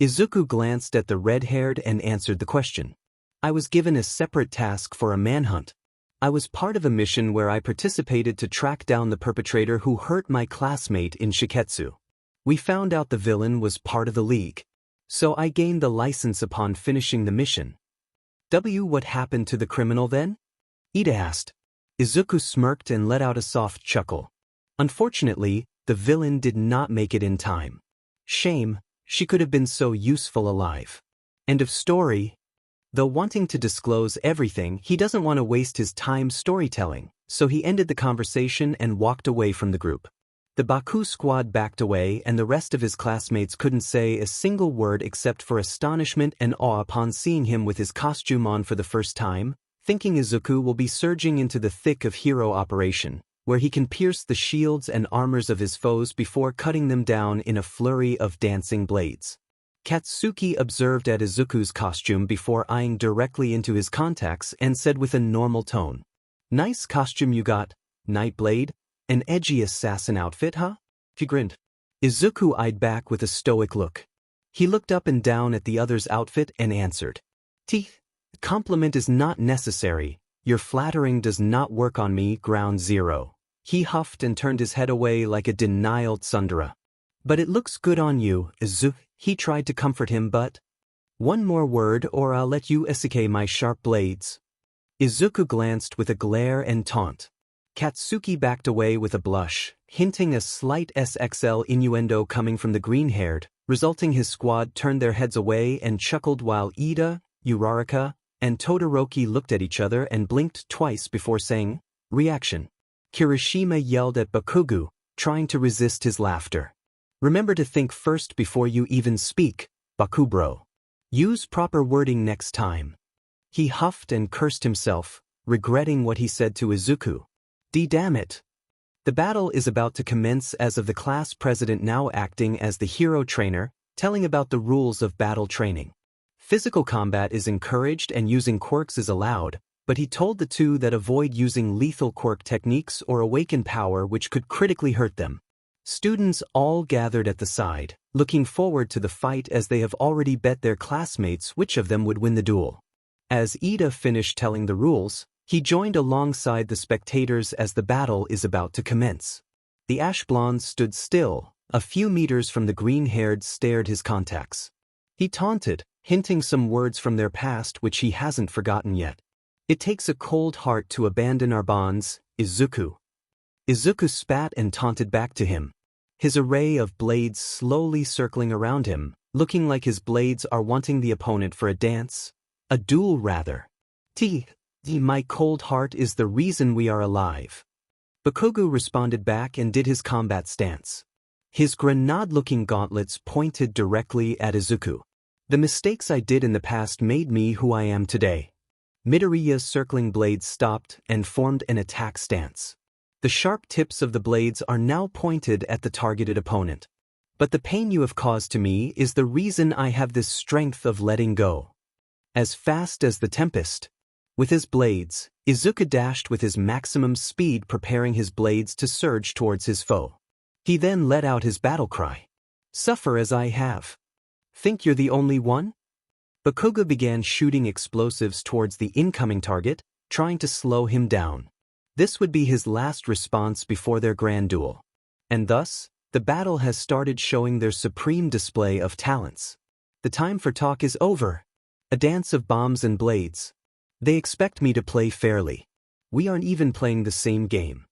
Izuku glanced at the red-haired and answered the question. I was given a separate task for a manhunt. I was part of a mission where I participated to track down the perpetrator who hurt my classmate in Shiketsu. We found out the villain was part of the League. So I gained the license upon finishing the mission. What happened to the criminal then? Ida asked. Izuku smirked and let out a soft chuckle. Unfortunately, the villain did not make it in time. Shame, she could have been so useful alive. End of story. Though wanting to disclose everything, he doesn't want to waste his time storytelling, so he ended the conversation and walked away from the group. The Baku squad backed away and the rest of his classmates couldn't say a single word except for astonishment and awe upon seeing him with his costume on for the first time, thinking Izuku will be surging into the thick of hero operation, where he can pierce the shields and armors of his foes before cutting them down in a flurry of dancing blades. Katsuki observed at Izuku's costume before eyeing directly into his contacts and said with a normal tone, Nice costume you got, Nightblade. An edgy assassin outfit, huh? He grinned. Izuku eyed back with a stoic look. He looked up and down at the other's outfit and answered. Compliment is not necessary. Your flattering does not work on me, ground zero. He huffed and turned his head away like a denial tsundere. But it looks good on you, Izuku. He tried to comfort him but. One more word or I'll let you isekai my sharp blades. Izuku glanced with a glare and taunt. Katsuki backed away with a blush, hinting a slight SXL innuendo coming from the green-haired, resulting his squad turned their heads away and chuckled while Ida, Uraraka, and Todoroki looked at each other and blinked twice before saying, Reaction. Kirishima yelled at Bakugu, trying to resist his laughter. Remember to think first before you even speak, Bakubro. Use proper wording next time. He huffed and cursed himself, regretting what he said to Izuku. Damn it. The battle is about to commence as of the class president now acting as the hero trainer, telling about the rules of battle training. Physical combat is encouraged and using quirks is allowed, but he told the two that avoid using lethal quirk techniques or awaken power which could critically hurt them. Students all gathered at the side, looking forward to the fight as they have already bet their classmates which of them would win the duel. As Ida finished telling the rules, he joined alongside the spectators as the battle is about to commence. The ash blonde stood still, a few meters from the green-haired stared his contacts. He taunted, hinting some words from their past which he hasn't forgotten yet. It takes a cold heart to abandon our bonds, Izuku. Izuku spat and taunted back to him. His array of blades slowly circling around him, looking like his blades are wanting the opponent for a dance. A duel rather. My cold heart is the reason we are alive. Bakugu responded back and did his combat stance. His grenade-looking gauntlets pointed directly at Izuku. The mistakes I did in the past made me who I am today. Midoriya's circling blades stopped and formed an attack stance. The sharp tips of the blades are now pointed at the targeted opponent. But the pain you have caused to me is the reason I have this strength of letting go. As fast as the tempest. With his blades, Izuku dashed with his maximum speed, preparing his blades to surge towards his foe. He then let out his battle cry. Suffer as I have. Think you're the only one? Bakugo began shooting explosives towards the incoming target, trying to slow him down. This would be his last response before their grand duel. And thus, the battle has started showing their supreme display of talents. The time for talk is over. A dance of bombs and blades. They expect me to play fairly. We aren't even playing the same game.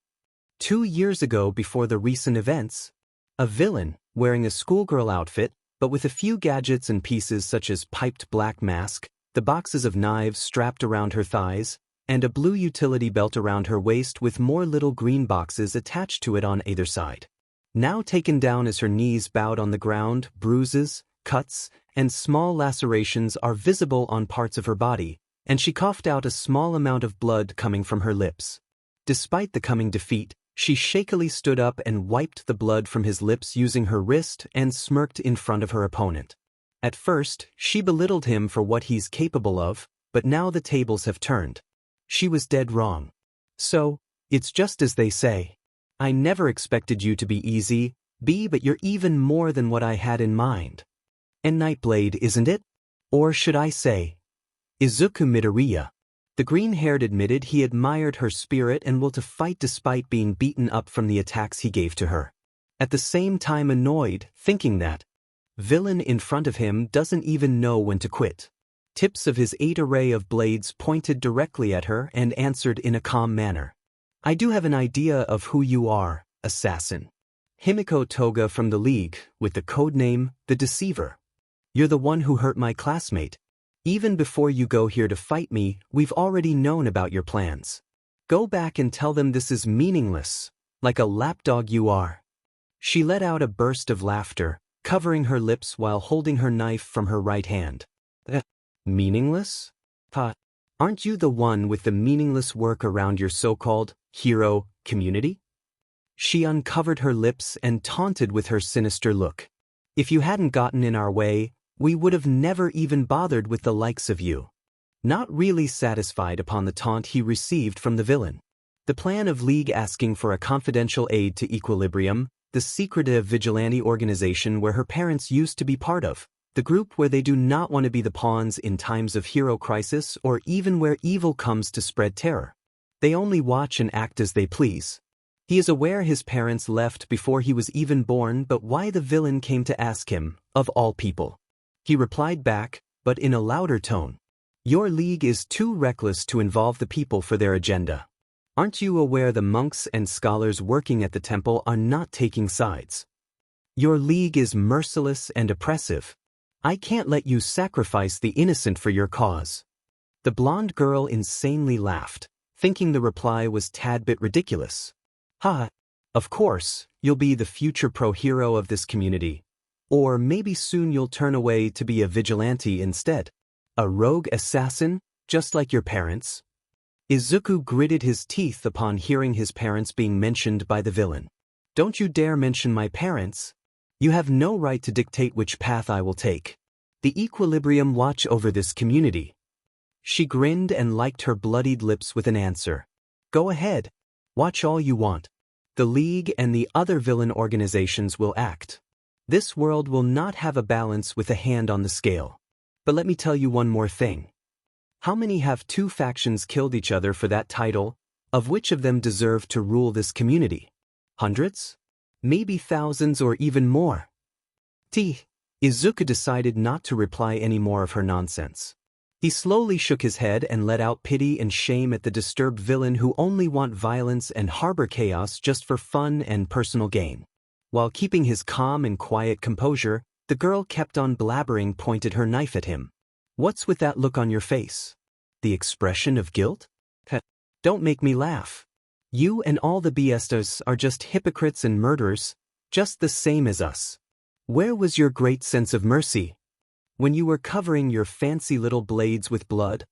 2 years ago, before the recent events, a villain, wearing a schoolgirl outfit, but with a few gadgets and pieces such as piped black mask, the boxes of knives strapped around her thighs, and a blue utility belt around her waist with more little green boxes attached to it on either side. Now taken down as her knees bowed on the ground, bruises, cuts, and small lacerations are visible on parts of her body, and she coughed out a small amount of blood coming from her lips. Despite the coming defeat, she shakily stood up and wiped the blood from his lips using her wrist and smirked in front of her opponent. At first, she belittled him for what he's capable of, but now the tables have turned. She was dead wrong. So, it's just as they say. I never expected you to be easy, but you're even more than what I had in mind. And Nightblade, isn't it? Or should I say, Izuku Midoriya. The green-haired admitted he admired her spirit and will to fight despite being beaten up from the attacks he gave to her. At the same time annoyed, thinking that villain in front of him doesn't even know when to quit. Tips of his 8 array of blades pointed directly at her and answered in a calm manner. I do have an idea of who you are, assassin. Himiko Toga from the League, with the codename, The Deceiver. You're the one who hurt my classmate. Even before you go here to fight me, we've already known about your plans. Go back and tell them this is meaningless, like a lapdog you are. She let out a burst of laughter, covering her lips while holding her knife from her right hand. Meaningless? Aren't you the one with the meaningless work around your so-called hero community? She uncovered her lips and taunted with her sinister look. If you hadn't gotten in our way, we would have never even bothered with the likes of you. Not really satisfied upon the taunt he received from the villain. The plan of League asking for a confidential aid to Equilibrium, the secretive vigilante organization where her parents used to be part of, the group where they do not want to be the pawns in times of hero crisis or even where evil comes to spread terror. They only watch and act as they please. He is aware his parents left before he was even born, but why the villain came to ask him, of all people. He replied back, but in a louder tone. Your league is too reckless to involve the people for their agenda. Aren't you aware the monks and scholars working at the temple are not taking sides? Your league is merciless and oppressive. I can't let you sacrifice the innocent for your cause. The blonde girl insanely laughed, thinking the reply was tad bit ridiculous. Of course, you'll be the future pro-hero of this community. Or maybe soon you'll turn away to be a vigilante instead. A rogue assassin, just like your parents. Izuku gritted his teeth upon hearing his parents being mentioned by the villain. Don't you dare mention my parents. You have no right to dictate which path I will take. The Equilibrium watch over this community. She grinned and liked her bloodied lips with an answer. Go ahead. Watch all you want. The League and the other villain organizations will act. This world will not have a balance with a hand on the scale. But let me tell you one more thing. How many have two factions killed each other for that title? Of which of them deserve to rule this community? Hundreds? Maybe thousands or even more. Izuku decided not to reply any more of her nonsense. He slowly shook his head and let out pity and shame at the disturbed villain who only want violence and harbor chaos just for fun and personal gain. While keeping his calm and quiet composure, the girl kept on blabbering, pointed her knife at him. What's with that look on your face? The expression of guilt? Don't make me laugh. You and all the BSers are just hypocrites and murderers, just the same as us. Where was your great sense of mercy when you were covering your fancy little blades with blood?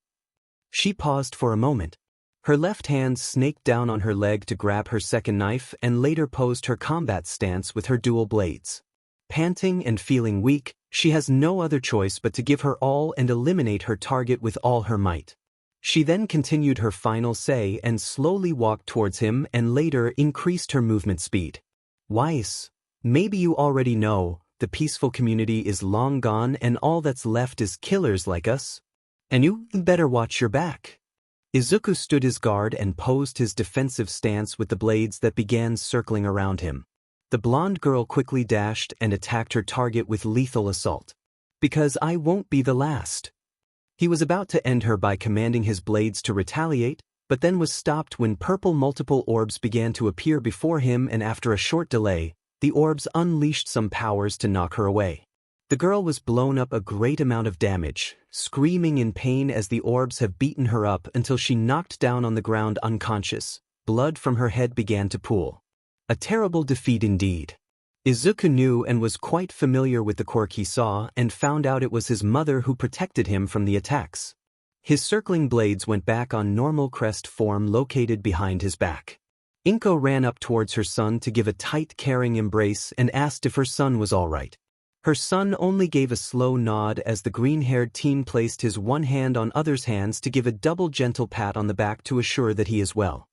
She paused for a moment. Her left hand snaked down on her leg to grab her second knife and later posed her combat stance with her dual blades. Panting and feeling weak, she has no other choice but to give her all and eliminate her target with all her might. She then continued her final say and slowly walked towards him and later increased her movement speed. Weiss, maybe you already know, the peaceful community is long gone and all that's left is killers like us. And you better watch your back. Izuku stood his guard and posed his defensive stance with the blades that began circling around him. The blonde girl quickly dashed and attacked her target with lethal assault. Because I won't be the last. He was about to end her by commanding his blades to retaliate, but then was stopped when purple multiple orbs began to appear before him, and after a short delay, the orbs unleashed some powers to knock her away. The girl was blown up a great amount of damage, screaming in pain as the orbs have beaten her up until she knocked down on the ground unconscious. Blood from her head began to pool. A terrible defeat indeed. Izuku knew and was quite familiar with the quirk he saw and found out it was his mother who protected him from the attacks. His circling blades went back on normal crest form located behind his back. Inko ran up towards her son to give a tight, caring embrace and asked if her son was all right. Her son only gave a slow nod as the green-haired teen placed his one hand on other's hands to give a double gentle pat on the back to assure that he is well.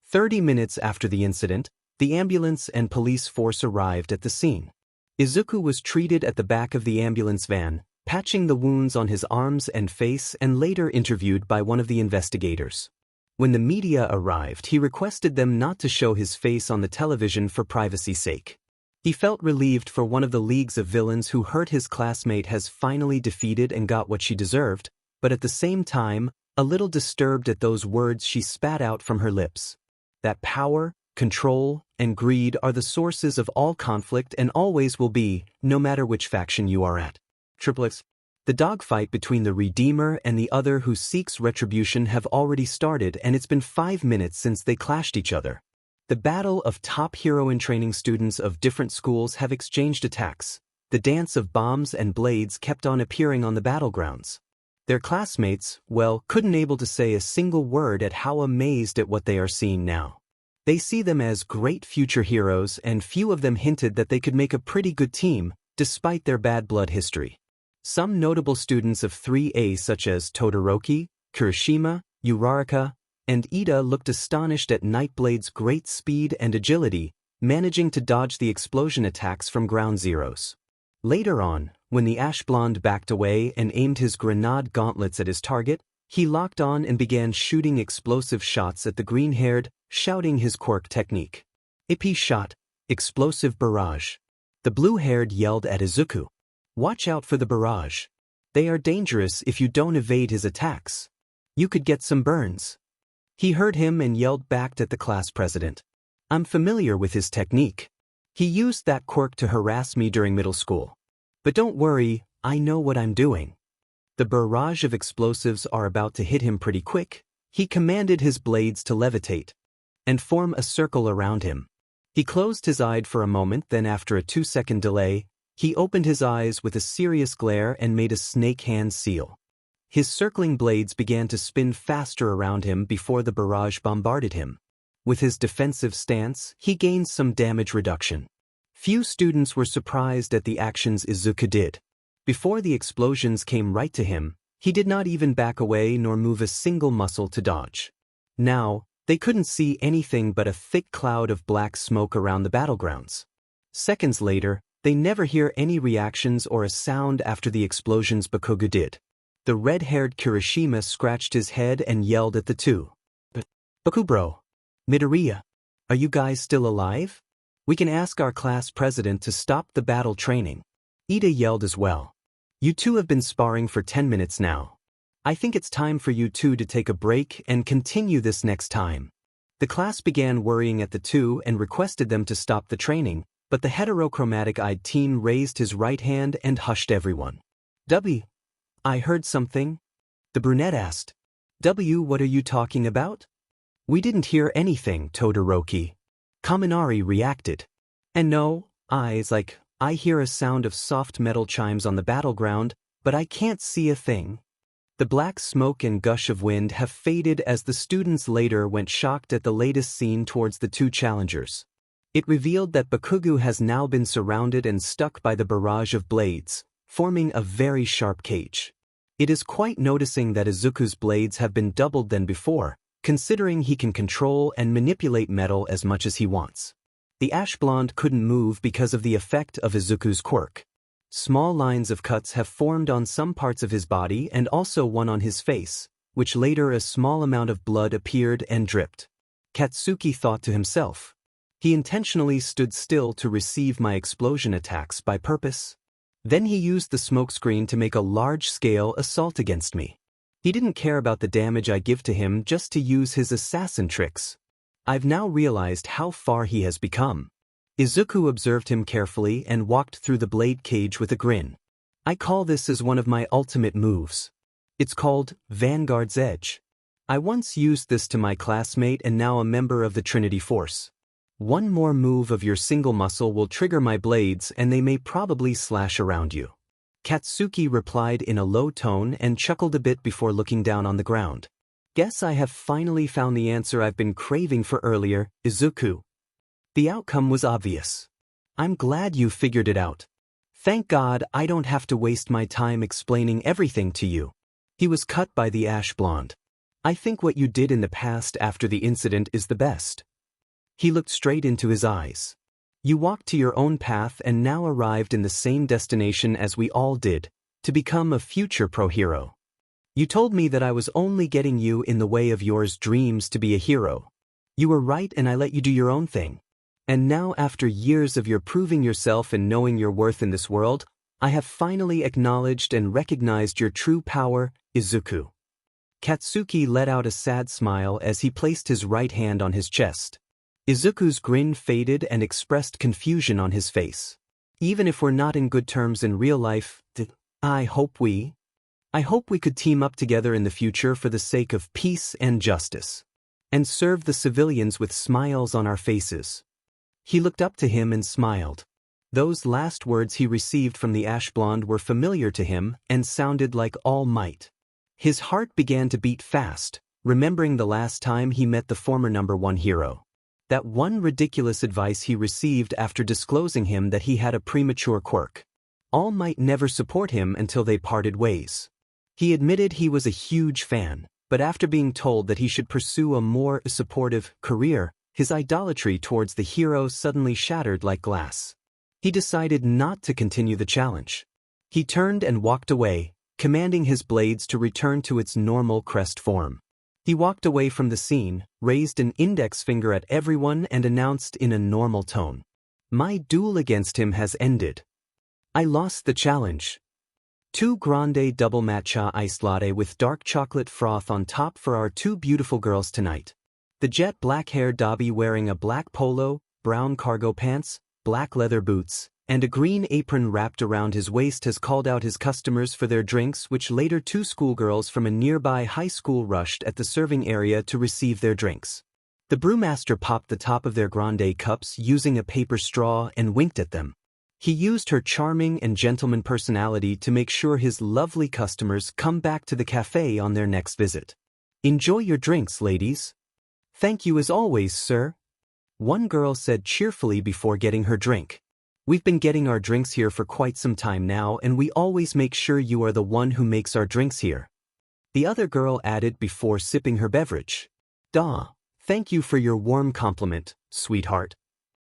30 minutes after the incident, the ambulance and police force arrived at the scene. Izuku was treated at the back of the ambulance van, patching the wounds on his arms and face, and later interviewed by one of the investigators. When the media arrived, he requested them not to show his face on the television for privacy's sake. He felt relieved for one of the leagues of villains who hurt his classmate has finally defeated and got what she deserved, but at the same time, a little disturbed at those words she spat out from her lips. That power, control, and greed are the sources of all conflict and always will be, no matter which faction you are at. Triplets. The dogfight between the Redeemer and the other who seeks retribution have already started, and it's been 5 minutes since they clashed each other. The battle of top hero-in-training students of different schools have exchanged attacks. The dance of bombs and blades kept on appearing on the battlegrounds. Their classmates, well, couldn't able to say a single word at how amazed at what they are seeing now. They see them as great future heroes, and few of them hinted that they could make a pretty good team, despite their bad blood history. Some notable students of 3A such as Todoroki, Kirishima, Uraraka, and Ida looked astonished at Nightblade's great speed and agility, managing to dodge the explosion attacks from ground zeros. Later on, when the ash blonde backed away and aimed his grenade gauntlets at his target, he locked on and began shooting explosive shots at the green-haired, shouting his quirk technique. AP shot, explosive barrage. The blue-haired yelled at Izuku. Watch out for the barrage. They are dangerous if you don't evade his attacks. You could get some burns. He heard him and yelled back at the class president. I'm familiar with his technique. He used that quirk to harass me during middle school. But don't worry, I know what I'm doing. The barrage of explosives are about to hit him pretty quick. He commanded his blades to levitate and form a circle around him. He closed his eye for a moment, then after a 2-second delay, he opened his eyes with a serious glare and made a snake hand seal. His circling blades began to spin faster around him before the barrage bombarded him. With his defensive stance, he gained some damage reduction. Few students were surprised at the actions Izuku did. Before the explosions came right to him, he did not even back away nor move a single muscle to dodge. Now, they couldn't see anything but a thick cloud of black smoke around the battlegrounds. Seconds later, they never hear any reactions or a sound after the explosions Bakugo did. The red-haired Kirishima scratched his head and yelled at the two. Bakubro, Midoriya, are you guys still alive? We can ask our class president to stop the battle training. Ida yelled as well. You two have been sparring for 10 minutes now. I think it's time for you two to take a break and continue this next time. The class began worrying at the two and requested them to stop the training, but the heterochromatic-eyed teen raised his right hand and hushed everyone. W, I heard something. The brunette asked. W, what are you talking about? We didn't hear anything, Todoroki. Kaminari reacted. And no, I hear a sound of soft metal chimes on the battleground, but I can't see a thing. The black smoke and gush of wind have faded as the students later went shocked at the latest scene towards the two challengers. It revealed that Bakugu has now been surrounded and stuck by the barrage of blades, forming a very sharp cage. It is quite noticing that Izuku's blades have been doubled than before, considering he can control and manipulate metal as much as he wants. The ash blonde couldn't move because of the effect of Izuku's quirk. Small lines of cuts have formed on some parts of his body and also one on his face, which later a small amount of blood appeared and dripped. Katsuki thought to himself. He intentionally stood still to receive my explosion attacks by purpose. Then he used the smokescreen to make a large-scale assault against me. He didn't care about the damage I give to him just to use his assassin tricks. I've now realized how far he has become. Izuku observed him carefully and walked through the blade cage with a grin. I call this as one of my ultimate moves. It's called Vanguard's Edge. I once used this to my classmate and now a member of the Trinity Force. One more move of your single muscle will trigger my blades and they may probably slash around you. Katsuki replied in a low tone and chuckled a bit before looking down on the ground. Guess I have finally found the answer I've been craving for earlier, Izuku. The outcome was obvious. I'm glad you figured it out. Thank God I don't have to waste my time explaining everything to you. He was cut by the ash blonde. I think what you did in the past after the incident is the best. He looked straight into his eyes. You walked to your own path and now arrived in the same destination as we all did, to become a future pro-hero. You told me that I was only getting you in the way of yours dreams to be a hero. You were right and I let you do your own thing. And now after years of your proving yourself and knowing your worth in this world, I have finally acknowledged and recognized your true power, Izuku. Katsuki let out a sad smile as he placed his right hand on his chest. Izuku's grin faded and expressed confusion on his face. Even if we're not in good terms in real life, I hope we could team up together in the future for the sake of peace and justice. And serve the civilians with smiles on our faces. He looked up to him and smiled. Those last words he received from the ash blonde were familiar to him and sounded like all might. His heart began to beat fast, remembering the last time he met the former #1 hero. That one ridiculous advice he received after disclosing him that he had a premature quirk. All Might never support him until they parted ways. He admitted he was a huge fan, but after being told that he should pursue a more supportive career, his idolatry towards the hero suddenly shattered like glass. He decided not to continue the challenge. He turned and walked away, commanding his blades to return to its normal crest form. He walked away from the scene, raised an index finger at everyone and announced in a normal tone. My duel against him has ended. I lost the challenge. 2 grande double matcha iced latte with dark chocolate froth on top for our 2 beautiful girls tonight. The jet black-haired Dobby wearing a black polo, brown cargo pants, black leather boots, and a green apron wrapped around his waist has called out his customers for their drinks, which later 2 schoolgirls from a nearby high school rushed at the serving area to receive their drinks. The brewmaster popped the top of their grande cups using a paper straw and winked at them. He used her charming and gentleman personality to make sure his lovely customers come back to the cafe on their next visit. Enjoy your drinks, ladies. Thank you as always, sir. One girl said cheerfully before getting her drink. We've been getting our drinks here for quite some time now, and we always make sure you are the one who makes our drinks here. The other girl added before sipping her beverage. Duh, thank you for your warm compliment, sweetheart.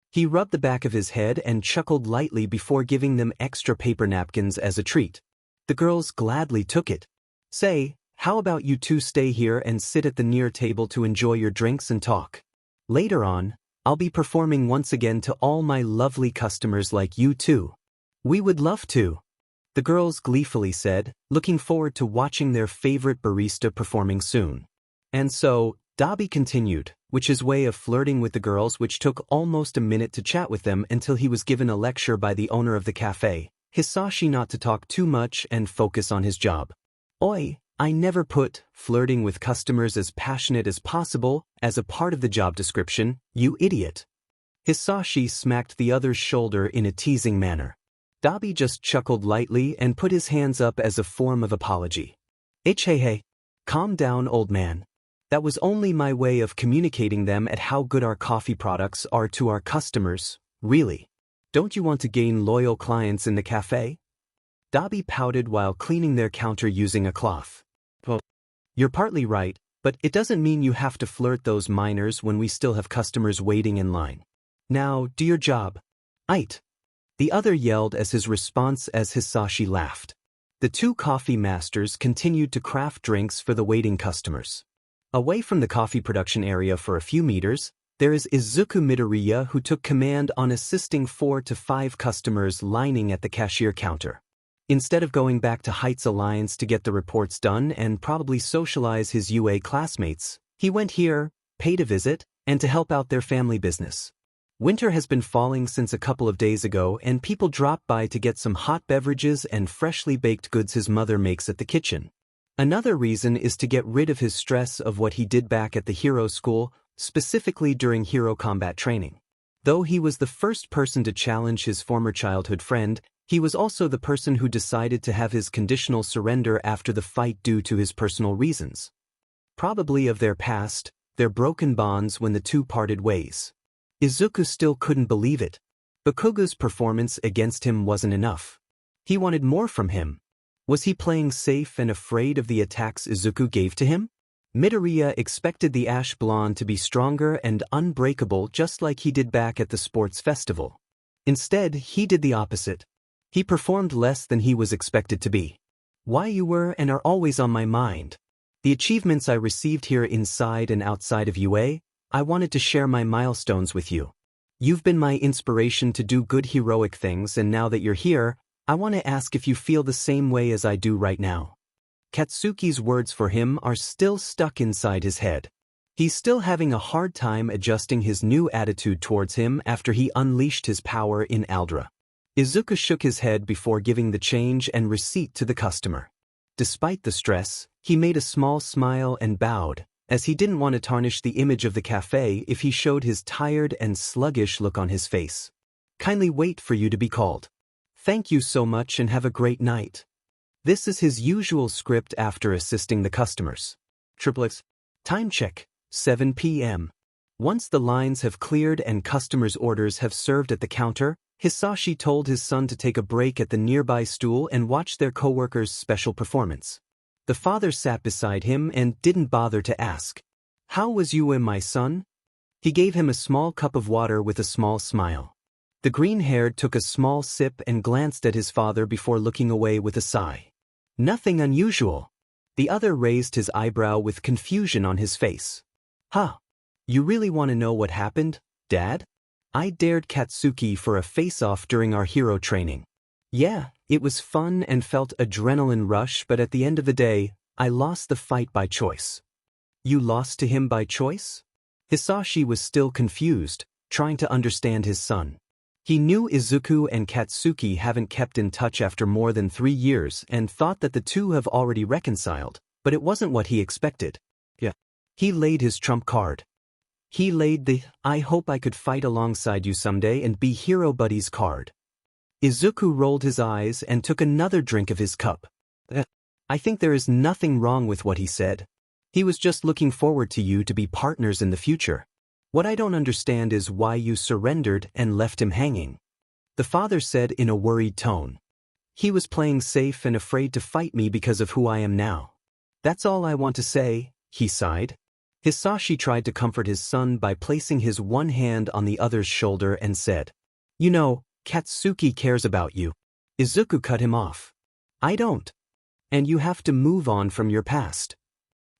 He rubbed the back of his head and chuckled lightly before giving them extra paper napkins as a treat. The girls gladly took it. Say, how about you two stay here and sit at the near table to enjoy your drinks and talk? Later on, I'll be performing once again to all my lovely customers like you too. We would love to, the girls gleefully said, looking forward to watching their favorite barista performing soon. And so, Dobby continued, which his way of flirting with the girls, which took almost a minute to chat with them until he was given a lecture by the owner of the cafe, Hisashi, not to talk too much and focus on his job. Oi, I never put flirting with customers as passionate as possible as a part of the job description, you idiot. Hisashi smacked the other's shoulder in a teasing manner. Dobby just chuckled lightly and put his hands up as a form of apology. Hey, calm down, old man. That was only my way of communicating them at how good our coffee products are to our customers, really. Don't you want to gain loyal clients in the cafe? Dobby pouted while cleaning their counter using a cloth. Well, you're partly right, but it doesn't mean you have to flirt those minors when we still have customers waiting in line. Now, do your job. Ait. The other yelled as his response as Hisashi laughed. The two coffee masters continued to craft drinks for the waiting customers. Away from the coffee production area for a few meters, there is Izuku Midoriya, who took command on assisting 4 to 5 customers lining at the cashier counter. Instead of going back to Heights Alliance to get the reports done and probably socialize his UA classmates, he went here, paid a visit, and to help out their family business. Winter has been falling since a couple of days ago, and people drop by to get some hot beverages and freshly baked goods his mother makes at the kitchen. Another reason is to get rid of his stress of what he did back at the hero school, specifically during hero combat training. Though he was the first person to challenge his former childhood friend, he was also the person who decided to have his conditional surrender after the fight due to his personal reasons. Probably of their past, their broken bonds when the two parted ways. Izuku still couldn't believe it. Bakugo's performance against him wasn't enough. He wanted more from him. Was he playing safe and afraid of the attacks Izuku gave to him? Midoriya expected the Ash Blonde to be stronger and unbreakable just like he did back at the sports festival. Instead, he did the opposite. He performed less than he was expected to be. Why you were and are always on my mind. The achievements I received here inside and outside of UA, I wanted to share my milestones with you. You've been my inspiration to do good heroic things, and now that you're here, I want to ask if you feel the same way as I do right now. Katsuki's words for him are still stuck inside his head. He's still having a hard time adjusting his new attitude towards him after he unleashed his power in Aldera. Izuku shook his head before giving the change and receipt to the customer. Despite the stress, he made a small smile and bowed, as he didn't want to tarnish the image of the cafe if he showed his tired and sluggish look on his face. Kindly wait for you to be called. Thank you so much and have a great night. This is his usual script after assisting the customers. X. Time check, 7 p.m. Once the lines have cleared and customers' orders have served at the counter, Hisashi told his son to take a break at the nearby stool and watch their co-workers' special performance. The father sat beside him and didn't bother to ask, "How was you, my son?" He gave him a small cup of water with a small smile. The green-haired took a small sip and glanced at his father before looking away with a sigh. Nothing unusual. The other raised his eyebrow with confusion on his face. Huh. You really want to know what happened, Dad? I dared Katsuki for a face-off during our hero training. Yeah, it was fun and felt adrenaline rush, but at the end of the day, I lost the fight by choice. You lost to him by choice? Hisashi was still confused, trying to understand his son. He knew Izuku and Katsuki haven't kept in touch after more than 3 years and thought that the two have already reconciled, but it wasn't what he expected. Yeah. He laid his trump card. He laid the "I hope I could fight alongside you someday and be hero buddies" card. Izuku rolled his eyes and took another drink of his cup. I think there is nothing wrong with what he said. He was just looking forward to you to be partners in the future. What I don't understand is why you surrendered and left him hanging. The father said in a worried tone. He was playing safe and afraid to fight me because of who I am now. That's all I want to say, he sighed. Hisashi tried to comfort his son by placing his one hand on the other's shoulder and said, You know, Katsuki cares about you. Izuku cut him off. I don't. And you have to move on from your past.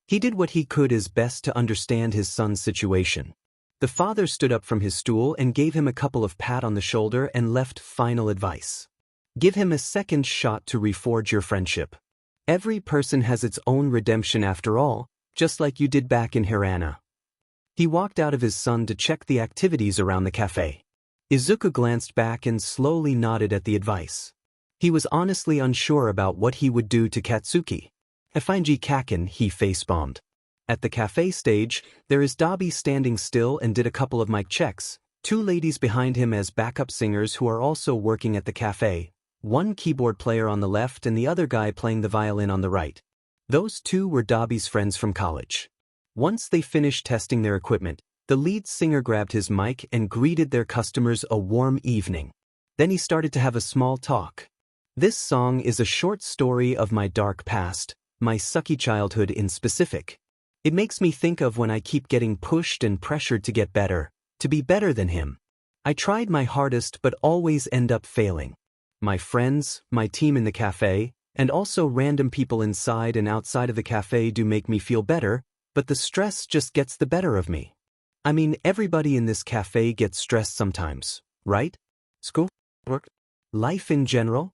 He did what he could as best to understand his son's situation. The father stood up from his stool and gave him a couple of pat on the shoulder and left final advice. Give him a second shot to reforge your friendship. Every person has its own redemption after all, just like you did back in Hirana. He walked out of his son to check the activities around the cafe. Izuku glanced back and slowly nodded at the advice. He was honestly unsure about what he would do to Katsuki. F.I.G. Kaken, he face-bombed. At the cafe stage, there is Dobby standing still and did a couple of mic checks, two ladies behind him as backup singers who are also working at the cafe, one keyboard player on the left and the other guy playing the violin on the right. Those two were Dobby's friends from college. Once they finished testing their equipment, the lead singer grabbed his mic and greeted their customers a warm evening. Then he started to have a small talk. This song is a short story of my dark past, my sucky childhood in specific. It makes me think of when I keep getting pushed and pressured to get better, to be better than him. I tried my hardest but always end up failing. My friends, my team in the cafe, and also random people inside and outside of the cafe do make me feel better, but the stress just gets the better of me. I mean, everybody in this cafe gets stressed sometimes, right? School? Work? Life in general?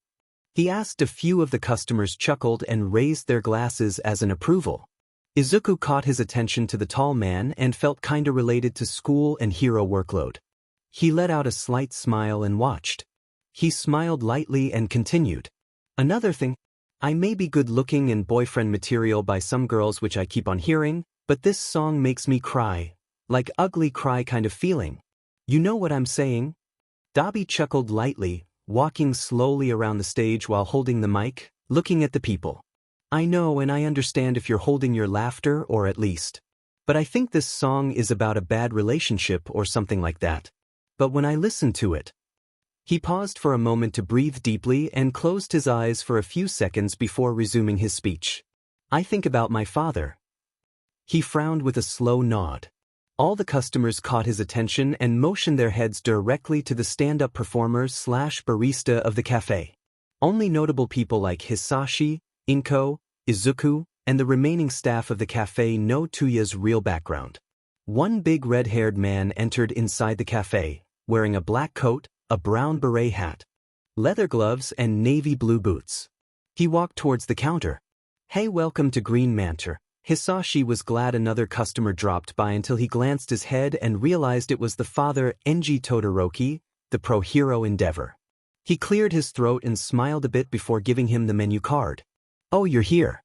He asked. A few of the customers chuckled and raised their glasses as an approval. Izuku caught his attention to the tall man and felt kinda related to school and hero workload. He let out a slight smile and watched. He smiled lightly and continued. Another thing, I may be good-looking and boyfriend material by some girls which I keep on hearing, but this song makes me cry, like ugly cry kind of feeling. You know what I'm saying? Dobby chuckled lightly, walking slowly around the stage while holding the mic, looking at the people. I know and I understand if you're holding your laughter or at least. But I think this song is about a bad relationship or something like that. But when I listen to it. He paused for a moment to breathe deeply and closed his eyes for a few seconds before resuming his speech. I think about my father. He frowned with a slow nod. All the customers caught his attention and motioned their heads directly to the stand-up performer/barista of the cafe. Only notable people like Hisashi, Inko, Izuku, and the remaining staff of the cafe know Tuya's real background. One big red-haired man entered inside the cafe, wearing a black coat, a brown beret hat, leather gloves, and navy blue boots. He walked towards the counter. Hey, welcome to Green Mantor. Hisashi was glad another customer dropped by until he glanced his head and realized it was the father, Enji Todoroki, the pro-hero endeavor. He cleared his throat and smiled a bit before giving him the menu card. Oh, you're here.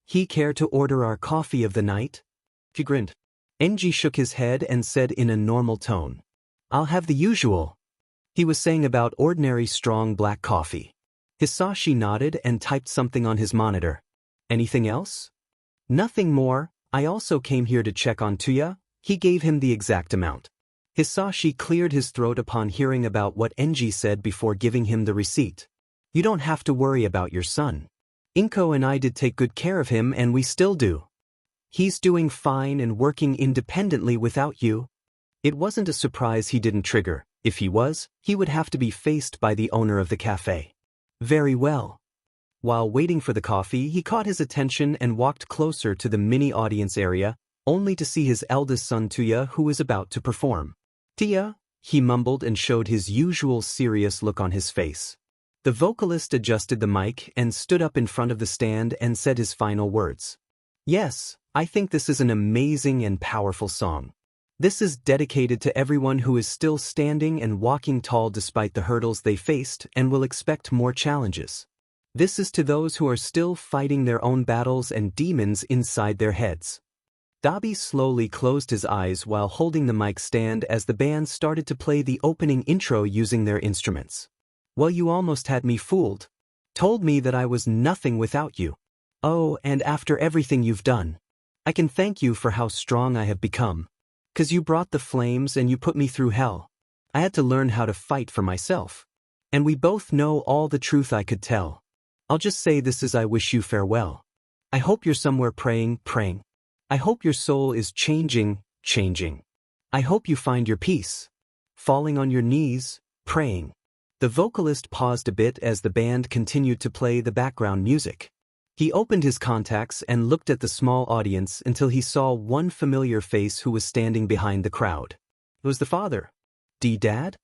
He care to order our coffee of the night? He grinned. Enji shook his head and said in a normal tone. I'll have the usual. He was saying about ordinary strong black coffee. Hisashi nodded and typed something on his monitor. Anything else? Nothing more. I also came here to check on Tuya. He gave him the exact amount. Hisashi cleared his throat upon hearing about what Enji said before giving him the receipt. You don't have to worry about your son. Inko and I did take good care of him and we still do. He's doing fine and working independently without you. It wasn't a surprise he didn't trigger. If he was, he would have to be faced by the owner of the cafe. Very well. While waiting for the coffee, he caught his attention and walked closer to the mini audience area, only to see his eldest son Tuya, who was about to perform. Tuya, he mumbled and showed his usual serious look on his face. The vocalist adjusted the mic and stood up in front of the stand and said his final words. Yes, I think this is an amazing and powerful song. This is dedicated to everyone who is still standing and walking tall despite the hurdles they faced and will expect more challenges. This is to those who are still fighting their own battles and demons inside their heads. Dobby slowly closed his eyes while holding the mic stand as the band started to play the opening intro using their instruments. Well, you almost had me fooled. Told me that I was nothing without you. Oh, and after everything you've done, I can thank you for how strong I have become. 'Cause you brought the flames and you put me through hell. I had to learn how to fight for myself. And we both know all the truth I could tell. I'll just say this as I wish you farewell. I hope you're somewhere praying. I hope your soul is changing. I hope you find your peace. Falling on your knees, praying. The vocalist paused a bit as the band continued to play the background music. He opened his contacts and looked at the small audience until he saw one familiar face who was standing behind the crowd. It was the father. Dad?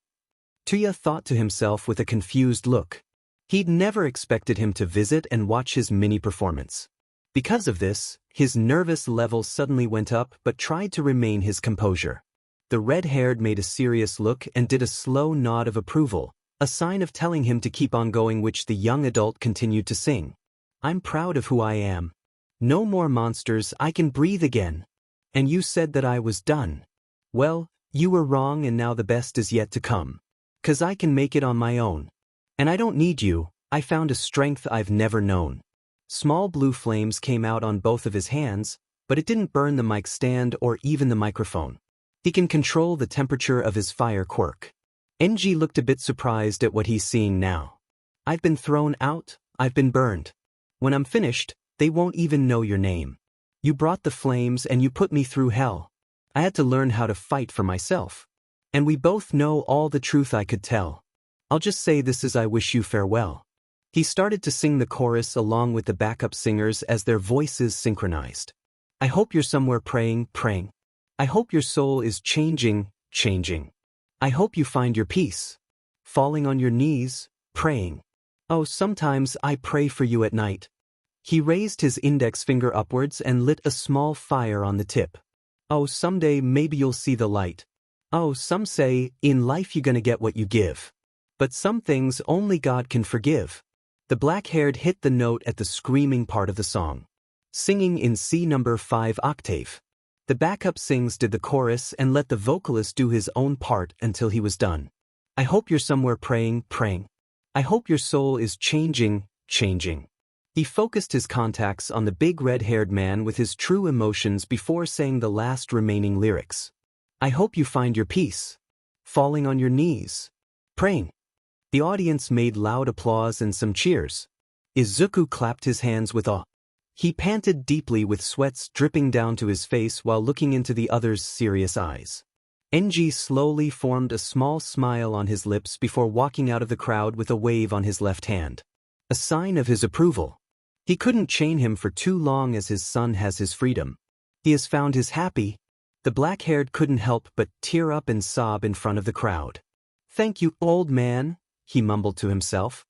Tuya thought to himself with a confused look. He'd never expected him to visit and watch his mini-performance. Because of this, his nervous level suddenly went up but tried to remain his composure. The red-haired made a serious look and did a slow nod of approval, a sign of telling him to keep on going, which the young adult continued to sing. I'm proud of who I am. No more monsters, I can breathe again. And you said that I was done. Well, you were wrong and now the best is yet to come. 'Cause I can make it on my own. And I don't need you, I found a strength I've never known. Small blue flames came out on both of his hands, but it didn't burn the mic stand or even the microphone. He can control the temperature of his fire quirk. NG looked a bit surprised at what he's seeing now. I've been thrown out, I've been burned. When I'm finished, they won't even know your name. You brought the flames and you put me through hell. I had to learn how to fight for myself. And we both know all the truth I could tell. I'll just say this as I wish you farewell. He started to sing the chorus along with the backup singers as their voices synchronized. I hope you're somewhere praying. I hope your soul is changing. I hope you find your peace. Falling on your knees, praying. Oh, sometimes I pray for you at night. He raised his index finger upwards and lit a small fire on the tip. Oh, someday maybe you'll see the light. Oh, some say, in life you're gonna get what you give. But some things only God can forgive. The black-haired hit the note at the screaming part of the song, singing in C number 5 octave. The backup sings did the chorus and let the vocalist do his own part until he was done. I hope you're somewhere praying. I hope your soul is changing. He focused his contacts on the big red-haired man with his true emotions before saying the last remaining lyrics. I hope you find your peace. Falling on your knees, praying. The audience made loud applause and some cheers. Izuku clapped his hands with awe. He panted deeply with sweats dripping down to his face while looking into the other's serious eyes. NG slowly formed a small smile on his lips before walking out of the crowd with a wave on his left hand. A sign of his approval. He couldn't chain him for too long as his son has his freedom. He has found his happy. The black-haired couldn't help but tear up and sob in front of the crowd. Thank you, old man, he mumbled to himself.